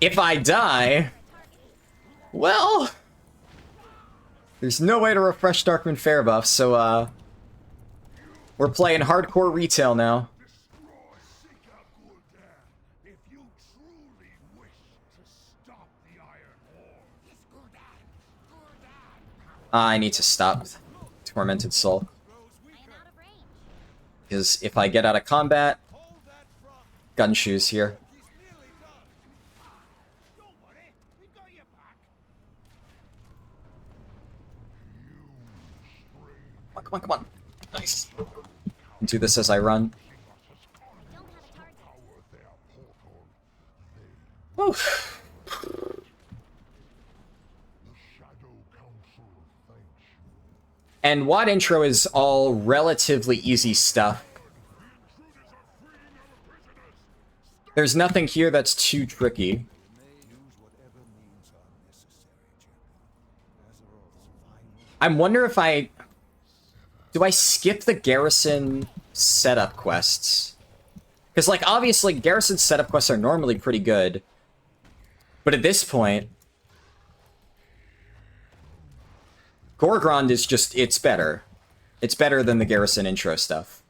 if I die, well, there's no way to refresh Darkman Fair buff, so, we're playing hardcore retail now. If you truly wish to stop the Iron War. I need to stop Tormented Soul. I am out of range. Because if I get out of combat, gun shoes here. Don't worry, we got your back. Come on, come on. Nice. Do this as I run. Don't have a target. Oof. And WAD intro is all relatively easy stuff. There's nothing here that's too tricky. I wonder if do I skip the garrison setup quests? Because, like, obviously, garrison setup quests are normally pretty good. But at this point, Gorgrond is just, it's better. It's better than the garrison intro stuff.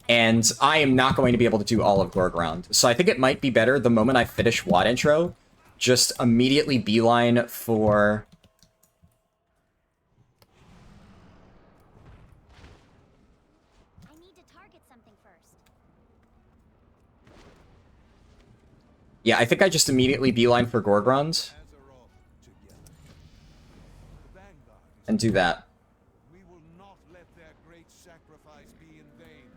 And I am not going to be able to do all of Gorgrond. So I think it might be better the moment I finish WAD intro, just immediately beeline for... I need to target something first. Yeah, I think I just immediately beeline for Gorgrond. And do that. We will not let their great sacrifice be in vain.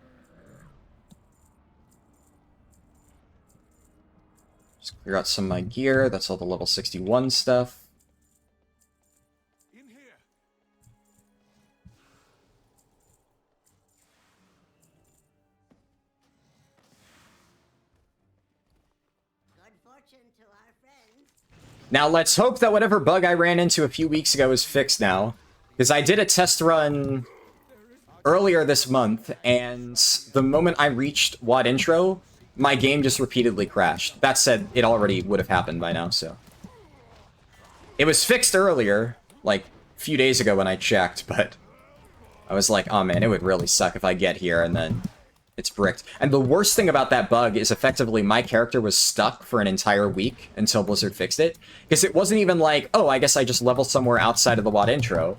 Just clear out some of my gear. That's all the level 61 stuff. In here. Good fortune to our friends. Now let's hope that whatever bug I ran into a few weeks ago is fixed now. Because I did a test run earlier this month, and the moment I reached WAD intro, my game just repeatedly crashed. That said, it already would have happened by now, so. It was fixed earlier, like a few days ago when I checked, but I was like, oh man, it would really suck if I get here and then it's bricked. And the worst thing about that bug is effectively my character was stuck for an entire week until Blizzard fixed it. Because it wasn't even like, oh, I guess I just leveled somewhere outside of the WAD intro.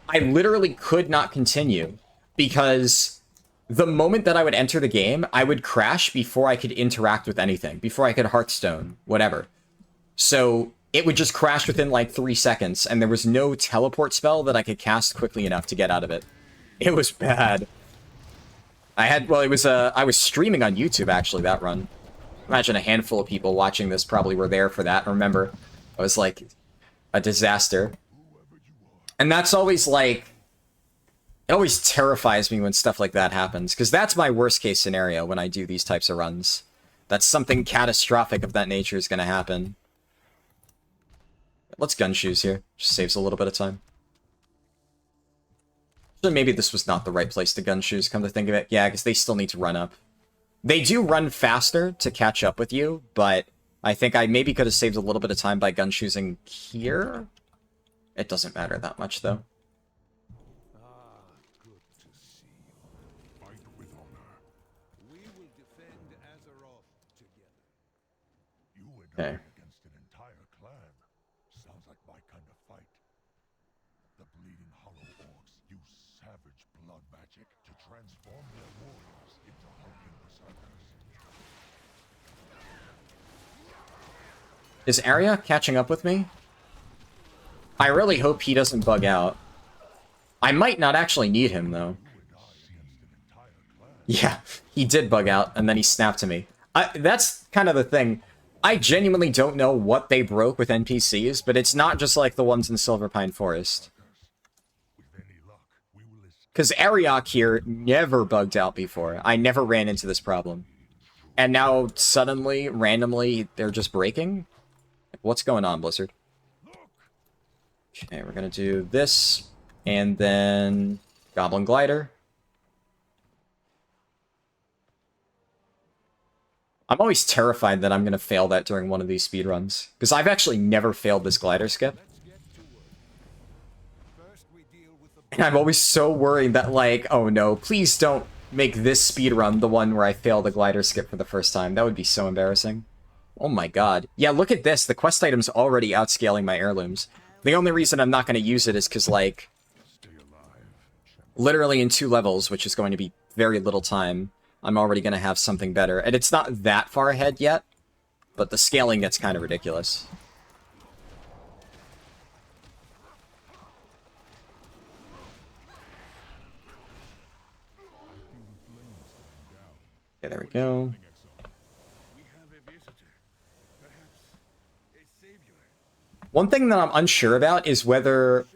I literally could not continue because the moment that I would enter the game, I would crash before I could interact with anything, before I could Hearthstone, whatever. So it would just crash within like 3 seconds, and there was no teleport spell that I could cast quickly enough to get out of it. It was bad. I was streaming on YouTube, actually, that run. Imagine a handful of people watching this probably were there for that. Remember, it was like a disaster. And that's always like, it always terrifies me when stuff like that happens, because that's my worst case scenario when I do these types of runs. That something catastrophic of that nature is going to happen. Let's gun shoes here. Just saves a little bit of time. So maybe this was not the right place to gun shoes, come to think of it. Yeah, because they still need to run up. They do run faster to catch up with you, but I think I maybe could have saved a little bit of time by gun choosing here. It doesn't matter that much, though. Good to see you. Fight with honor. We will defend Azeroth together. You went Okay. up against an entire clan. Sounds like my kind of fight. The Bleeding Hollow orcs use savage blood magic to transform their warriors into hulking berserkers. Is Arya catching up with me? I really hope he doesn't bug out. I might not actually need him, though. Yeah, he did bug out, and then he snapped to me. That's kind of the thing. I genuinely don't know what they broke with NPCs, but it's not just like the ones in Silver Pine Forest. With any luck, we will escape. Because Ariok here never bugged out before. I never ran into this problem. And now, suddenly, randomly, they're just breaking? What's going on, Blizzard? Okay, we're gonna do this, and then Goblin Glider. I'm always terrified that I'm gonna fail that during one of these speedruns, because I've actually never failed this glider skip. And I'm always so worried that, like, oh no, please don't make this speedrun the one where I fail the glider skip for the first time. That would be so embarrassing. Oh my god. Yeah, look at this. The quest item's already outscaling my heirlooms. The only reason I'm not going to use it is because, like, literally in 2 levels, which is going to be very little time, I'm already going to have something better. And it's not that far ahead yet, but the scaling gets kind of ridiculous. Okay, there we go. One thing that I'm unsure about is whether...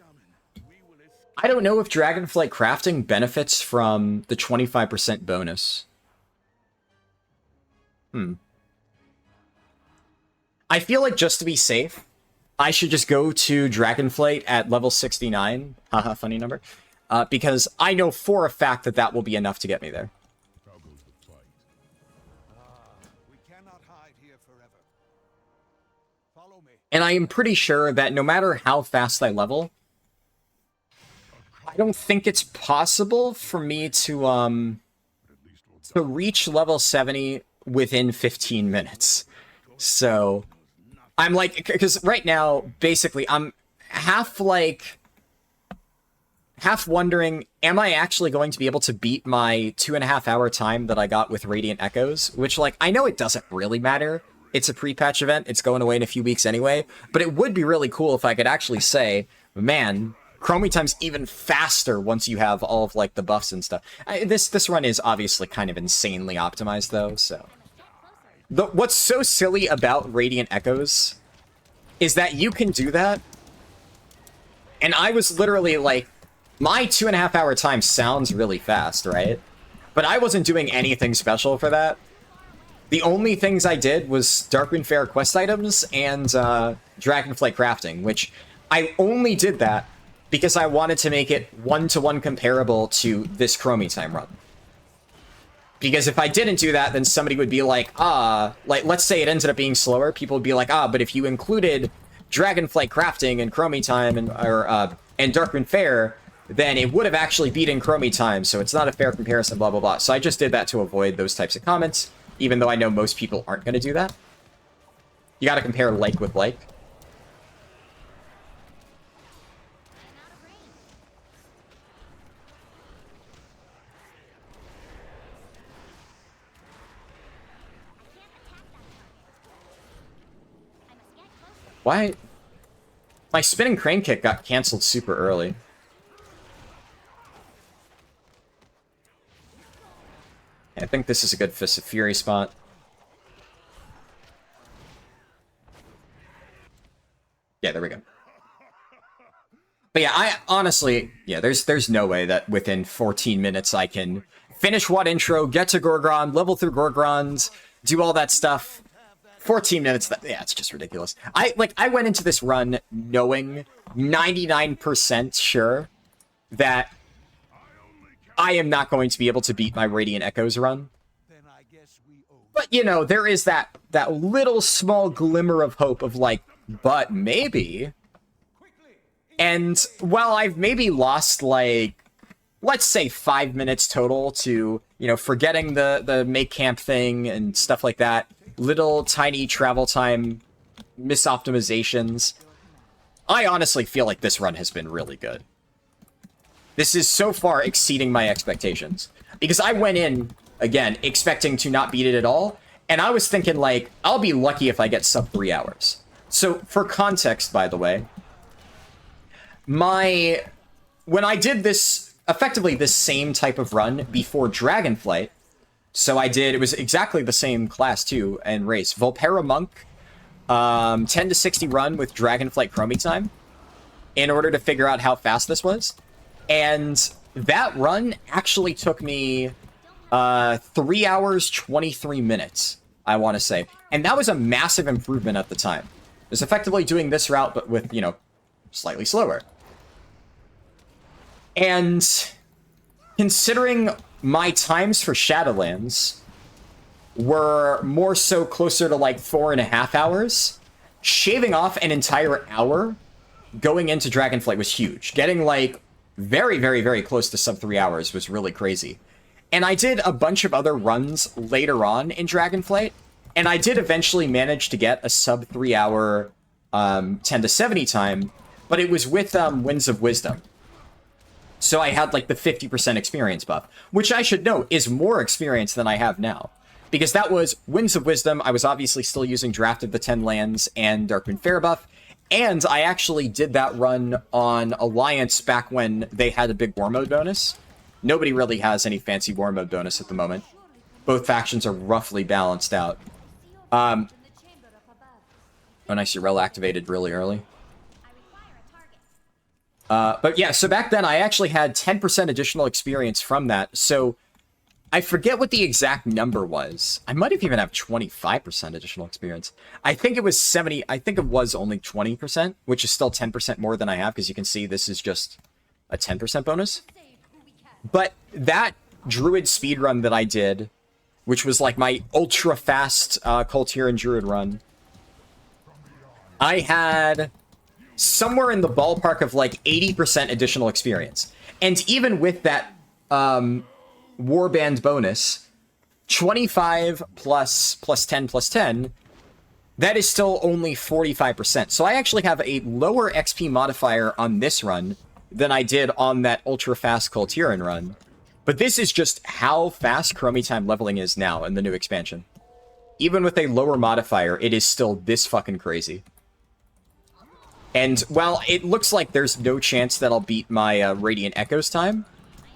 I don't know if Dragonflight crafting benefits from the 25% bonus. I feel like just to be safe, I should just go to Dragonflight at level 69. Haha, funny number. Because I know for a fact that that will be enough to get me there. How goes the fight? We cannot hide here forever. Follow me. And I am pretty sure that no matter how fast I level, I don't think it's possible for me to reach level 70 within 15 minutes. So I'm like, because right now, basically, I'm half wondering, am I actually going to be able to beat my 2.5-hour time that I got with Radiant Echoes? Which, like, I know it doesn't really matter. It's a pre-patch event. It's going away in a few weeks anyway. But it would be really cool if I could actually say, man, Chromie Time's even faster once you have all of, like, the buffs and stuff. This run is obviously kind of insanely optimized, though, so... What's so silly about Radiant Echoes is that you can do that, and I was literally, like, my 2.5-hour time sounds really fast, right? But I wasn't doing anything special for that. The only things I did was Darkwind Fair quest items and Dragonflight crafting, which I only did that because I wanted to make it one-to-one comparable to this Chromie Time run. Because if I didn't do that, then somebody would be like, like, let's say it ended up being slower, people would be like, but if you included Dragonflight crafting and Chromie Time and Darkwind Fair, then it would have actually beaten Chromie Time, so it's not a fair comparison, blah, blah, blah. So I just did that to avoid those types of comments, even though I know most people aren't going to do that. You got to compare like with like. Why? My spinning crane kick got canceled super early. I think this is a good Fist of Fury spot. Yeah, there we go. But yeah, I honestly, yeah, there's no way that within 14 minutes I can finish what intro, get to Gorgon, level through Gorgrons, do all that stuff. 14 minutes, yeah, it's just ridiculous. I went into this run knowing 99% sure that I am not going to be able to beat my Radiant Echoes run. But, you know, there is that little small glimmer of hope of, like, but maybe. And while I've maybe lost, like, let's say 5 minutes total to, you know, forgetting the make camp thing and stuff like that, little tiny travel time misoptimizations, I honestly feel like this run has been really good. This is so far exceeding my expectations. Because I went in, again, expecting to not beat it at all, and I was thinking, like, I'll be lucky if I get sub 3 hours. So, for context, by the way, when I did this, effectively this same type of run before Dragonflight, so it was exactly the same class too and race. Volpera Monk, 10 to 60 run with Dragonflight Chromie Time in order to figure out how fast this was. And that run actually took me 3 hours, 23 minutes, I want to say. And that was a massive improvement at the time. It was effectively doing this route, but with, you know, slightly slower. And considering my times for Shadowlands were more so closer to like 4.5 hours, shaving off an entire hour going into Dragonflight was huge. Getting like very, very, very close to sub 3 hours was really crazy. And I did a bunch of other runs later on in Dragonflight, and I did eventually manage to get a sub 3 hour 10 to 70 time, but it was with Winds of Wisdom. So I had like the 50% experience buff, which I should note is more experience than I have now. Because that was Winds of Wisdom. I was obviously still using Draft of the 10 Lands and Darkwind Fair buff. And I actually did that run on Alliance back when they had a big War Mode bonus. Nobody really has any fancy War Mode bonus at the moment. Both factions are roughly balanced out. Oh, nice, Urel activated really early. But yeah, so back then I actually had 10% additional experience from that. So I forget what the exact number was. I might have even have 25% additional experience. I think it was 70. I think it was only 20%, which is still 10% more than I have, because you can see this is just a 10% bonus. But that Druid speedrun that I did, which was like my ultra fast Kultiran Druid run, I had somewhere in the ballpark of like 80% additional experience. And even with that Warband bonus, 25 plus 10 plus 10, that is still only 45%. So I actually have a lower XP modifier on this run than I did on that ultra fast Kultiran run. But this is just how fast Chromie Time leveling is now in the new expansion. Even with a lower modifier, it is still this fucking crazy. And while it looks like there's no chance that I'll beat my Radiant Echoes time,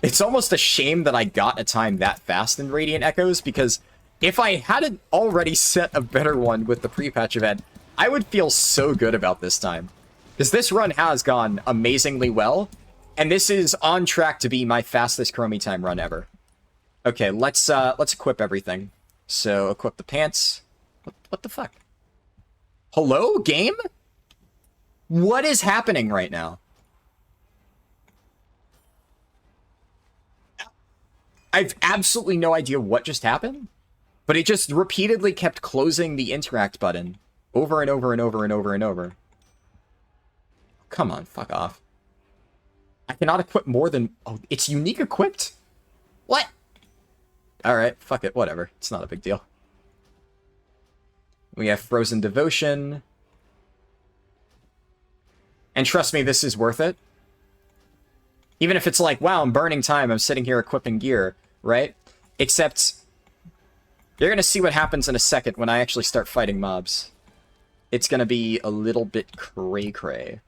it's almost a shame that I got a time that fast in Radiant Echoes, because if I hadn't already set a better one with the pre-patch event, I would feel so good about this time. Because this run has gone amazingly well, and this is on track to be my fastest Chromie Time run ever. Okay, let's equip everything. So, equip the pants. What the fuck? Hello, game? What is happening right now? I've absolutely no idea what just happened, but it just repeatedly kept closing the interact button over and over and over and over and over. Come on, fuck off. I cannot equip more than... Oh, it's unique equipped? What? Alright, fuck it, whatever. It's not a big deal. We have Frozen Devotion. And trust me, this is worth it. Even if it's like, wow, I'm burning time, I'm sitting here equipping gear, right? Except, you're gonna see what happens in a second when I actually start fighting mobs. It's gonna be a little bit cray-cray.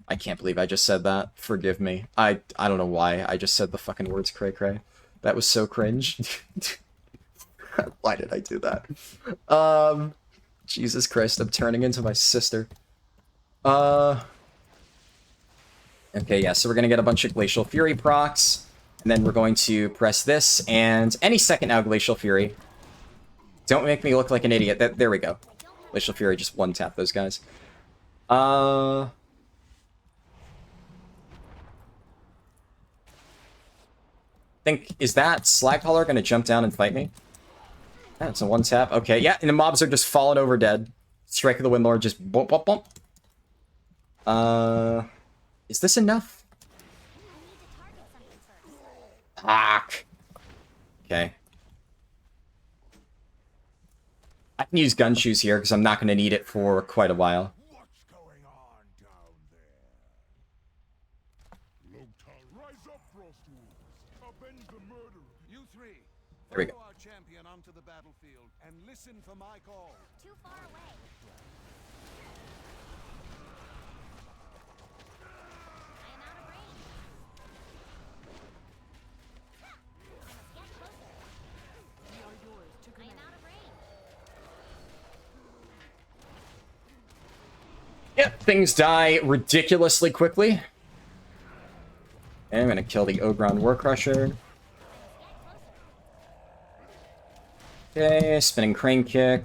I can't believe I just said that. Forgive me. I don't know why I just said the fucking words cray-cray. That was so cringe. Why did I do that? Jesus Christ, I'm turning into my sister. Okay, yeah, so we're going to get a bunch of Glacial Fury procs, and then we're going to press this, and any second now, Glacial Fury. Don't make me look like an idiot. There we go. Glacial Fury, just one-tap those guys. Is that Slagcaller going to jump down and fight me? Yeah, it's a one-tap. Okay, yeah, and the mobs are just falling over dead. Strike of the Windlord, just bump, bump, bump. Is this enough? Fuck. Okay. I can use gun shoes here because I'm not going to need it for quite a while. What's going on down there? Rise up, Frostwolves. Avenge the murderer. You three, There we go. follow our champion onto the battlefield and listen for my call. Too far away. I am out of range. I must get closer. We are yours to I am command. out of range. Yep, things die ridiculously quickly. And I'm gonna kill the Ogron War Crusher. Okay, spinning crane kick.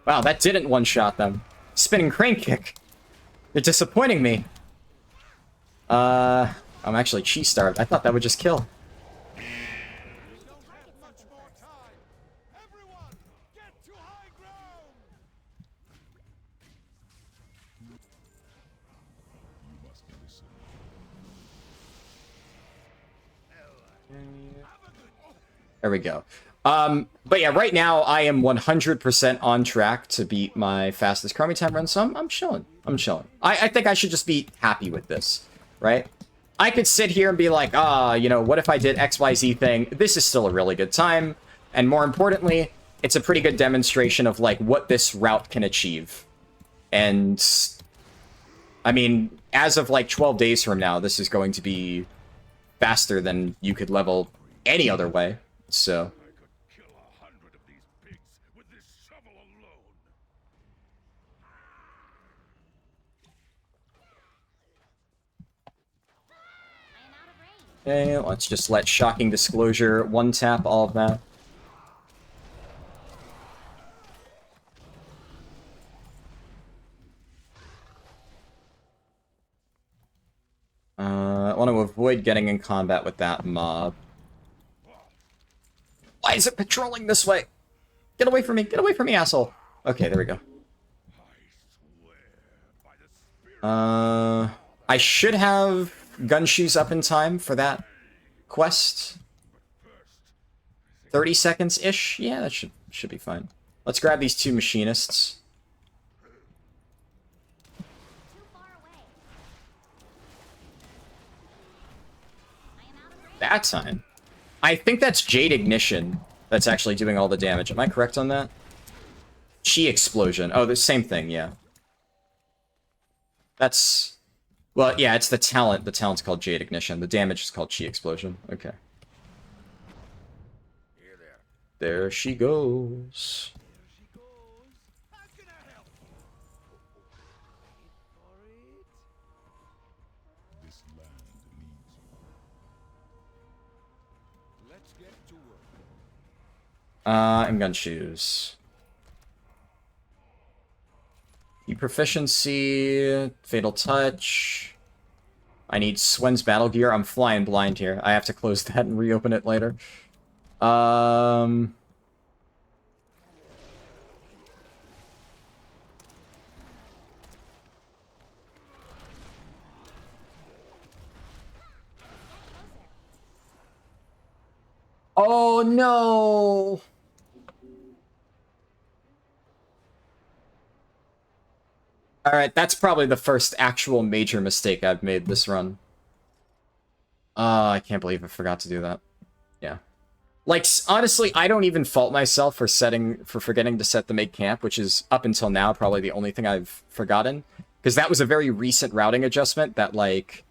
Wow, that didn't one-shot them. Spinning crane kick. You're disappointing me. I'm actually chi starved. I thought that would just kill. We don't have much more time. Everyone, get to high ground. You must listen. There we go. But yeah, right now I am 100% on track to beat my fastest Chromie Time run, so I'm chilling. I'm chilling. I think I should just be happy with this, right? I could sit here and be like, you know, what if I did XYZ thing? This is still a really good time. And more importantly, it's a pretty good demonstration of, like, what this route can achieve. And, I mean, as of, like, 12 days from now, this is going to be faster than you could level any other way, so... I could kill 100 of these pigs with this shovel alone. I am out of range. Okay, let's just let Shocking Disclosure one-tap all of that. I want to avoid getting in combat with that mob. Why is it patrolling this way? Get away from me! Get away from me, asshole! Okay, there we go. I should have gun shoes up in time for that quest. 30 seconds-ish? Yeah, that should be fine. Let's grab these two machinists. Too far away. I am out of range. That time. I think that's Jade Ignition that's actually doing all the damage. Am I correct on that? Chi Explosion. Oh, the same thing, yeah. That's... Well, yeah, it's the talent. The talent's called Jade Ignition. The damage is called Chi Explosion. Okay. There she goes. How can I help? For it. This land needs you. Let's get to work. I'm gun shoes. Proficiency, Fatal Touch. I need Swen's Battle Gear. I'm flying blind here. I have to close that and reopen it later. Oh no! Alright, that's probably the first actual major mistake I've made this run. I can't believe I forgot to do that. Yeah. Like, honestly, I don't even fault myself for forgetting to set the make camp, which is, up until now, probably the only thing I've forgotten. Because that was a very recent routing adjustment that, like...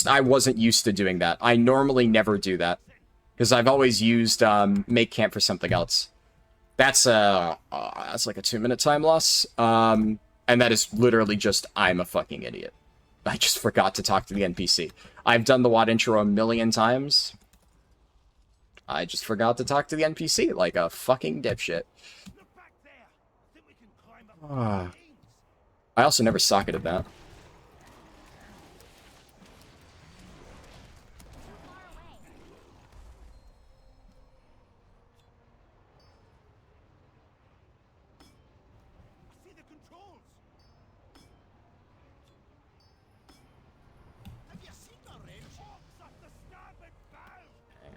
I wasn't used to doing that. I normally never do that. Because I've always used make camp for something else. That's like a 2-minute time loss. And that is literally just, I'm a fucking idiot. I just forgot to talk to the NPC. I've done the WAD intro a million times. I just forgot to talk to the NPC like a fucking dipshit. Look back there. I think we can climb up Ah. the beams. I also never socketed that. Too far away. I see the controls. Have you seen the range? Off the starboard bow.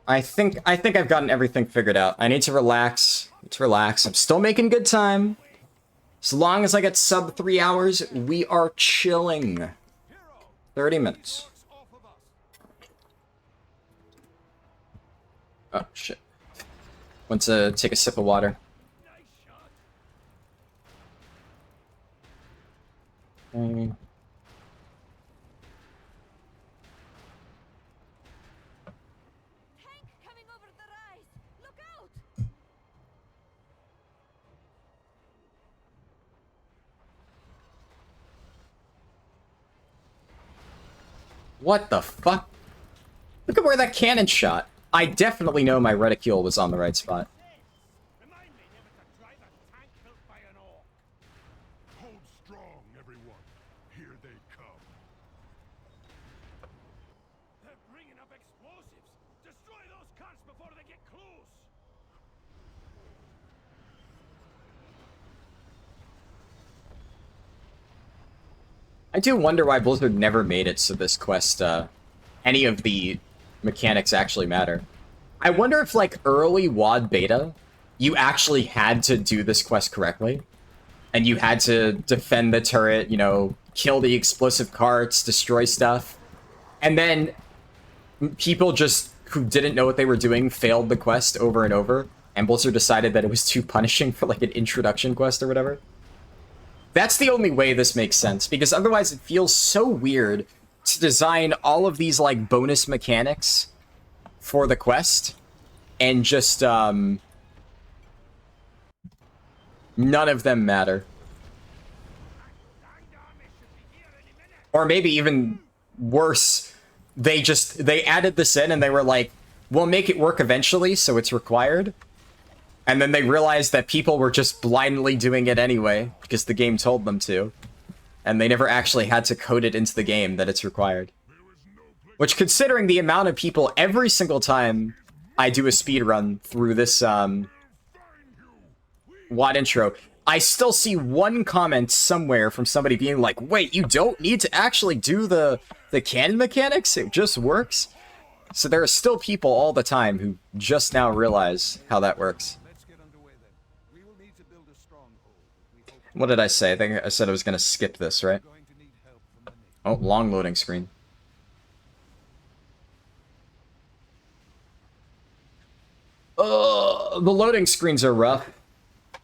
I think I've gotten everything figured out. I need to relax. I'm still making good time. As long as I get sub 3 hours, we are chilling. Hero. 30 minutes. Looks off of us. Oh, shit. Went to take a sip of water. Nice shot. Okay. Tank coming over the rise! Look out! What the fuck? Look at where that cannon shot. I definitely know my reticule was on the right spot. Remind me never to drive a tank built by an orc. Hold strong, everyone. Here they come. They're bringing up explosives. Destroy those cunts before they get close. I do wonder why Blizzard never made it so this quest, any of the mechanics actually matter. I wonder if, like, early WoD beta, you actually had to do this quest correctly. And you had to defend the turret, you know, kill the explosive carts, destroy stuff. And then people just who didn't know what they were doing failed the quest over and over. And Blizzard decided that it was too punishing for, like, an introduction quest or whatever. That's the only way this makes sense, because otherwise it feels so weird to design all of these, like, bonus mechanics for the quest, and just, none of them matter. Or maybe even worse, they added this in and they were like, we'll make it work eventually, so it's required. And then they realized that people were just blindly doing it anyway, because the game told them to. And they never actually had to code it into the game that it's required. Which, considering the amount of people every single time I do a speedrun through this WoD intro, I still see one comment somewhere from somebody being like, wait, you don't need to actually do the cannon mechanics? It just works? So there are still people all the time who just now realize how that works. What did I say? I think I said I was going to skip this, right? Oh, long loading screen. Oh, the loading screens are rough.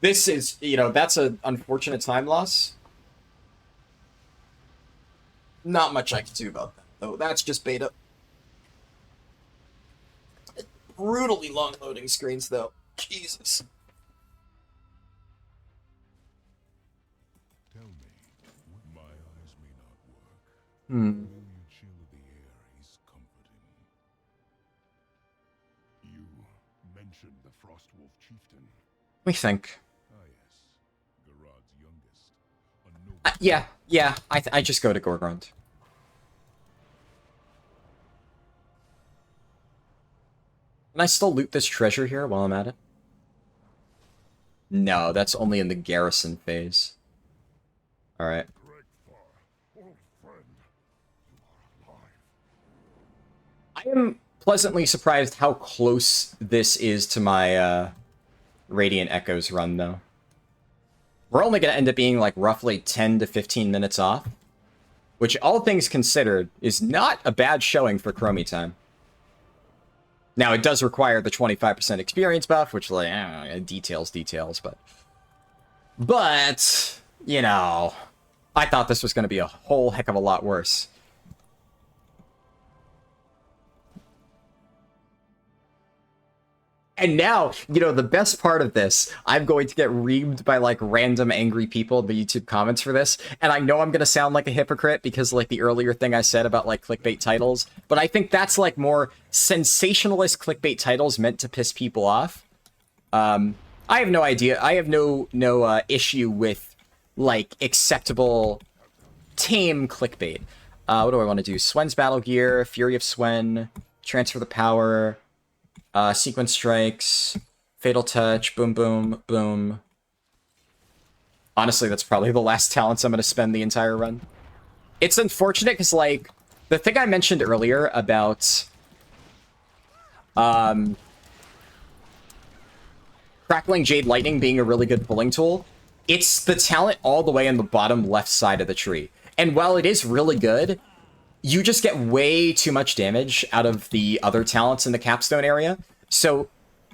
This is, you know, that's an unfortunate time loss. Not much I can do about that, though. That's just beta. Brutally long loading screens, though. Jesus. Tell me, my eyes may not work. Hmm. Familiar chill of the air is comforting. You mentioned the Frostwolf chieftain. We think. Ah yes, Garad's youngest. A noble. Yeah. I just go to Gorgrond. Can I still loot this treasure here while I'm at it? No, that's only in the garrison phase. Alright. Old friend, you are alive. I am pleasantly surprised how close this is to my Radiant Echoes run, though. We're only going to end up being like roughly 10 to 15 minutes off, which, all things considered, is not a bad showing for Chromie Time. Now, it does require the 25% experience buff, which, like, details, but, you know, I thought this was going to be a whole heck of a lot worse. And now, you know, the best part of this, I'm going to get reamed by, like, random angry people in the YouTube comments for this, and I know I'm going to sound like a hypocrite because, like, the earlier thing I said about, like, clickbait titles, but I think that's, like, more sensationalist clickbait titles meant to piss people off. I have no idea. I have no issue with, like, acceptable, tame clickbait. What do I want to do? Swen's Battle Gear, Fury of Swen, Transfer the Power... Sequence Strikes, Fatal Touch, Boom Boom, Boom. Honestly, that's probably the last talents I'm going to spend the entire run. It's unfortunate because, like, the thing I mentioned earlier about... Crackling Jade Lightning being a really good pulling tool, it's the talent all the way on the bottom left side of the tree. And while it is really good... you just get way too much damage out of the other talents in the capstone area. So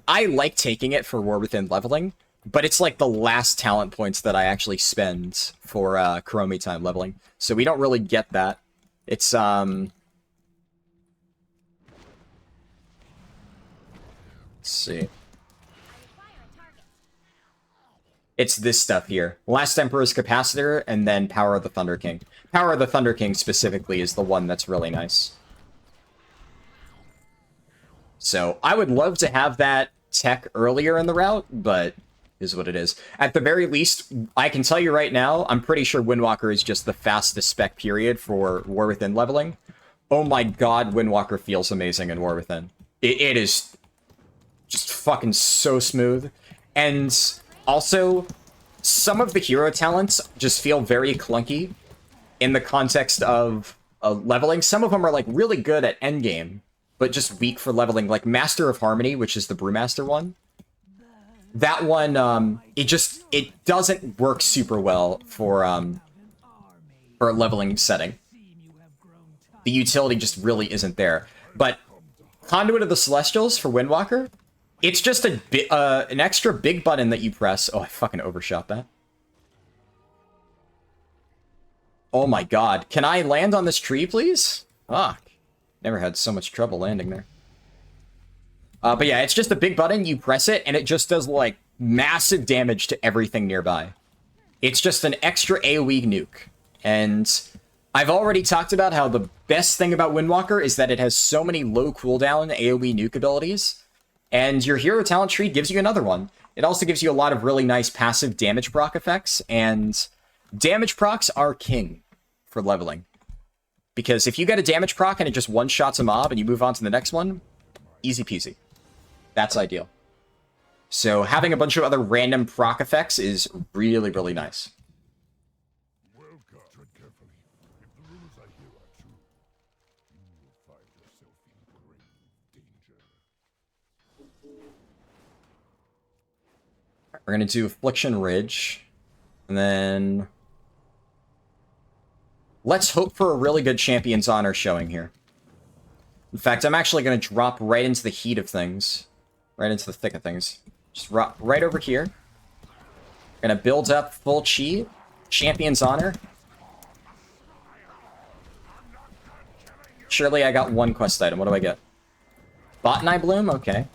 I like taking it for War Within leveling, but it's like the last talent points that I actually spend for Chromie Time leveling. So we don't really get that. It's let's see. It's this stuff here. Last Emperor's Capacitor, and then Power of the Thunder King. Power of the Thunder King specifically is the one that's really nice. So I would love to have that tech earlier in the route, but is what it is. At the very least, I can tell you right now, I'm pretty sure Windwalker is just the fastest spec period for War Within leveling. Oh my god, Windwalker feels amazing in War Within. It is just fucking so smooth. And also, some of the hero talents just feel very clunky in the context of leveling. Some of them are like really good at endgame, but just weak for leveling. Like Master of Harmony, which is the Brewmaster one. That one, it doesn't work super well for a leveling setting. The utility just really isn't there. But Conduit of the Celestials for Windwalker, it's just an extra big button that you press. Oh, I fucking overshot that. Oh my god. Can I land on this tree, please? Fuck. Never had so much trouble landing there. But yeah, it's just a big button, you press it, and it just does, like, massive damage to everything nearby. It's just an extra AoE nuke. And I've already talked about how the best thing about Windwalker is that it has so many low cooldown AoE nuke abilities, and your hero talent tree gives you another one. It also gives you a lot of really nice passive damage proc effects, and damage procs are king for leveling. Because if you get a damage proc and it just one-shots a mob and you move on to the next one, easy peasy. That's ideal. So having a bunch of other random proc effects is really, really nice. Welcome. Tread carefully. If the rumors I hear are true, you will find yourself in great danger. We're going to do Affliction Ridge. And then let's hope for a really good Champion's Honor showing here. In fact, I'm actually going to drop right into the heat of things. Right into the thick of things. Just drop right over here. Going to build up full chi. Champion's Honor. Surely I got one quest item. What do I get? Botany Bloom? Okay.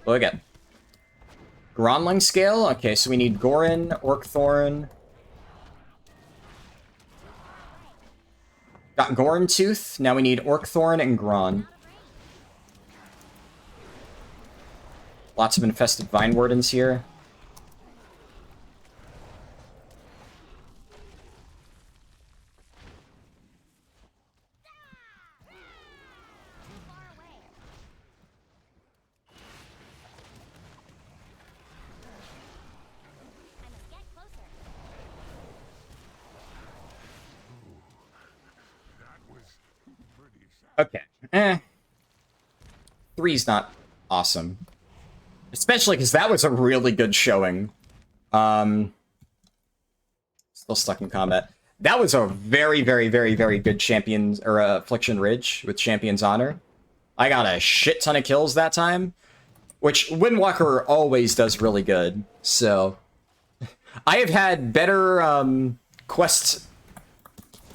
What do I get? Gronling Scale? Okay, so we need Gorin, Orcthorn. Got Gorin Tooth. Now we need Orcthorn and Gron. Lots of infested Vine Wardens here. Okay. Three's not awesome. Especially because that was a really good showing. Still stuck in combat. That was a very, very, very, very good Champions or Affliction Ridge with Champion's Honor. I got a shit ton of kills that time, which Windwalker always does really good. So I have had better quest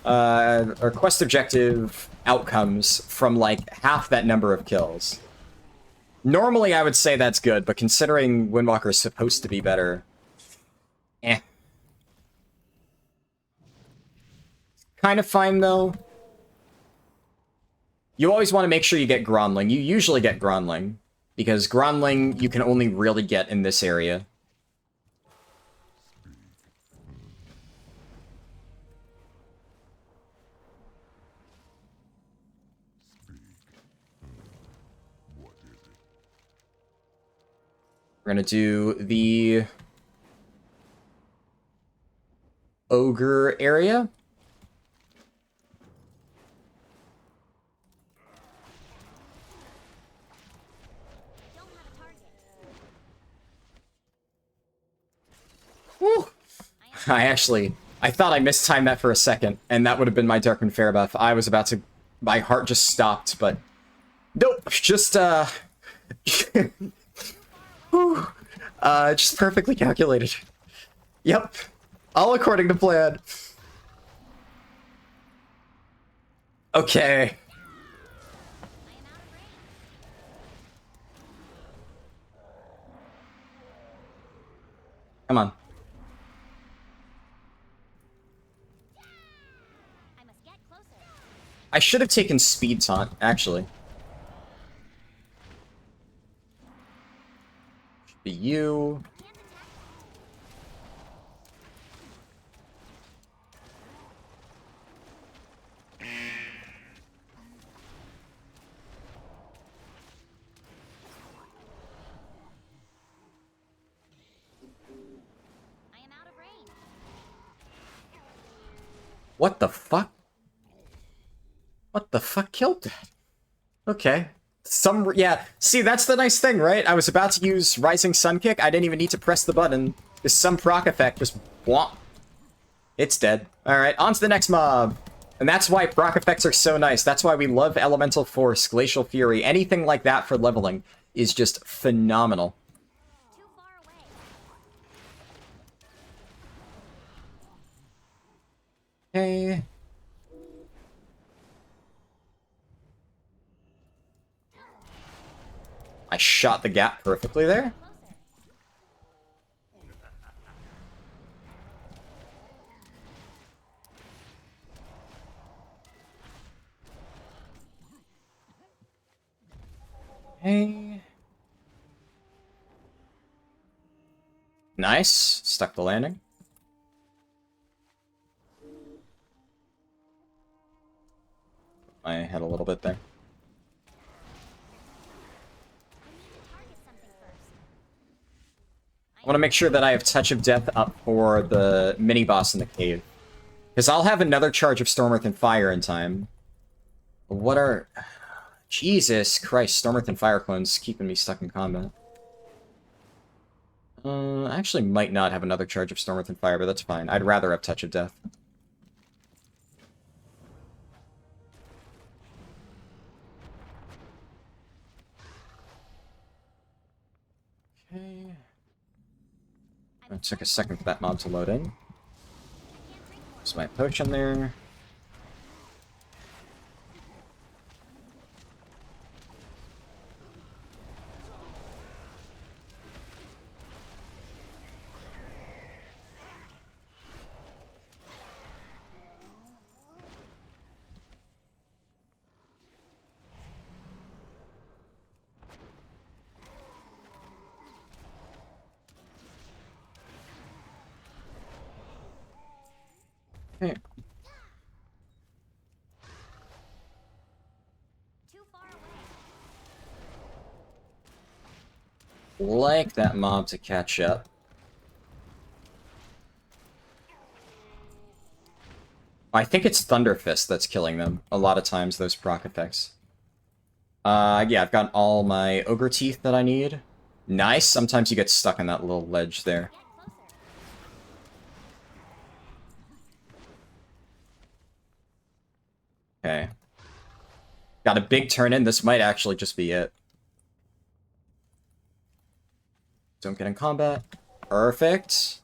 objective outcomes from like half that number of kills. Normally I would say that's good, but considering Windwalker is supposed to be better, kind of fine though. You always want to make sure you get Gronling. You usually get Gronling, because Gronling you can only really get in this area. We're gonna do the ogre area. Woo! I thought I mistimed that for a second, and that would have been my Darkwind Fair buff. I was about to, my heart just stopped, but nope, just just perfectly calculated. Yep. All according to plan. Okay. Come on. I must get closer. I should have taken speed taunt, actually. Should be you. Can't attack. I am out of range. What the fuck? What the fuck killed that? Okay. Yeah, see, that's the nice thing, right? I was about to use Rising Sun Kick. I didn't even need to press the button. Just some proc effect, just womp. It's dead. Alright, on to the next mob. And that's why proc effects are so nice. That's why we love Elemental Force, Glacial Fury, anything like that for leveling is just phenomenal. Too far away. Okay. I shot the gap perfectly there. Closer. Okay. Nice. Stuck the landing. I had a little bit there. I need to target something first. I want to make sure that I have Touch of Death up for the mini-boss in the cave. Because I'll have another charge of Storm, Earth, and Fire in time. What are... Jesus Christ, Storm, Earth, and Fire clones keeping me stuck in combat. I actually might not have another charge of Storm, Earth, and Fire, but that's fine. I'd rather have Touch of Death. Okay. It took a second for that mob to load in. There's my potion there. Okay. Too far away. Like that mob to catch up. I think it's Thunderfist that's killing them. A lot of times, those proc effects. Yeah, I've got all my Ogre Teeth that I need. Nice. Sometimes you get stuck in that little ledge there. Get closer. Okay. Got a big turn in. This might actually just be it. Don't get in combat. Perfect.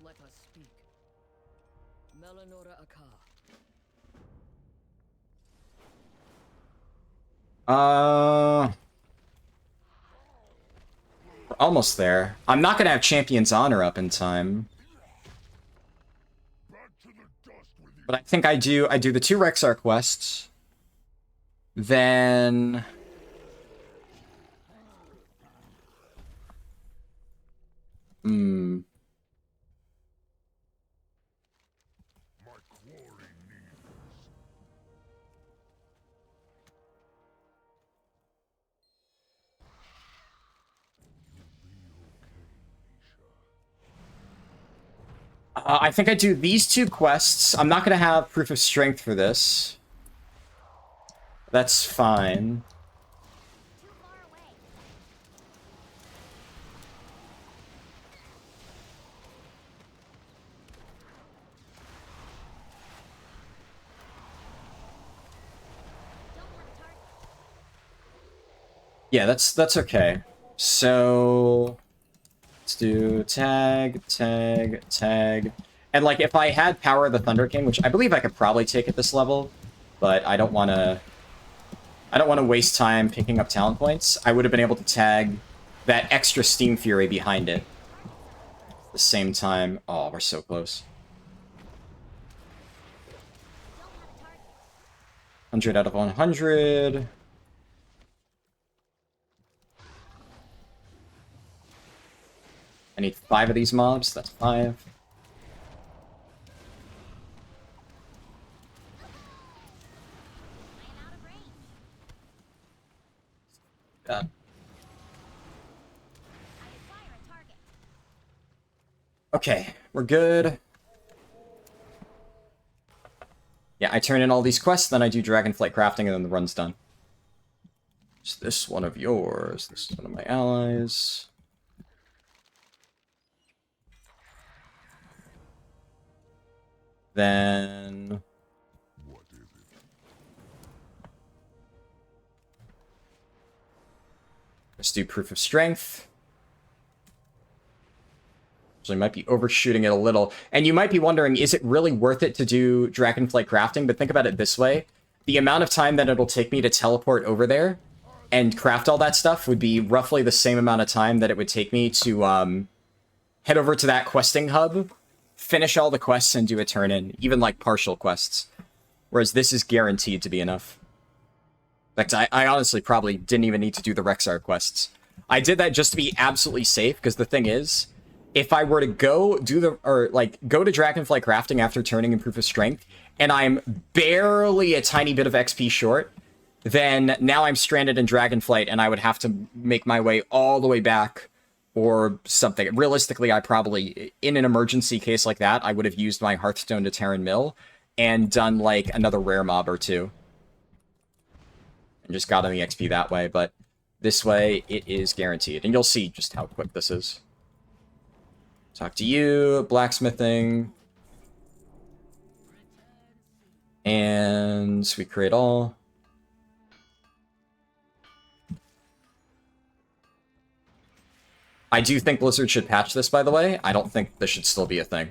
Let us speak. Melanora Aka. We're almost there. I'm not gonna have Champion's Honor up in time. But I think I do the 2 Rexar quests. Then... My quarry needs. I think I do these 2 quests. I'm not gonna have Proof of Strength for this. That's fine. Too far away. Don't want to target. Yeah, that's okay. So let's do tag, tag, tag. And, like, if I had Power of the Thunder King, which I believe I could probably take at this level, but I don't want to... I don't want to waste time picking up talent points. I would have been able to tag that extra Steam Fury behind it. At the same time... Oh, we're so close. 100 out of 100. I need 5 of these mobs. That's 5. Done. Okay, we're good. Yeah, I turn in all these quests, then I do Dragonflight crafting, and then the run's done. Is this one of yours? This is one of my allies. Then... What is it? Let's do Proof of Strength. So you might be overshooting it a little. And you might be wondering, is it really worth it to do Dragonflight crafting? But think about it this way. The amount of time that it'll take me to teleport over there and craft all that stuff would be roughly the same amount of time that it would take me to head over to that questing hub, finish all the quests, and do a turn-in. Even, like, partial quests. Whereas this is guaranteed to be enough. In fact, I honestly probably didn't even need to do the Rexar quests. I did that just to be absolutely safe, because the thing is, if I were to go do the, or like, go to Dragonflight crafting after turning in Proof of Strength, and I'm barely a tiny bit of XP short, then now I'm stranded in Dragonflight, and I would have to make my way all the way back, or something. Realistically, I probably, in an emergency case like that, I would have used my Hearthstone to Terran Mill, and done, like, another rare mob or two. And just gotten the XP that way, but this way, it is guaranteed. And you'll see just how quick this is. Talk to you, blacksmithing. And we create all. I do think Blizzard should patch this, by the way. I don't think this should still be a thing.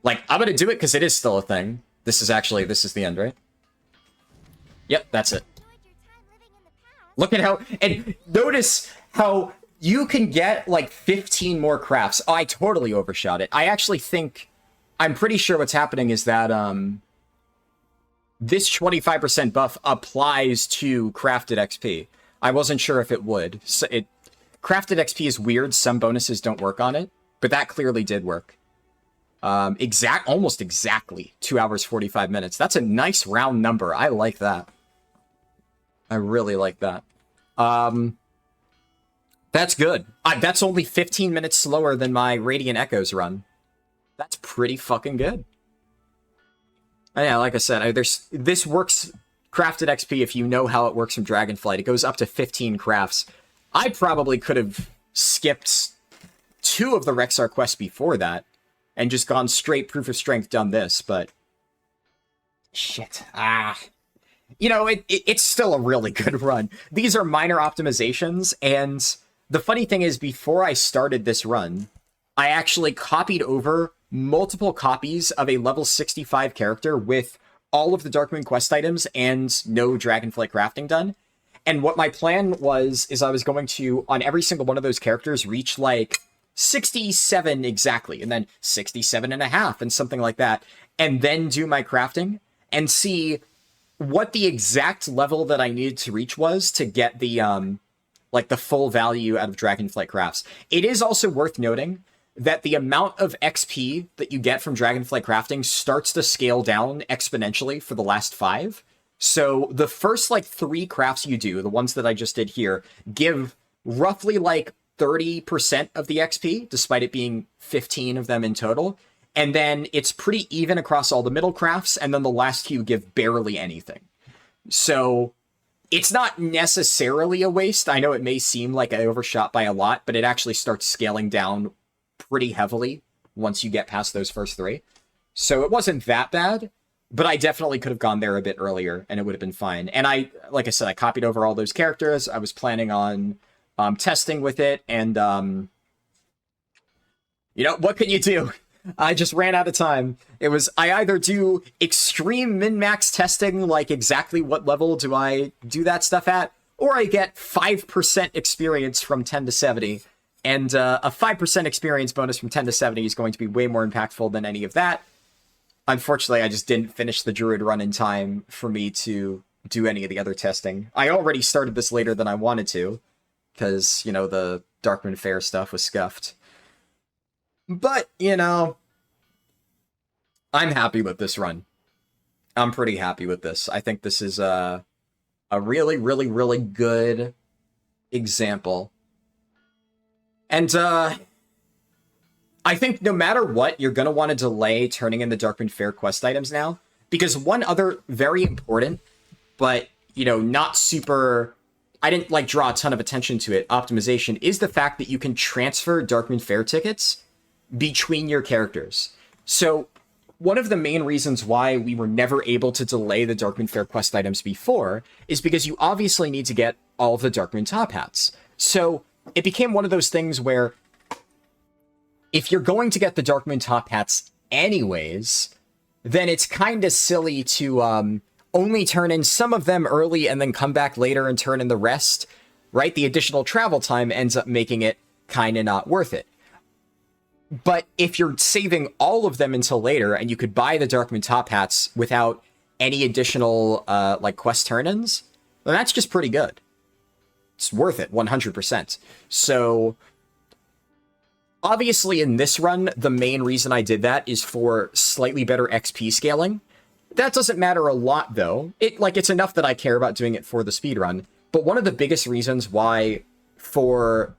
Like, I'm gonna do it because it is still a thing. This is the end, right? Yep, that's it. Look at how, and notice how you can get like 15 more crafts. Oh, I totally overshot it. I actually think, I'm pretty sure what's happening is that this 25% buff applies to crafted XP. I wasn't sure if it would. So crafted XP is weird. Some bonuses don't work on it, but that clearly did work. Almost exactly 2 hours, 45 minutes. That's a nice round number. I like that. I really like that. That's good. That's only 15 minutes slower than my Radiant Echoes run. That's pretty fucking good. Yeah, like I said, this works crafted XP if you know how it works from Dragonflight. It goes up to 15 crafts. I probably could have skipped 2 of the Rexar quests before that and just gone straight Proof of Strength, done this, but... Shit. You know, it's still a really good run. These are minor optimizations, and the funny thing is, before I started this run, I actually copied over multiple copies of a level 65 character with all of the Darkmoon quest items and no Dragonflight crafting done. And what my plan was, is I was going to, on every single one of those characters, reach, like, 67 exactly, and then 67 and a half, and something like that, and then do my crafting, and see what the exact level that I needed to reach was to get the, like, the full value out of Dragonflight crafts. It is also worth noting that the amount of XP that you get from Dragonflight crafting starts to scale down exponentially for the last 5. So the first, like, 3 crafts you do, the ones that I just did here, give roughly, like, 30% of the XP, despite it being 15 of them in total. And then it's pretty even across all the middle crafts, and then the last few give barely anything. So it's not necessarily a waste. I know it may seem like I overshot by a lot, but it actually starts scaling down pretty heavily once you get past those first 3. So it wasn't that bad, but I definitely could have gone there a bit earlier, and it would have been fine. And like I said, I copied over all those characters. I was planning on testing with it, and, you know, what can you do? I just ran out of time. It was, I either do extreme min-max testing, like exactly what level do I do that stuff at, or I get 5% experience from 10 to 70. And a 5% experience bonus from 10 to 70 is going to be way more impactful than any of that. Unfortunately, I just didn't finish the Druid run in time for me to do any of the other testing. I already started this later than I wanted to, because, you know, the Darkman Fair stuff was scuffed. But, you know, I'm happy with this run. I'm pretty happy with this. I think this is a really, really, really good example. And, I think no matter what, you're going to want to delay turning in the Darkman Fair quest items now. Because one other very important, but, you know, not super... I didn't, like, draw a ton of attention to it, optimization, is the fact that you can transfer Darkman Fair tickets between your characters. So, one of the main reasons why we were never able to delay the Darkman Fair quest items before is because you obviously need to get all of the Darkman top hats. So, it became one of those things where if you're going to get the Darkmoon top hats anyways, then it's kind of silly to only turn in some of them early and then come back later and turn in the rest, right? The additional travel time ends up making it kind of not worth it. But if you're saving all of them until later and you could buy the Darkmoon top hats without any additional like quest turn-ins, then that's just pretty good. It's worth it, 100%. So... obviously, in this run, the main reason I did that is for slightly better XP scaling. That doesn't matter a lot, though. It's enough that I care about doing it for the speedrun. But one of the biggest reasons why, for,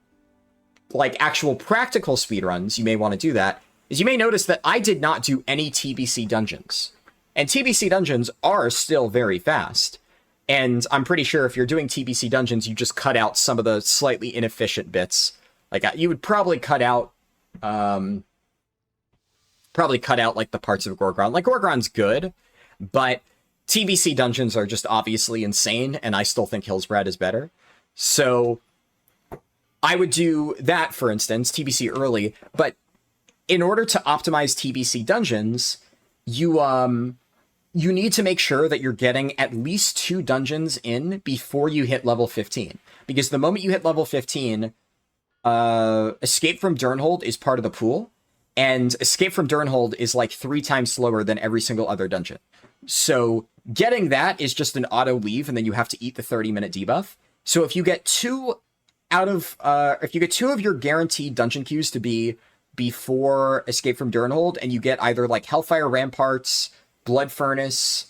like, actual practical speedruns, you may want to do that, is you may notice that I did not do any TBC dungeons. And TBC dungeons are still very fast. And I'm pretty sure if you're doing TBC dungeons, you just cut out some of the slightly inefficient bits. Like, you would probably cut out like the parts of Gorgron. Like, Gorgron's good, but TBC dungeons are just obviously insane, and I still think Hillsbrad is better. So I would do that, for instance, TBC early, but in order to optimize TBC dungeons, you need to make sure that you're getting at least 2 dungeons in before you hit level 15. Because the moment you hit level 15, Escape from Durnhold is part of the pool, and Escape from Durnhold is like 3 times slower than every single other dungeon. So getting that is just an auto leave, and then you have to eat the 30-minute debuff. So if you get 2 of your guaranteed dungeon queues to be before Escape from Durnhold, and you get either like Hellfire Ramparts, Blood Furnace,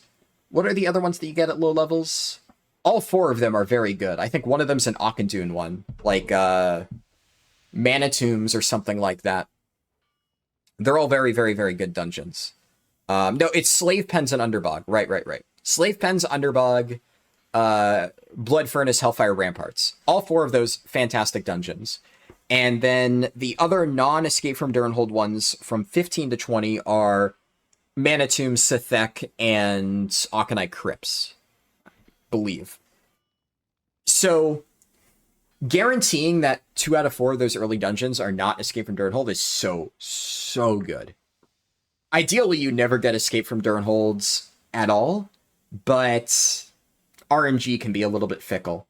what are the other ones that you get at low levels? All 4 of them are very good. I think one of them's an Auchendoon one, like Manitombs or something like that. They're all very, very, very good dungeons. No, it's Slave Pens and Underbog. Right. Slave Pens, Underbog, Blood Furnace, Hellfire Ramparts. All 4 of those fantastic dungeons. And then the other non-Escape from Durnhold ones from 15 to 20 are Manitomb, Sithek, and Auchenite Crypts, I believe. So guaranteeing that 2 out of 4 of those early dungeons are not Escape from Durnhold is so good. Ideally, you never get Escape from Durnholds at all, but RNG can be a little bit fickle.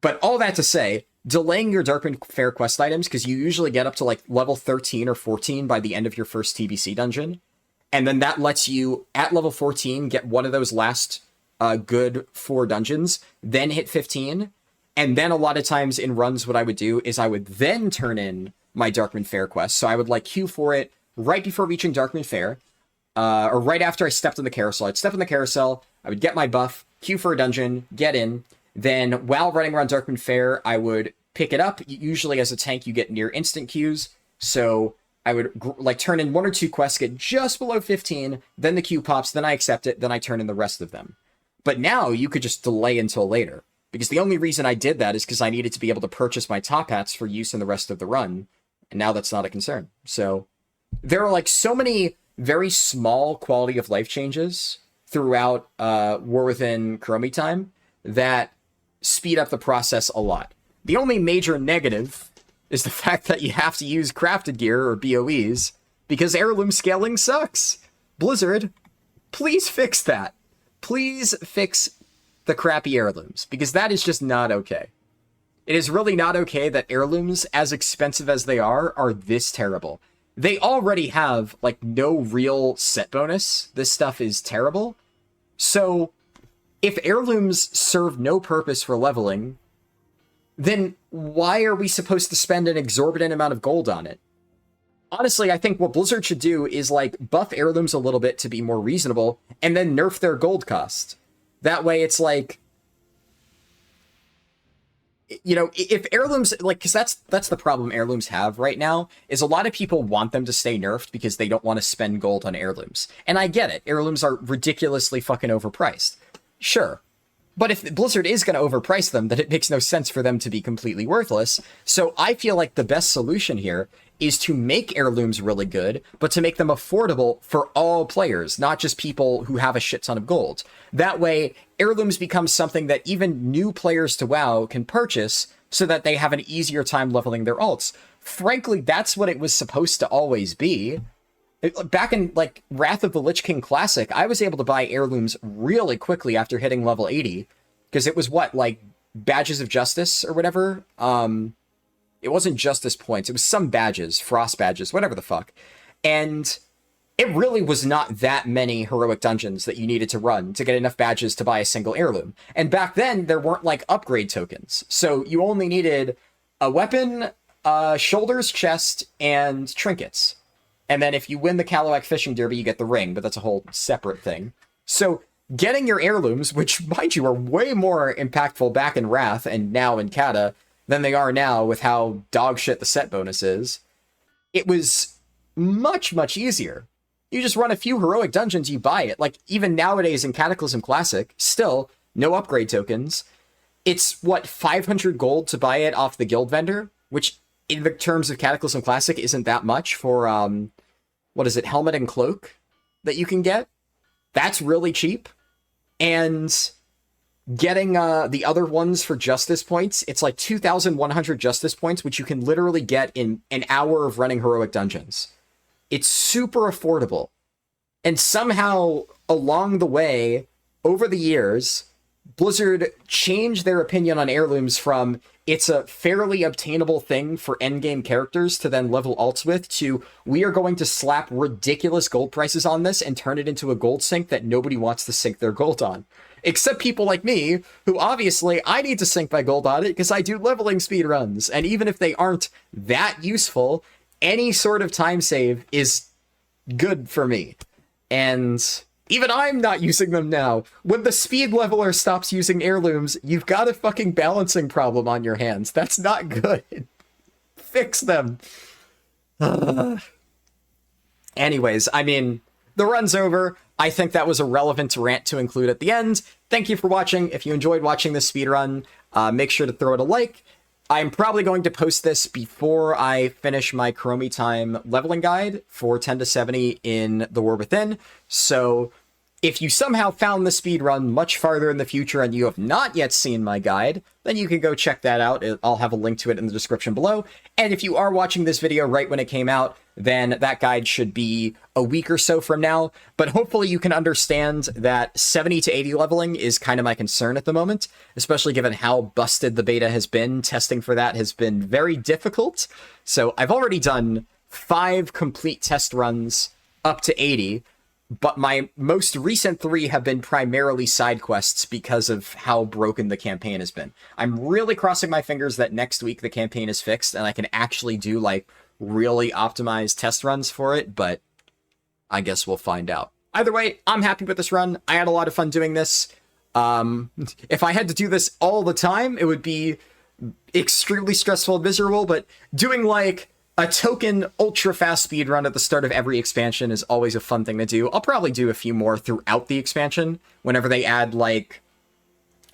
But all that to say, delaying your Darkman Fair quest items, because you usually get up to like level 13 or 14 by the end of your first TBC dungeon, and then that lets you, at level 14, get one of those last good 4 dungeons, then hit 15, and then a lot of times in runs what I would do is I would then turn in my Darkman Fair quest. So I would like queue for it right before reaching Darkman Fair, or right after I stepped on the carousel. I'd step on the carousel, I would get my buff, queue for a dungeon, get in, then while running around Darkman Fair, I would pick it up. Usually as a tank, you get near instant queues, so I would like turn in 1 or 2 quests, get just below 15, then the queue pops, then I accept it, then I turn in the rest of them. But now you could just delay until later. Because the only reason I did that is because I needed to be able to purchase my top hats for use in the rest of the run. And now that's not a concern. So there are like so many very small quality of life changes throughout War Within Chromie Time that speed up the process a lot. The only major negative is the fact that you have to use crafted gear or BOEs because heirloom scaling sucks. Blizzard, please fix that. Please fix the crappy heirlooms, because that is just not okay. It is really not okay that heirlooms, as expensive as they are this terrible. They already have, like, no real set bonus. This stuff is terrible. So, if heirlooms serve no purpose for leveling, then why are we supposed to spend an exorbitant amount of gold on it? Honestly, I think what Blizzard should do is, like, buff heirlooms a little bit to be more reasonable, and then nerf their gold cost. That way it's like, you know, if heirlooms, like, because that's the problem heirlooms have right now, is a lot of people want them to stay nerfed because they don't want to spend gold on heirlooms. And I get it. Heirlooms are ridiculously fucking overpriced. Sure. But if Blizzard is going to overprice them, then it makes no sense for them to be completely worthless. So I feel like the best solution here is to make heirlooms really good, but to make them affordable for all players, not just people who have a shit ton of gold. That way, heirlooms become something that even new players to WoW can purchase so that they have an easier time leveling their alts. Frankly, that's what it was supposed to always be. Back in, like, Wrath of the Lich King Classic, I was able to buy heirlooms really quickly after hitting level 80, because it was, what, like, Badges of Justice or whatever? It wasn't Justice Points, it was some badges, Frost badges, whatever the fuck. And it really was not that many heroic dungeons that you needed to run to get enough badges to buy a single heirloom. And back then, there weren't, like, upgrade tokens. So you only needed a weapon, shoulders, chest, and trinkets. And then if you win the Kalawak Fishing Derby, you get the ring, but that's a whole separate thing. So getting your heirlooms, which, mind you, are way more impactful back in Wrath and now in Kata than they are now with how dog shit the set bonus is, it was much, much easier. You just run a few heroic dungeons, you buy it. Like, even nowadays in Cataclysm Classic, still, no upgrade tokens. It's, what, 500 gold to buy it off the guild vendor, which in the terms of Cataclysm Classic isn't that much for, what is it, Helmet and Cloak that you can get. That's really cheap. And getting the other ones for Justice points, it's like 2,100 Justice points, which you can literally get in an hour of running heroic dungeons. It's super affordable. And somehow, along the way, over the years, Blizzard changed their opinion on heirlooms from it's a fairly obtainable thing for endgame characters to then level alts with, to we are going to slap ridiculous gold prices on this and turn it into a gold sink that nobody wants to sink their gold on. Except people like me, who obviously I need to sink my gold on it because I do leveling speedruns. And even if they aren't that useful, any sort of time save is good for me. And even I'm not using them now. When the speed leveler stops using heirlooms, you've got a fucking balancing problem on your hands. That's not good. Fix them. Anyways, I mean, the run's over. I think that was a relevant rant to include at the end. Thank you for watching. If you enjoyed watching this speedrun, make sure to throw it a like. I'm probably going to post this before I finish my Chromie Time leveling guide for 10 to 70 in The War Within. So if you somehow found the speedrun much farther in the future and you have not yet seen my guide, then you can go check that out. I'll have a link to it in the description below. And if you are watching this video right when it came out, then that guide should be a week or so from now. But hopefully you can understand that 70 to 80 leveling is kind of my concern at the moment, especially given how busted the beta has been. Testing for that has been very difficult. So I've already done 5 complete test runs up to 80, but my most recent 3 have been primarily side quests because of how broken the campaign has been. I'm really crossing my fingers that next week the campaign is fixed and I can actually do, like, really optimized test runs for it, but I guess we'll find out. Either way, I'm happy with this run. I had a lot of fun doing this. If I had to do this all the time, it would be extremely stressful and miserable, but doing, like, a token ultra-fast speedrun at the start of every expansion is always a fun thing to do. I'll probably do a few more throughout the expansion, whenever they add, like,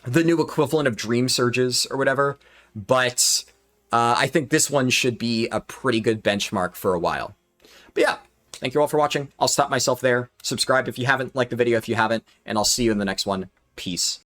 the new equivalent of Dream Surges or whatever, but I think this one should be a pretty good benchmark for a while. But yeah, thank you all for watching. I'll stop myself there. Subscribe if you haven't, like the video if you haven't, and I'll see you in the next one. Peace.